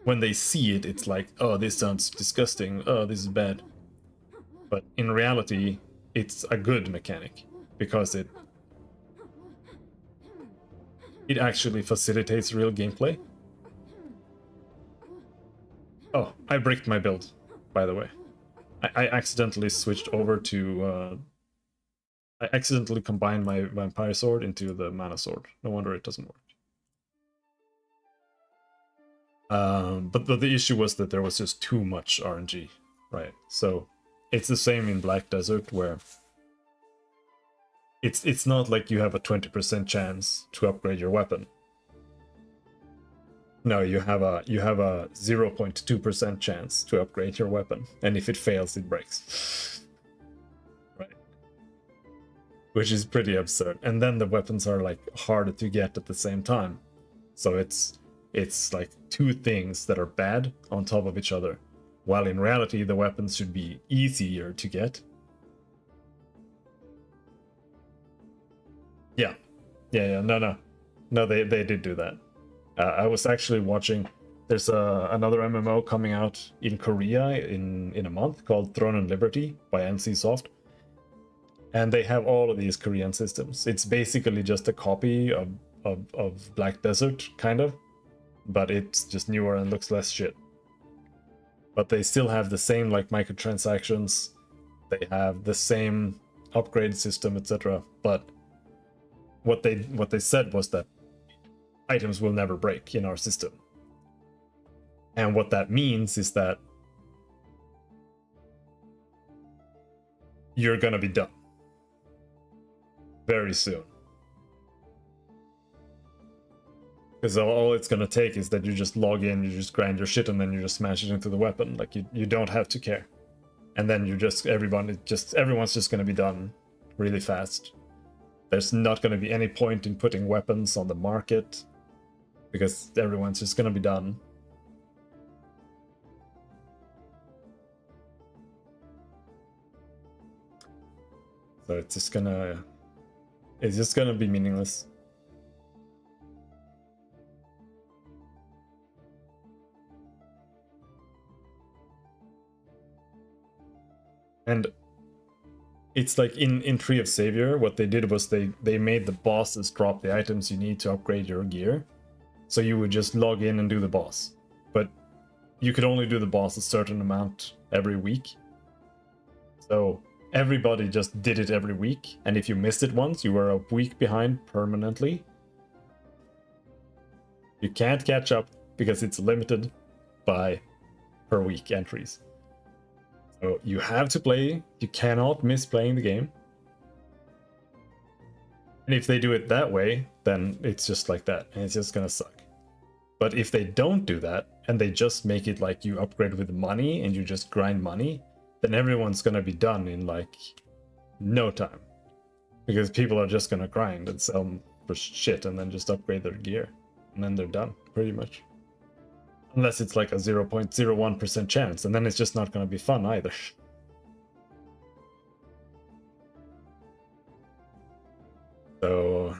when they see it, it's like, oh, this sounds disgusting, oh, this is bad. But in reality, it's a good mechanic because it actually facilitates real gameplay. Oh, I bricked my build, by the way. I accidentally switched over to I accidentally combined my vampire sword into the mana sword. No wonder it doesn't work. But the issue was that there was just too much RNG, right? So it's the same in Black Desert, where it's not like you have a 20% chance to upgrade your weapon. No, you have a 0.2% chance to upgrade your weapon, and if it fails, it breaks. Right? Which is pretty absurd. And then the weapons are like harder to get at the same time. So it's like two things that are bad on top of each other, while in reality the weapons should be easier to get. Yeah, no, they did do that. I was actually watching. There's another MMO coming out in Korea in a month called Throne and Liberty by NCSoft, and they have all of these Korean systems. It's basically just a copy of Black Desert, kind of, but it's just newer and looks less shit. But they still have the same like microtransactions, they have the same upgrade system, etc. But what they said was that items will never break in our system. And what that means is that you're gonna be done very soon. Because all it's gonna take is that you just log in, you just grind your shit, and then you just smash it into the weapon. Like you don't have to care. And then everyone's just gonna be done really fast. There's not gonna be any point in putting weapons on the market because everyone's just gonna be done. So it's just gonna be meaningless. And it's like in Tree of Savior, what they did was they made the bosses drop the items you need to upgrade your gear. So you would just log in and do the boss. But you could only do the boss a certain amount every week. So everybody just did it every week. And if you missed it once, you were a week behind permanently. You can't catch up because it's limited by per week entries. So you have to play, you cannot miss playing the game. And if they do it that way, then it's just like that, and it's just gonna suck. But if they don't do that, and they just make it like you upgrade with money, and you just grind money, then everyone's gonna be done in like no time. Because people are just gonna grind and sell for shit, and then just upgrade their gear. And then they're done, pretty much. Unless it's like a 0.01% chance, and then it's just not going to be fun either. So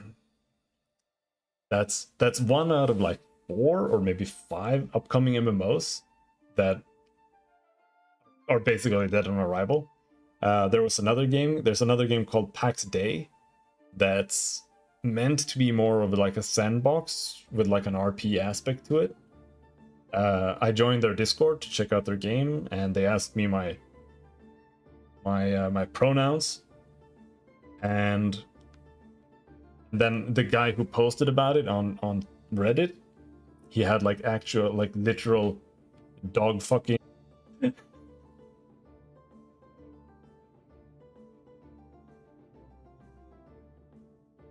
That's one out of like 4 or maybe 5 upcoming MMOs that are basically dead on arrival. There's another game called PAX Day that's meant to be more of like a sandbox with like an RP aspect to it. I joined their Discord to check out their game, and they asked me my pronouns, and then the guy who posted about it on Reddit, he had like actual, like literal dog fucking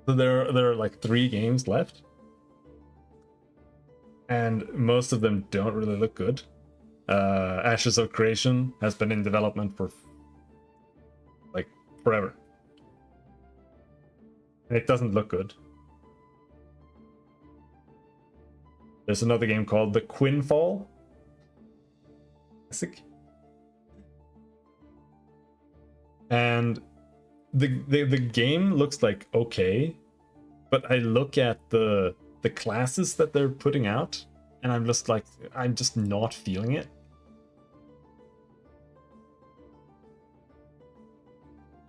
so there are like 3 games left, and most of them don't really look good. Ashes of Creation has been in development for like forever, and it doesn't look good. There's another game called The Quinfall Classic, and the game looks like okay, but I look at the classes that they're putting out, and I'm just like, I'm just not feeling it.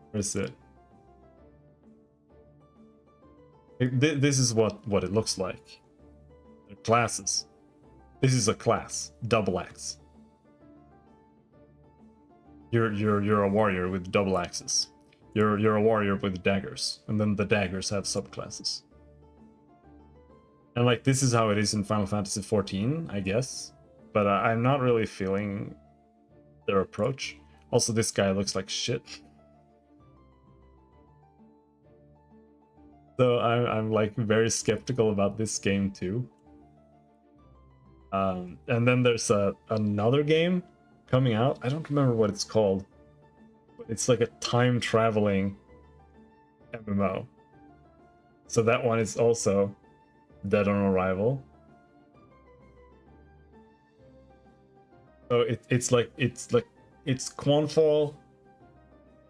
Where is it? This is what it looks like. The classes. This is a class, double axe. You're a warrior with double axes. You're a warrior with daggers, and then the daggers have subclasses. And like, this is how it is in Final Fantasy XIV, I guess, but I'm not really feeling their approach. Also, this guy looks like shit. So I'm like very skeptical about this game too. And then there's another game coming out. I don't remember what it's called. It's like a time traveling MMO. So that one is also dead on arrival. So it's Quanfall,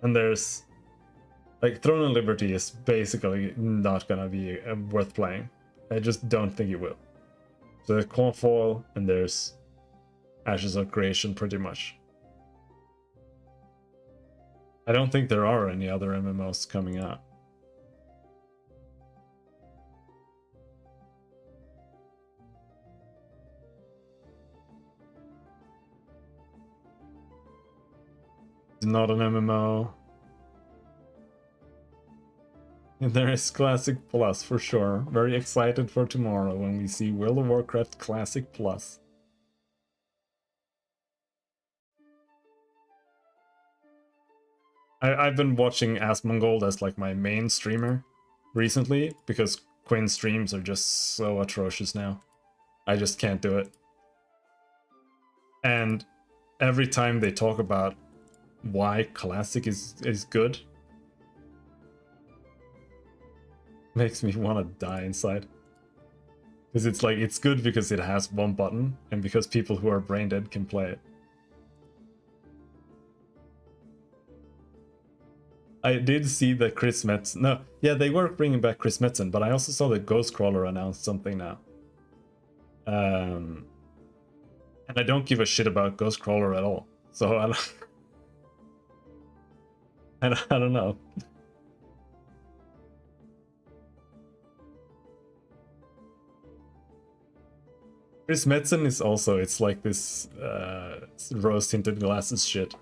and there's like Throne of Liberty is basically not gonna be worth playing. I just don't think it will. So there's Quanfall, and there's Ashes of Creation, pretty much. I don't think there are any other MMOs coming out. It's not an MMO. And there is Classic Plus for sure. Very excited for tomorrow when we see World of Warcraft Classic Plus. I've been watching Asmongold as like my main streamer recently, because Quinn's streams are just so atrocious now. I just can't do it. And every time they talk about why Classic is good, makes me want to die inside. Because it's like, it's good because it has one button, and because people who are brain dead can play it. I did see that Chris Metzen... No, yeah, they were bringing back Chris Metzen, but I also saw that Ghostcrawler announced something now. And I don't give a shit about Ghostcrawler at all. So I don't know. Chris Metzen is also, it's like this rose-tinted glasses shit.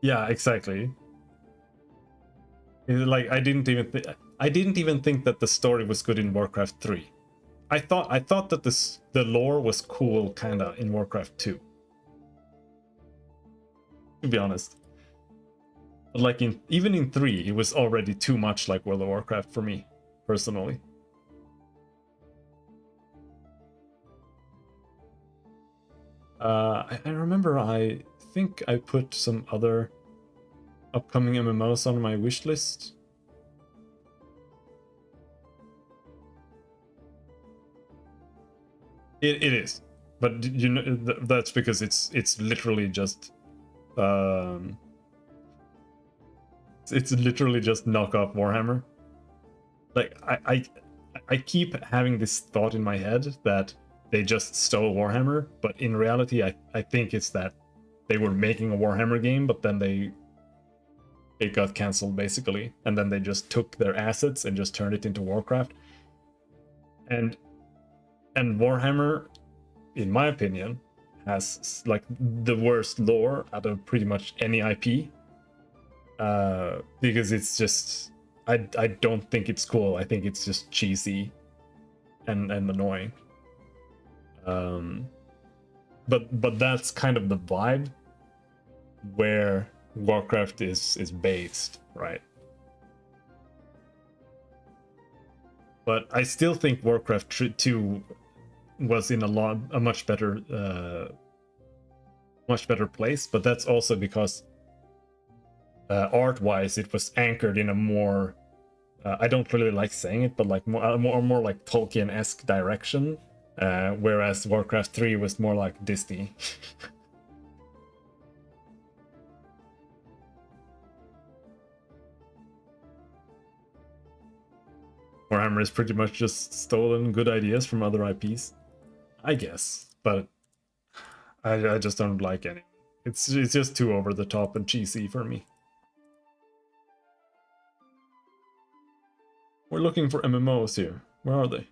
Yeah, exactly. Like, I didn't even think that the story was good in Warcraft 3. I thought that the lore was cool kinda in Warcraft 2. To be honest. But like even in 3, it was already too much like World of Warcraft for me, personally. I remember, I think I put some other upcoming MMOs on my wish list. It is, but you know, that's because it's literally just it's literally just knockoff Warhammer. Like I keep having this thought in my head that they just stole Warhammer, but in reality, I think it's that they were making a Warhammer game, but then it got cancelled basically, and then they just took their assets and just turned it into Warcraft. And Warhammer, in my opinion, has like the worst lore out of pretty much any IP, because it's just I don't think it's cool. I think it's just cheesy and annoying. But that's kind of the vibe where Warcraft is based, right? But I still think Warcraft 2 was in a much better place, but that's also because art-wise it was anchored in a more I don't really like saying it, but like more like Tolkien-esque direction, whereas Warcraft 3 was more like Disney. Warhammer is pretty much just stolen good ideas from other IPs, I guess, but I just don't like any. It's just too over the top and cheesy for me. We're looking for MMOs here. Where are they?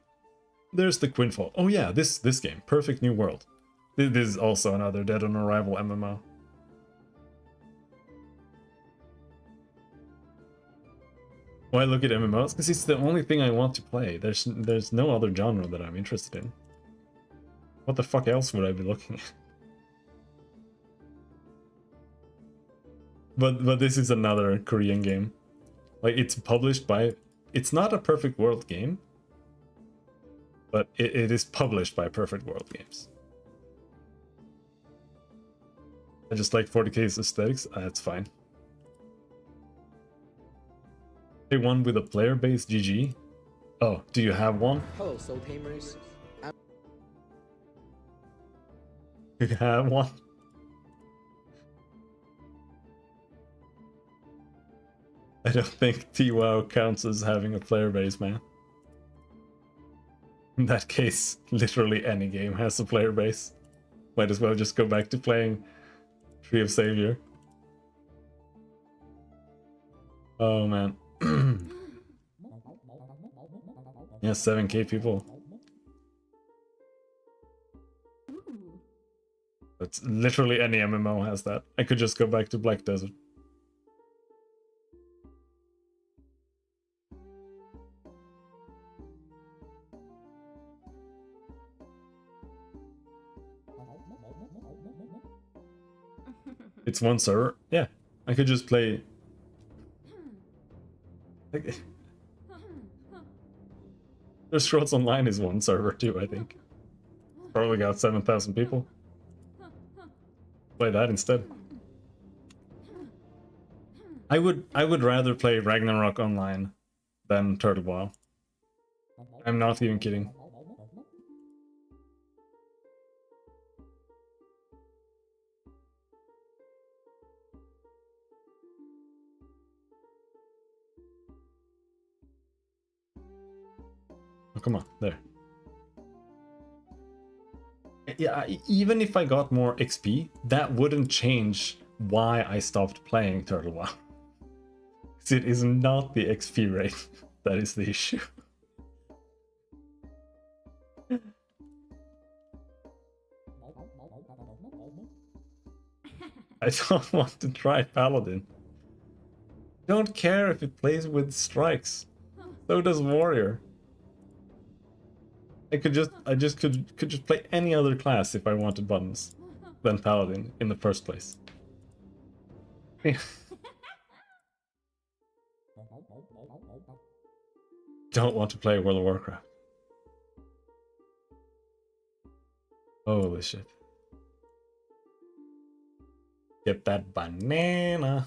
There's the Quinfall. Oh yeah, this game, Perfect New World. This is also another Dead on Arrival MMO. Why look at MMOs? Because it's the only thing I want to play. There's no other genre that I'm interested in. What the fuck else would I be looking at? But this is another Korean game. Like, it's published by... It's not a Perfect World game, but it is published by Perfect World Games. I just like 40K's aesthetics. That's fine. They won with a player-based GG. Oh, do you have one? Hello, Soul Tamers. You have one? I don't think TWoW counts as having a player base, man. In that case, literally any game has a player base. Might as well just go back to playing Tree of Savior. Oh man. Yeah, 7K people. That's literally any MMO has that. I could just go back to Black Desert. It's one server? Yeah. I could just play... There's Scrolls Online is one server too, I think. Probably got 7,000 people. Play that instead. I would rather play Ragnarok Online than Turtle WoW. I'm not even kidding. Oh, come on, there. Yeah, even if I got more XP, that wouldn't change why I stopped playing Turtle WoW. It is not the XP rate that is the issue. I don't want to try Paladin. Don't care if it plays with strikes. So does Warrior. I could just play any other class if I wanted buttons than Paladin in the first place. Don't want to play World of Warcraft. Holy shit. Get that banana.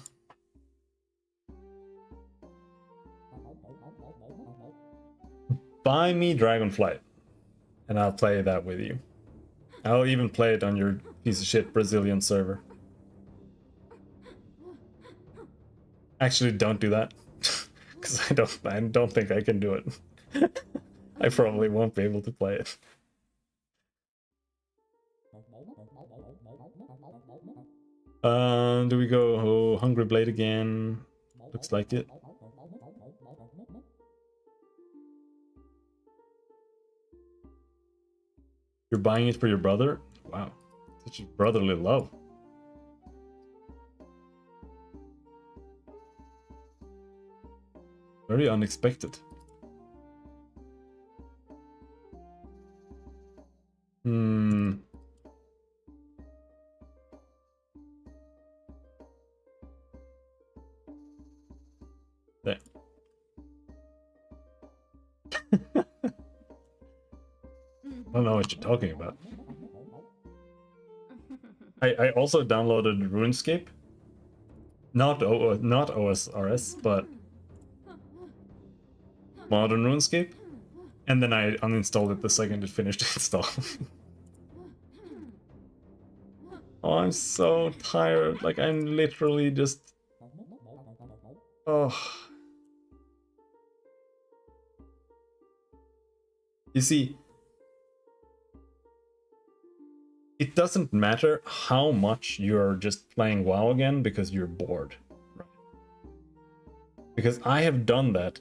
Buy me Dragonflight, and I'll play that with you. I'll even play it on your piece of shit Brazilian server. Actually, don't do that, because I don't think I can do it. I probably won't be able to play it. Do we go Hungry Blade again? Looks like it. You're buying it for your brother? Wow. Such a brotherly love. Very unexpected. Hmm. There. I don't know what you're talking about. I also downloaded RuneScape. Not OSRS, but modern RuneScape. And then I uninstalled it the second it finished install. Oh, I'm so tired. Like, I'm literally just... Oh. You see, it doesn't matter how much you're just playing WoW again because you're bored. Right? Because I have done that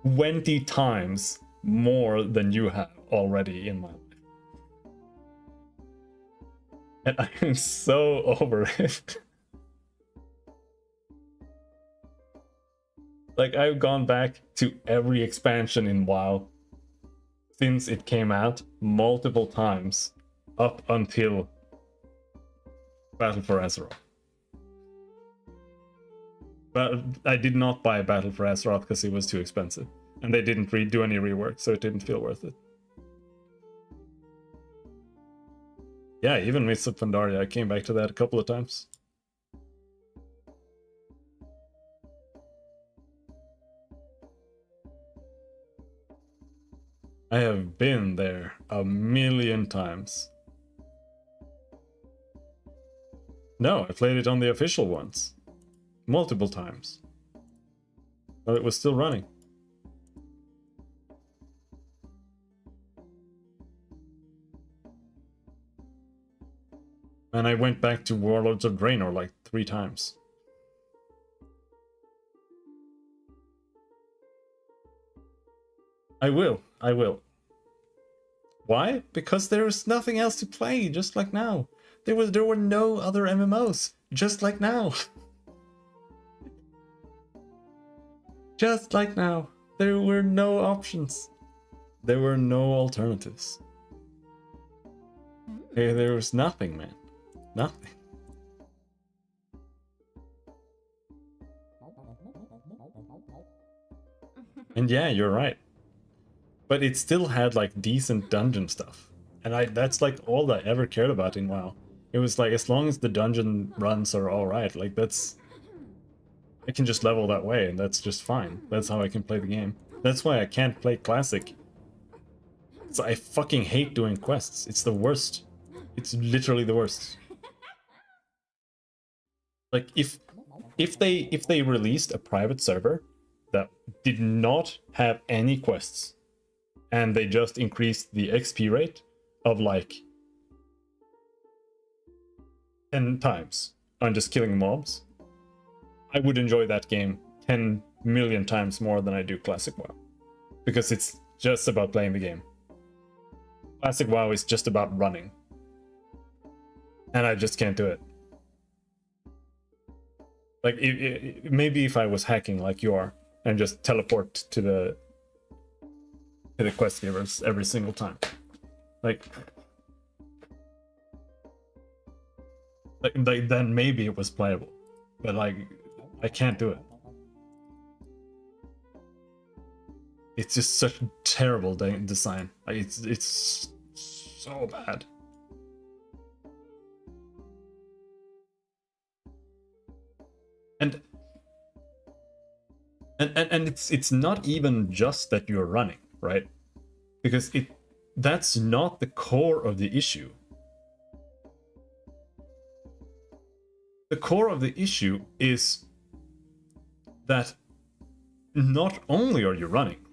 20 times more than you have already in my life. And I am so over it. Like, I've gone back to every expansion in WoW since it came out multiple times up until Battle for Azeroth. But I did not buy Battle for Azeroth because it was too expensive. And they didn't do any rework, so it didn't feel worth it. Yeah, even Mists of Pandaria, I came back to that a couple of times. I have been there a million times. No, I played it on the official ones. Multiple times. But it was still running. And I went back to Warlords of Draenor like 3 times. I will. Why? Because there is nothing else to play, just like now. There were no other MMOs, just like now. Just like now. There were no options. There were no alternatives. There was nothing, man. Nothing. And yeah, you're right. But it still had like decent dungeon stuff. And that's like all I ever cared about in WoW. It was like, as long as the dungeon runs are alright, like that's... I can just level that way and that's just fine. That's how I can play the game. That's why I can't play Classic. So I fucking hate doing quests. It's the worst. It's literally the worst. Like if they released a private server that did not have any quests and they just increased the XP rate of like 10 times on just killing mobs, I would enjoy that game 10 million times more than I do Classic WoW. Because it's just about playing the game. Classic WoW is just about running. And I just can't do it. Like, maybe if I was hacking like you are, and just teleport to the quest givers every single time. Like then maybe it was playable. But like, I can't do it. It's just such terrible design. Like, it's so bad. And it's not even just that you're running, right? Because that's not the core of the issue. The core of the issue is that not only are you running,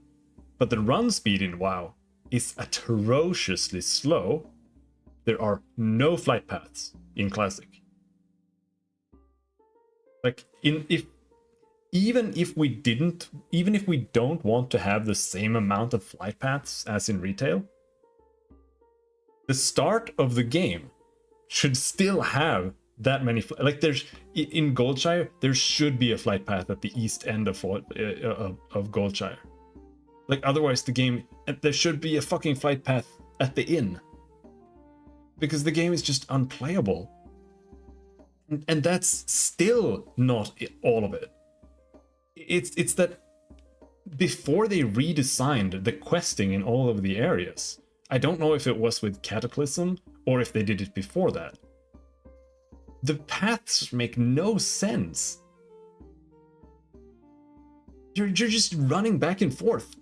But the run speed in WoW is atrociously slow. There are no flight paths in Classic. Like even if we don't want to have the same amount of flight paths as in retail, the start of the game should still have that many. Like there's in Goldshire, there should be a flight path at the east end of Goldshire. Like otherwise, the game, there should be a fucking flight path at the inn, because the game is just unplayable. And that's still not all of it. It's that before they redesigned the questing in all of the areas, I don't know if it was with Cataclysm or if they did it before that, the paths make no sense. You're just running back and forth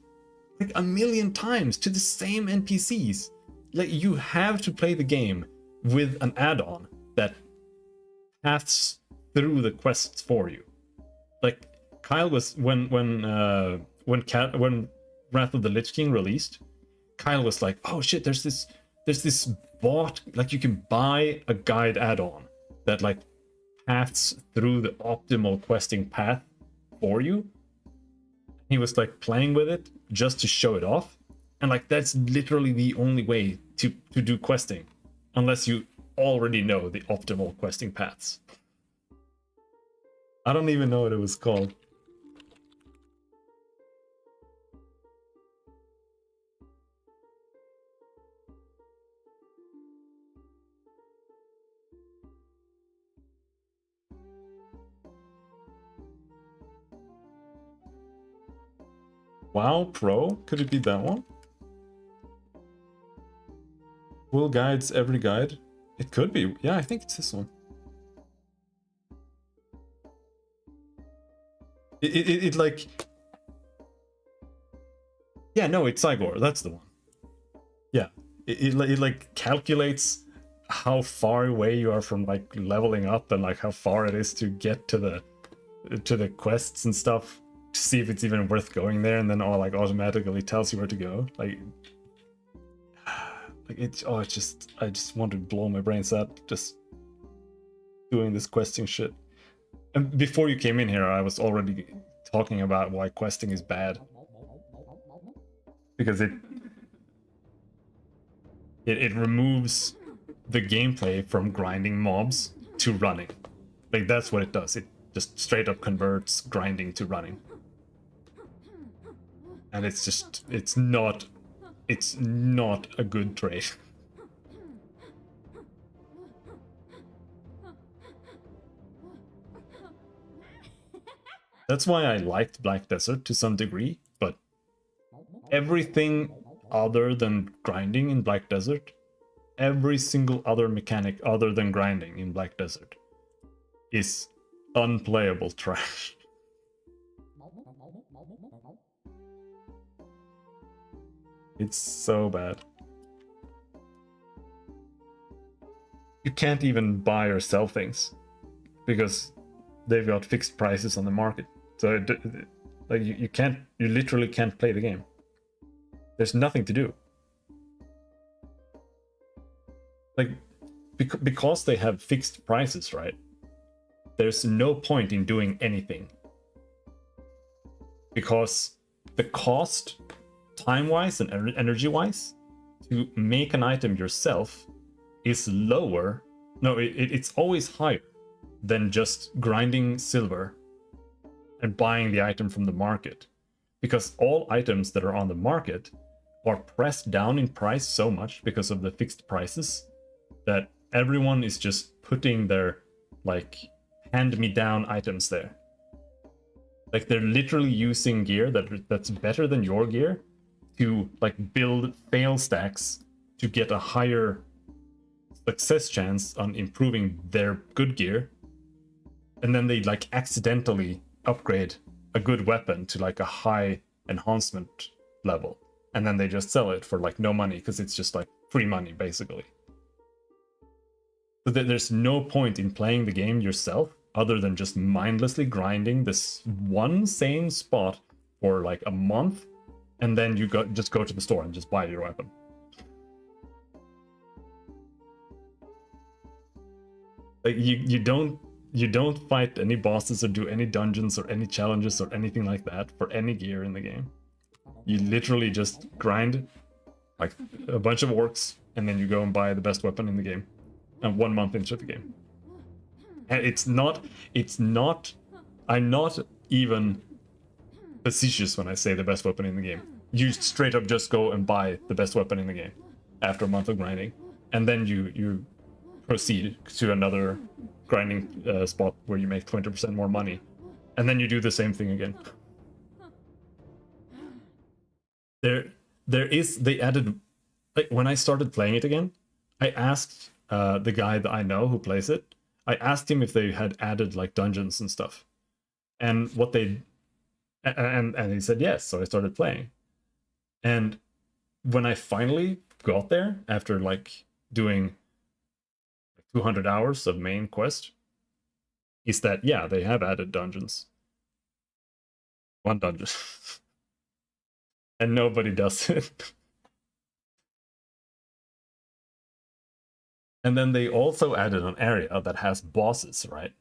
like a million times to the same NPCs. Like you have to play the game with an add-on that paths through the quests for you. Like Kyle was when Wrath of the Lich King released, Kyle was like, "Oh shit, there's this bot, like you can buy a guide add-on that like paths through the optimal questing path for you." He was like playing with it just to show it off, and like that's literally the only way to do questing, unless you already know the optimal questing paths. I don't even know what it was called. WoW Pro? Could it be that one? Will guides every guide? It could be. Yeah, I think it's this one. It like... Yeah, no, it's Cygor. That's the one. Yeah. It like calculates how far away you are from like leveling up and like how far it is to get to the quests and stuff, to see if it's even worth going there, and then all like automatically tells you where to go. Like it's just, I just want to blow my brains out just doing this questing shit. And before you came in here, I was already talking about why questing is bad, because it removes the gameplay from grinding mobs to running. Like that's what it does. It just straight up converts grinding to running. And it's just, it's not a good trade. That's why I liked Black Desert to some degree, but everything other than grinding in Black Desert, every single other mechanic other than grinding in Black Desert is unplayable trash. It's so bad. You can't even buy or sell things because they've got fixed prices on the market. So like you literally can't play the game. There's nothing to do. Like because they have fixed prices, right? There's no point in doing anything. Because the cost, time-wise and energy-wise, to make an item yourself is lower. No, it's always higher than just grinding silver and buying the item from the market. Because all items that are on the market are pressed down in price so much because of the fixed prices that everyone is just putting their, like, hand-me-down items there. Like, they're literally using gear that's better than your gear to, like, build fail stacks to get a higher success chance on improving their good gear. And then they, like, accidentally upgrade a good weapon to, like, a high enhancement level. And then they just sell it for, like, no money, because it's just, like, free money, basically. So there's no point in playing the game yourself other than just mindlessly grinding this one same spot for like a month and then you just go to the store and just buy your weapon. Like you don't fight any bosses or do any dungeons or any challenges or anything like that for any gear in the game. You literally just grind like a bunch of orcs, and then you go and buy the best weapon in the game. And 1 month into the game. And I'm not even facetious when I say the best weapon in the game. You straight up just go and buy the best weapon in the game after a month of grinding. And then you proceed to another grinding spot where you make 20% more money. And then you do the same thing again. They added, like, when I started playing it again, I asked the guy that I know who plays it, I asked him if they had added like dungeons and stuff, and what they, and he said yes. So I started playing, and when I finally got there after like doing 200 hours of main quest, is that yeah, they have added dungeons. One dungeon, and nobody does it. And then they also added an area that has bosses, right?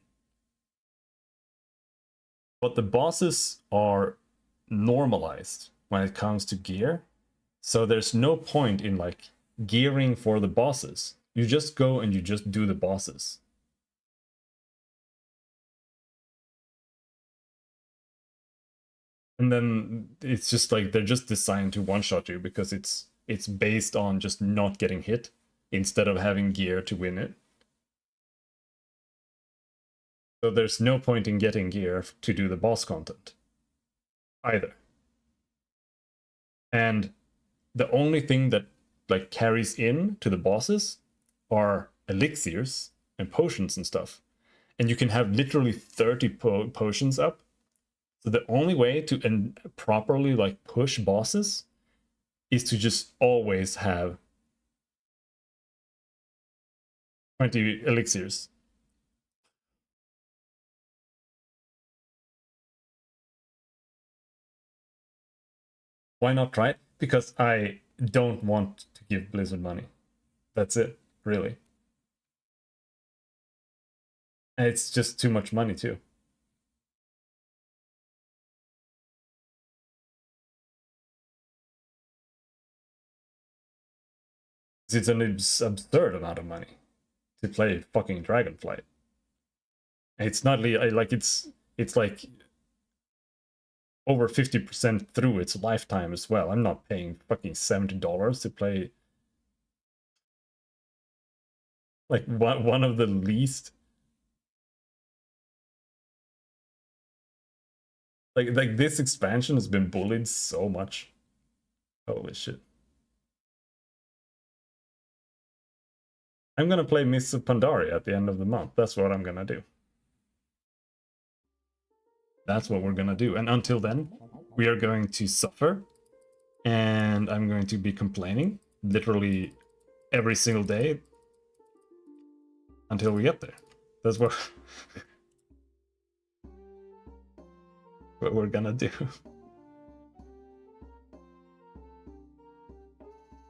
But the bosses are normalized when it comes to gear. So there's no point in like gearing for the bosses. You just go and you just do the bosses. And then it's just like they're just designed to one-shot you because it's based on just not getting hit, instead of having gear to win it. So there's no point in getting gear to do the boss content either. And the only thing that like carries in to the bosses are elixirs and potions and stuff. And you can have literally 30 potions up. So the only way to properly like push bosses is to just always have 20 elixirs. Why not try it? Because I don't want to give Blizzard money. That's it, really. And it's just too much money too. It's an absurd amount of money to play fucking Dragonflight. It's not like it's like over 50% through its lifetime as well. I'm not paying fucking $70 to play like one of the least like this expansion has been bullied so much. Holy shit. I'm gonna play Mists of Pandaria at the end of the month. That's what I'm gonna do. That's what we're gonna do. And until then, we are going to suffer. And I'm going to be complaining literally every single day until we get there. That's what, what we're gonna do.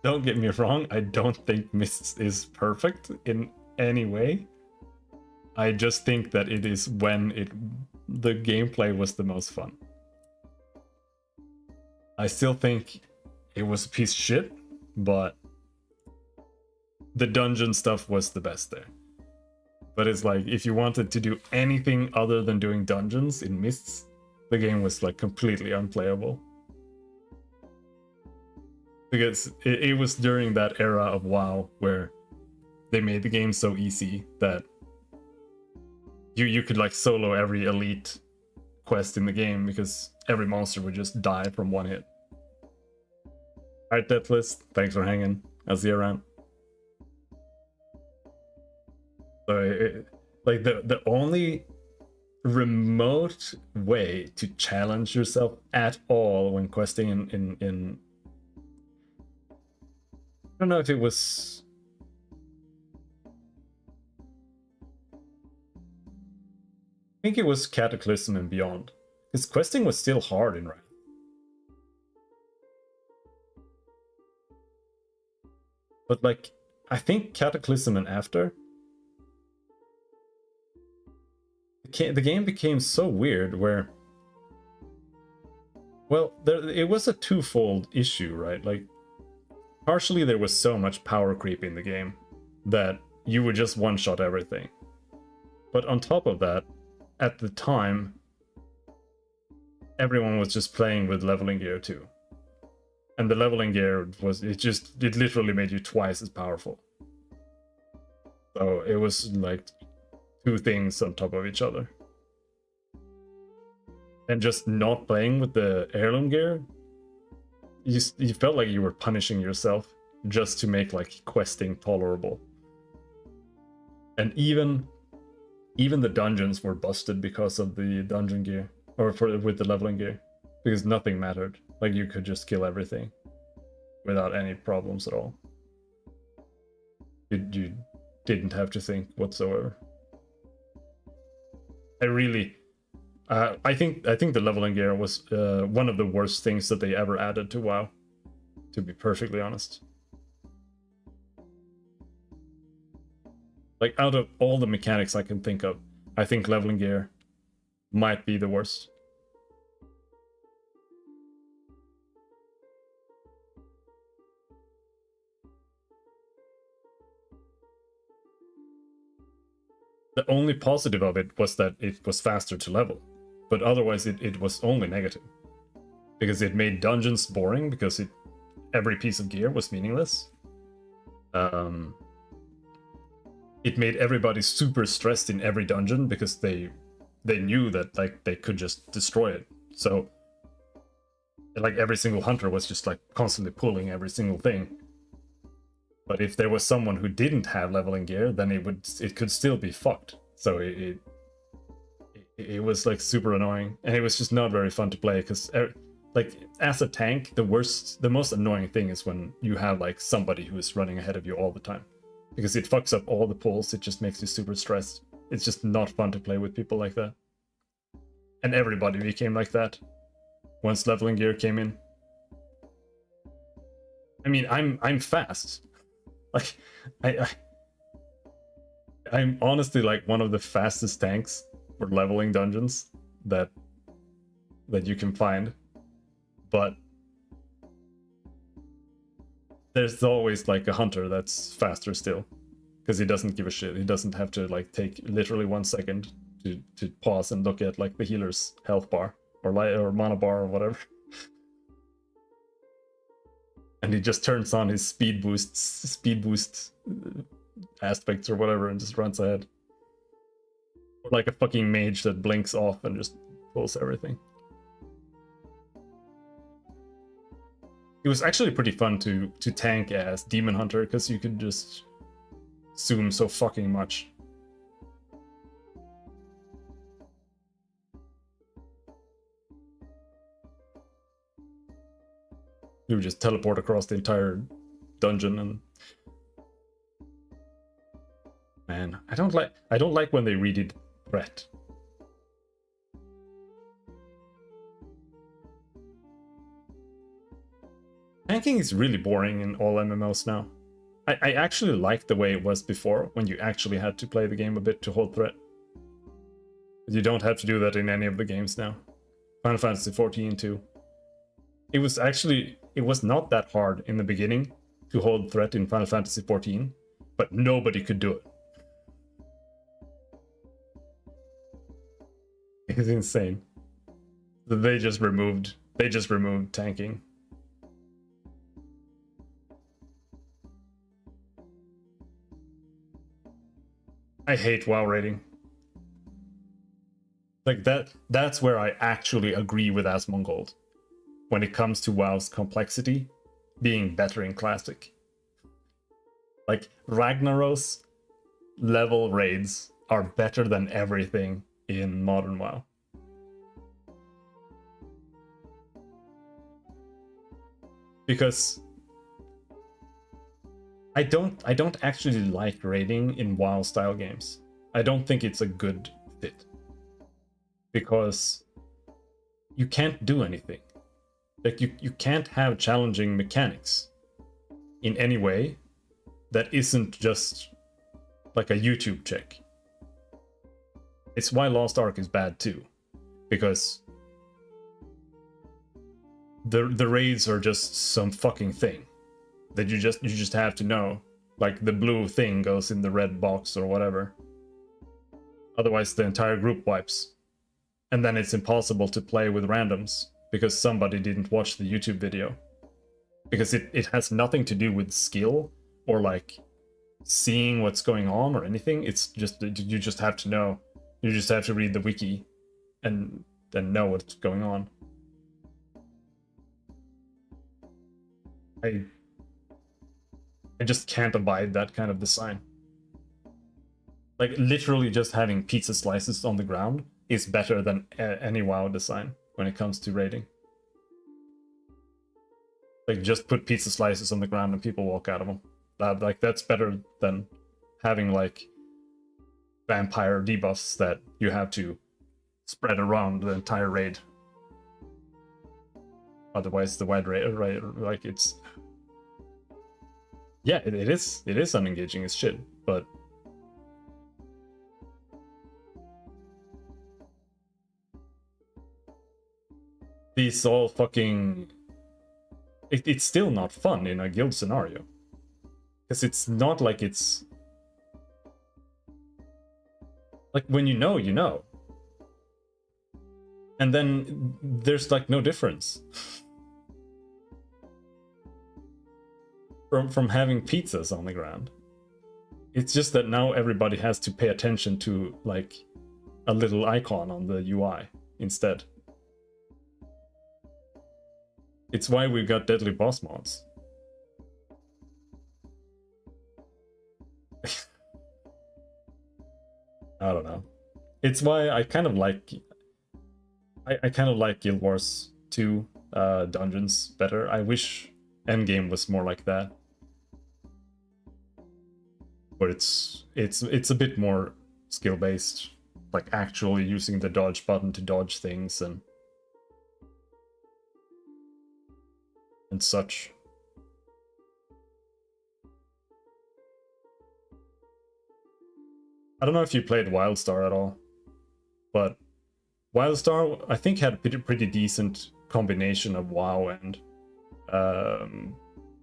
Don't get me wrong, I don't think Mists is perfect in any way. I just think that it is when the gameplay was the most fun. I still think it was a piece of shit, but the dungeon stuff was the best there. But it's like, if you wanted to do anything other than doing dungeons in Mists, the game was like completely unplayable. Because it was during that era of WoW where they made the game so easy that you could like solo every elite quest in the game because every monster would just die from one hit. Alright, Deathless, thanks for hanging. I'll see you around. So, like the only remote way to challenge yourself at all when questing in I don't know if it was... I think it was Cataclysm and Beyond. Because questing was still hard in Wrath. But like, I think Cataclysm and after, the game became so weird where, well, it was a twofold issue, right? Like, partially there was so much power creep in the game that you would just one-shot everything. But on top of that, at the time, everyone was just playing with leveling gear too. And the leveling gear was, it literally made you twice as powerful. So it was like two things on top of each other. And just not playing with the heirloom gear, you felt like you were punishing yourself just to make like questing tolerable. And even the dungeons were busted because of the dungeon gear, or with the leveling gear, because nothing mattered. Like you could just kill everything without any problems at all. You didn't have to think whatsoever. I think the leveling gear was one of the worst things that they ever added to WoW, to be perfectly honest. Like, out of all the mechanics I can think of, I think leveling gear might be the worst. The only positive of it was that it was faster to level, but otherwise it was only negative. Because it made dungeons boring, because every piece of gear was meaningless. It made everybody super stressed in every dungeon because they knew that like they could just destroy it. So like every single hunter was just like constantly pulling every single thing. But if there was someone who didn't have leveling gear, then it could still be fucked. So it was like super annoying, and it was just not very fun to play because like as a tank, the most annoying thing is when you have like somebody who is running ahead of you all the time, because it fucks up all the pulls. It just makes you super stressed. It's just not fun to play with people like that. And everybody became like that once leveling gear came in. I mean, I'm fast. Like, I'm honestly like one of the fastest tanks for leveling dungeons that you can find. But there's always like a hunter that's faster still, because he doesn't give a shit. He doesn't have to like take literally 1 second to pause and look at like the healer's health bar or mana bar or whatever. And he just turns on his speed boost aspects or whatever and just runs ahead. Or like a fucking mage that blinks off and just pulls everything. It was actually pretty fun to tank as Demon Hunter, because you could just zoom so fucking much. You would just teleport across the entire dungeon, and man, I don't like when they redid threat. Tanking is really boring in all MMOs now. I actually like the way it was before, when you actually had to play the game a bit to hold threat. But you don't have to do that in any of the games now. Final Fantasy XIV too. It was not that hard in the beginning to hold threat in Final Fantasy XIV, but nobody could do it. It's insane. They just removed tanking. I hate WoW rating. Like that's where I actually agree with Asmongold when it comes to WoW's complexity being better in Classic. Like, Ragnaros level raids are better than everything in Modern WoW. Because I don't actually like raiding in WoW style games. I don't think it's a good fit. Because you can't do anything. Like, you can't have challenging mechanics in any way that isn't just like a YouTube check. It's why Lost Ark is bad too, because the raids are just some fucking thing that you just have to know. Like the blue thing goes in the red box or whatever. Otherwise the entire group wipes. And then it's impossible to play with randoms because somebody didn't watch the YouTube video. Because it has nothing to do with skill or like seeing what's going on or anything. It's just, you just have to know. You just have to read the wiki and then know what's going on. I just can't abide that kind of design. Like literally just having pizza slices on the ground is better than any WoW design when it comes to raiding. Like just put pizza slices on the ground and people walk out of them. Like that's better than having like vampire debuffs that you have to spread around the entire raid. Otherwise the wide raid, right, like it's... Yeah, it is unengaging as shit, but these all fucking... It's still not fun in a guild scenario. Because it's not like it's... Like, when you know, you know. And then there's like no difference. From having pizzas on the ground. It's just that now everybody has to pay attention to like a little icon on the UI instead. It's why we've got deadly boss mods. I don't know. It's why I kind of like... I kind of like Guild Wars 2 dungeons better. I wish Endgame was more like that. But it's a bit more skill-based. Like actually using the dodge button to dodge things and such. I don't know if you played WildStar at all, but WildStar I think had a pretty decent combination of WoW and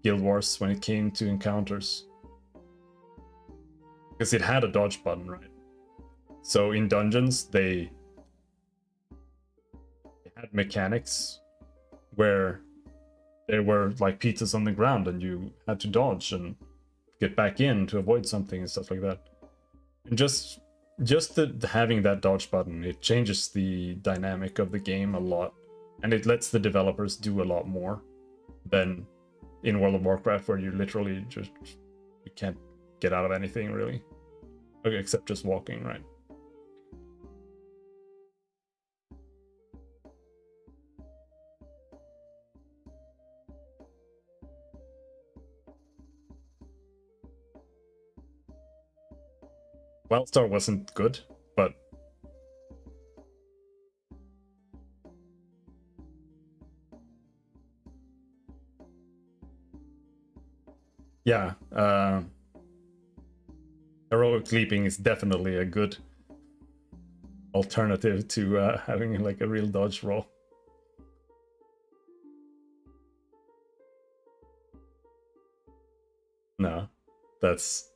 Guild Wars when it came to encounters. Because it had a dodge button, right? So in dungeons, they had mechanics where there were like pizzas on the ground and you had to dodge and get back in to avoid something and stuff like that. And just having that dodge button, it changes the dynamic of the game a lot. And it lets the developers do a lot more than in World of Warcraft, where you literally just... you can't get out of anything, really. Okay, except just walking, right? WildStar wasn't good, but... yeah, heroic leaping is definitely a good alternative to having like a real dodge roll. No, that's...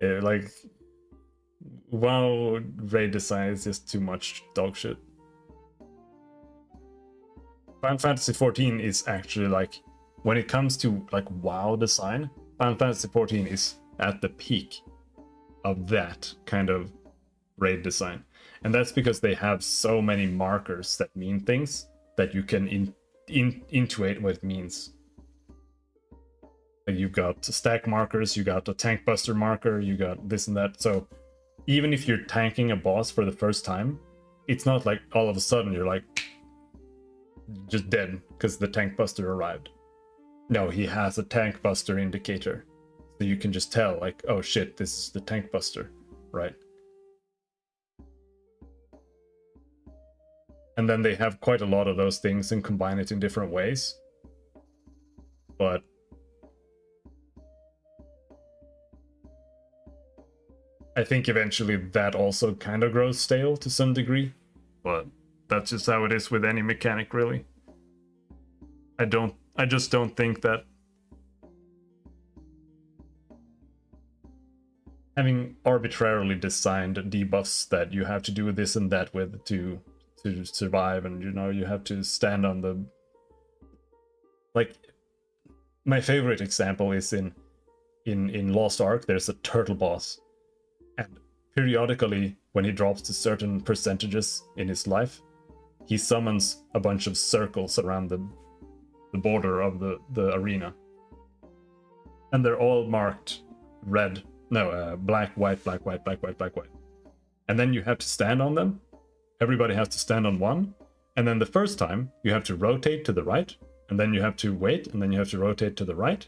like, WoW raid design is just too much dog shit. Final Fantasy XIV is actually like, when it comes to like WoW design, Final Fantasy XIV is at the peak of that kind of raid design. And that's because they have so many markers that mean things that you can intuit what it means. You got stack markers, you got a tank buster marker, you got this and that. So even if you're tanking a boss for the first time, it's not like all of a sudden you're like just dead because the tank buster arrived. No, he has a tank buster indicator. So you can just tell like, oh shit, this is the tank buster, right? And then they have quite a lot of those things and combine it in different ways. But I think eventually that also kind of grows stale to some degree, but that's just how it is with any mechanic, really. I just don't think that having arbitrarily designed debuffs that you have to do this and that with to survive, and you know, you have to stand on the, like, my favorite example is in Lost Ark. There's a turtle boss, and periodically when he drops to certain percentages in his life, he summons a bunch of circles around the border of the arena, and they're all marked red, no, black, white, black, white, black, white, black, white. And then you have to stand on them. Everybody has to stand on one. And then the first time you have to rotate to the right, and then you have to wait, and then you have to rotate to the right,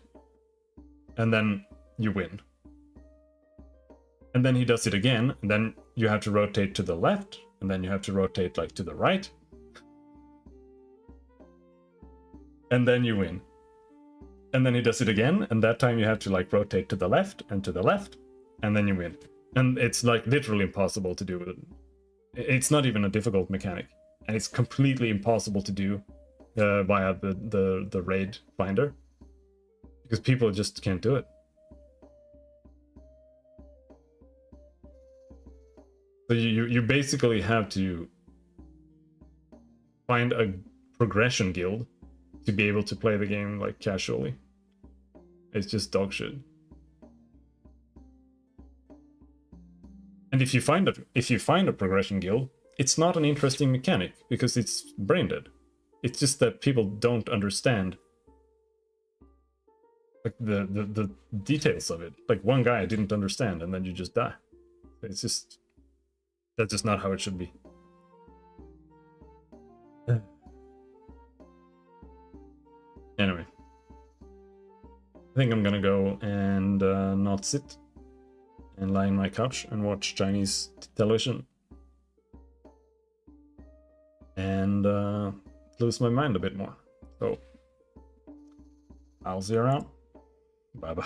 and then you win. And then he does it again, and then you have to rotate to the left, and then you have to rotate like to the right, and then you win. And then he does it again, and that time you have to like rotate to the left, and then you win. And it's like literally impossible to do. It's not even a difficult mechanic, and it's completely impossible to do via the raid finder, because people just can't do it. So you basically have to find a progression guild to be able to play the game like casually. It's just dog shit. And if you find a progression guild, it's not an interesting mechanic because it's brain dead. It's just that people don't understand like the details of it. Like one guy didn't understand, and then you just die. It's just, that's just not how it should be. Anyway, I think I'm gonna go and not sit and lie on my couch and watch Chinese television and lose my mind a bit more. So I'll see you around. Bye bye.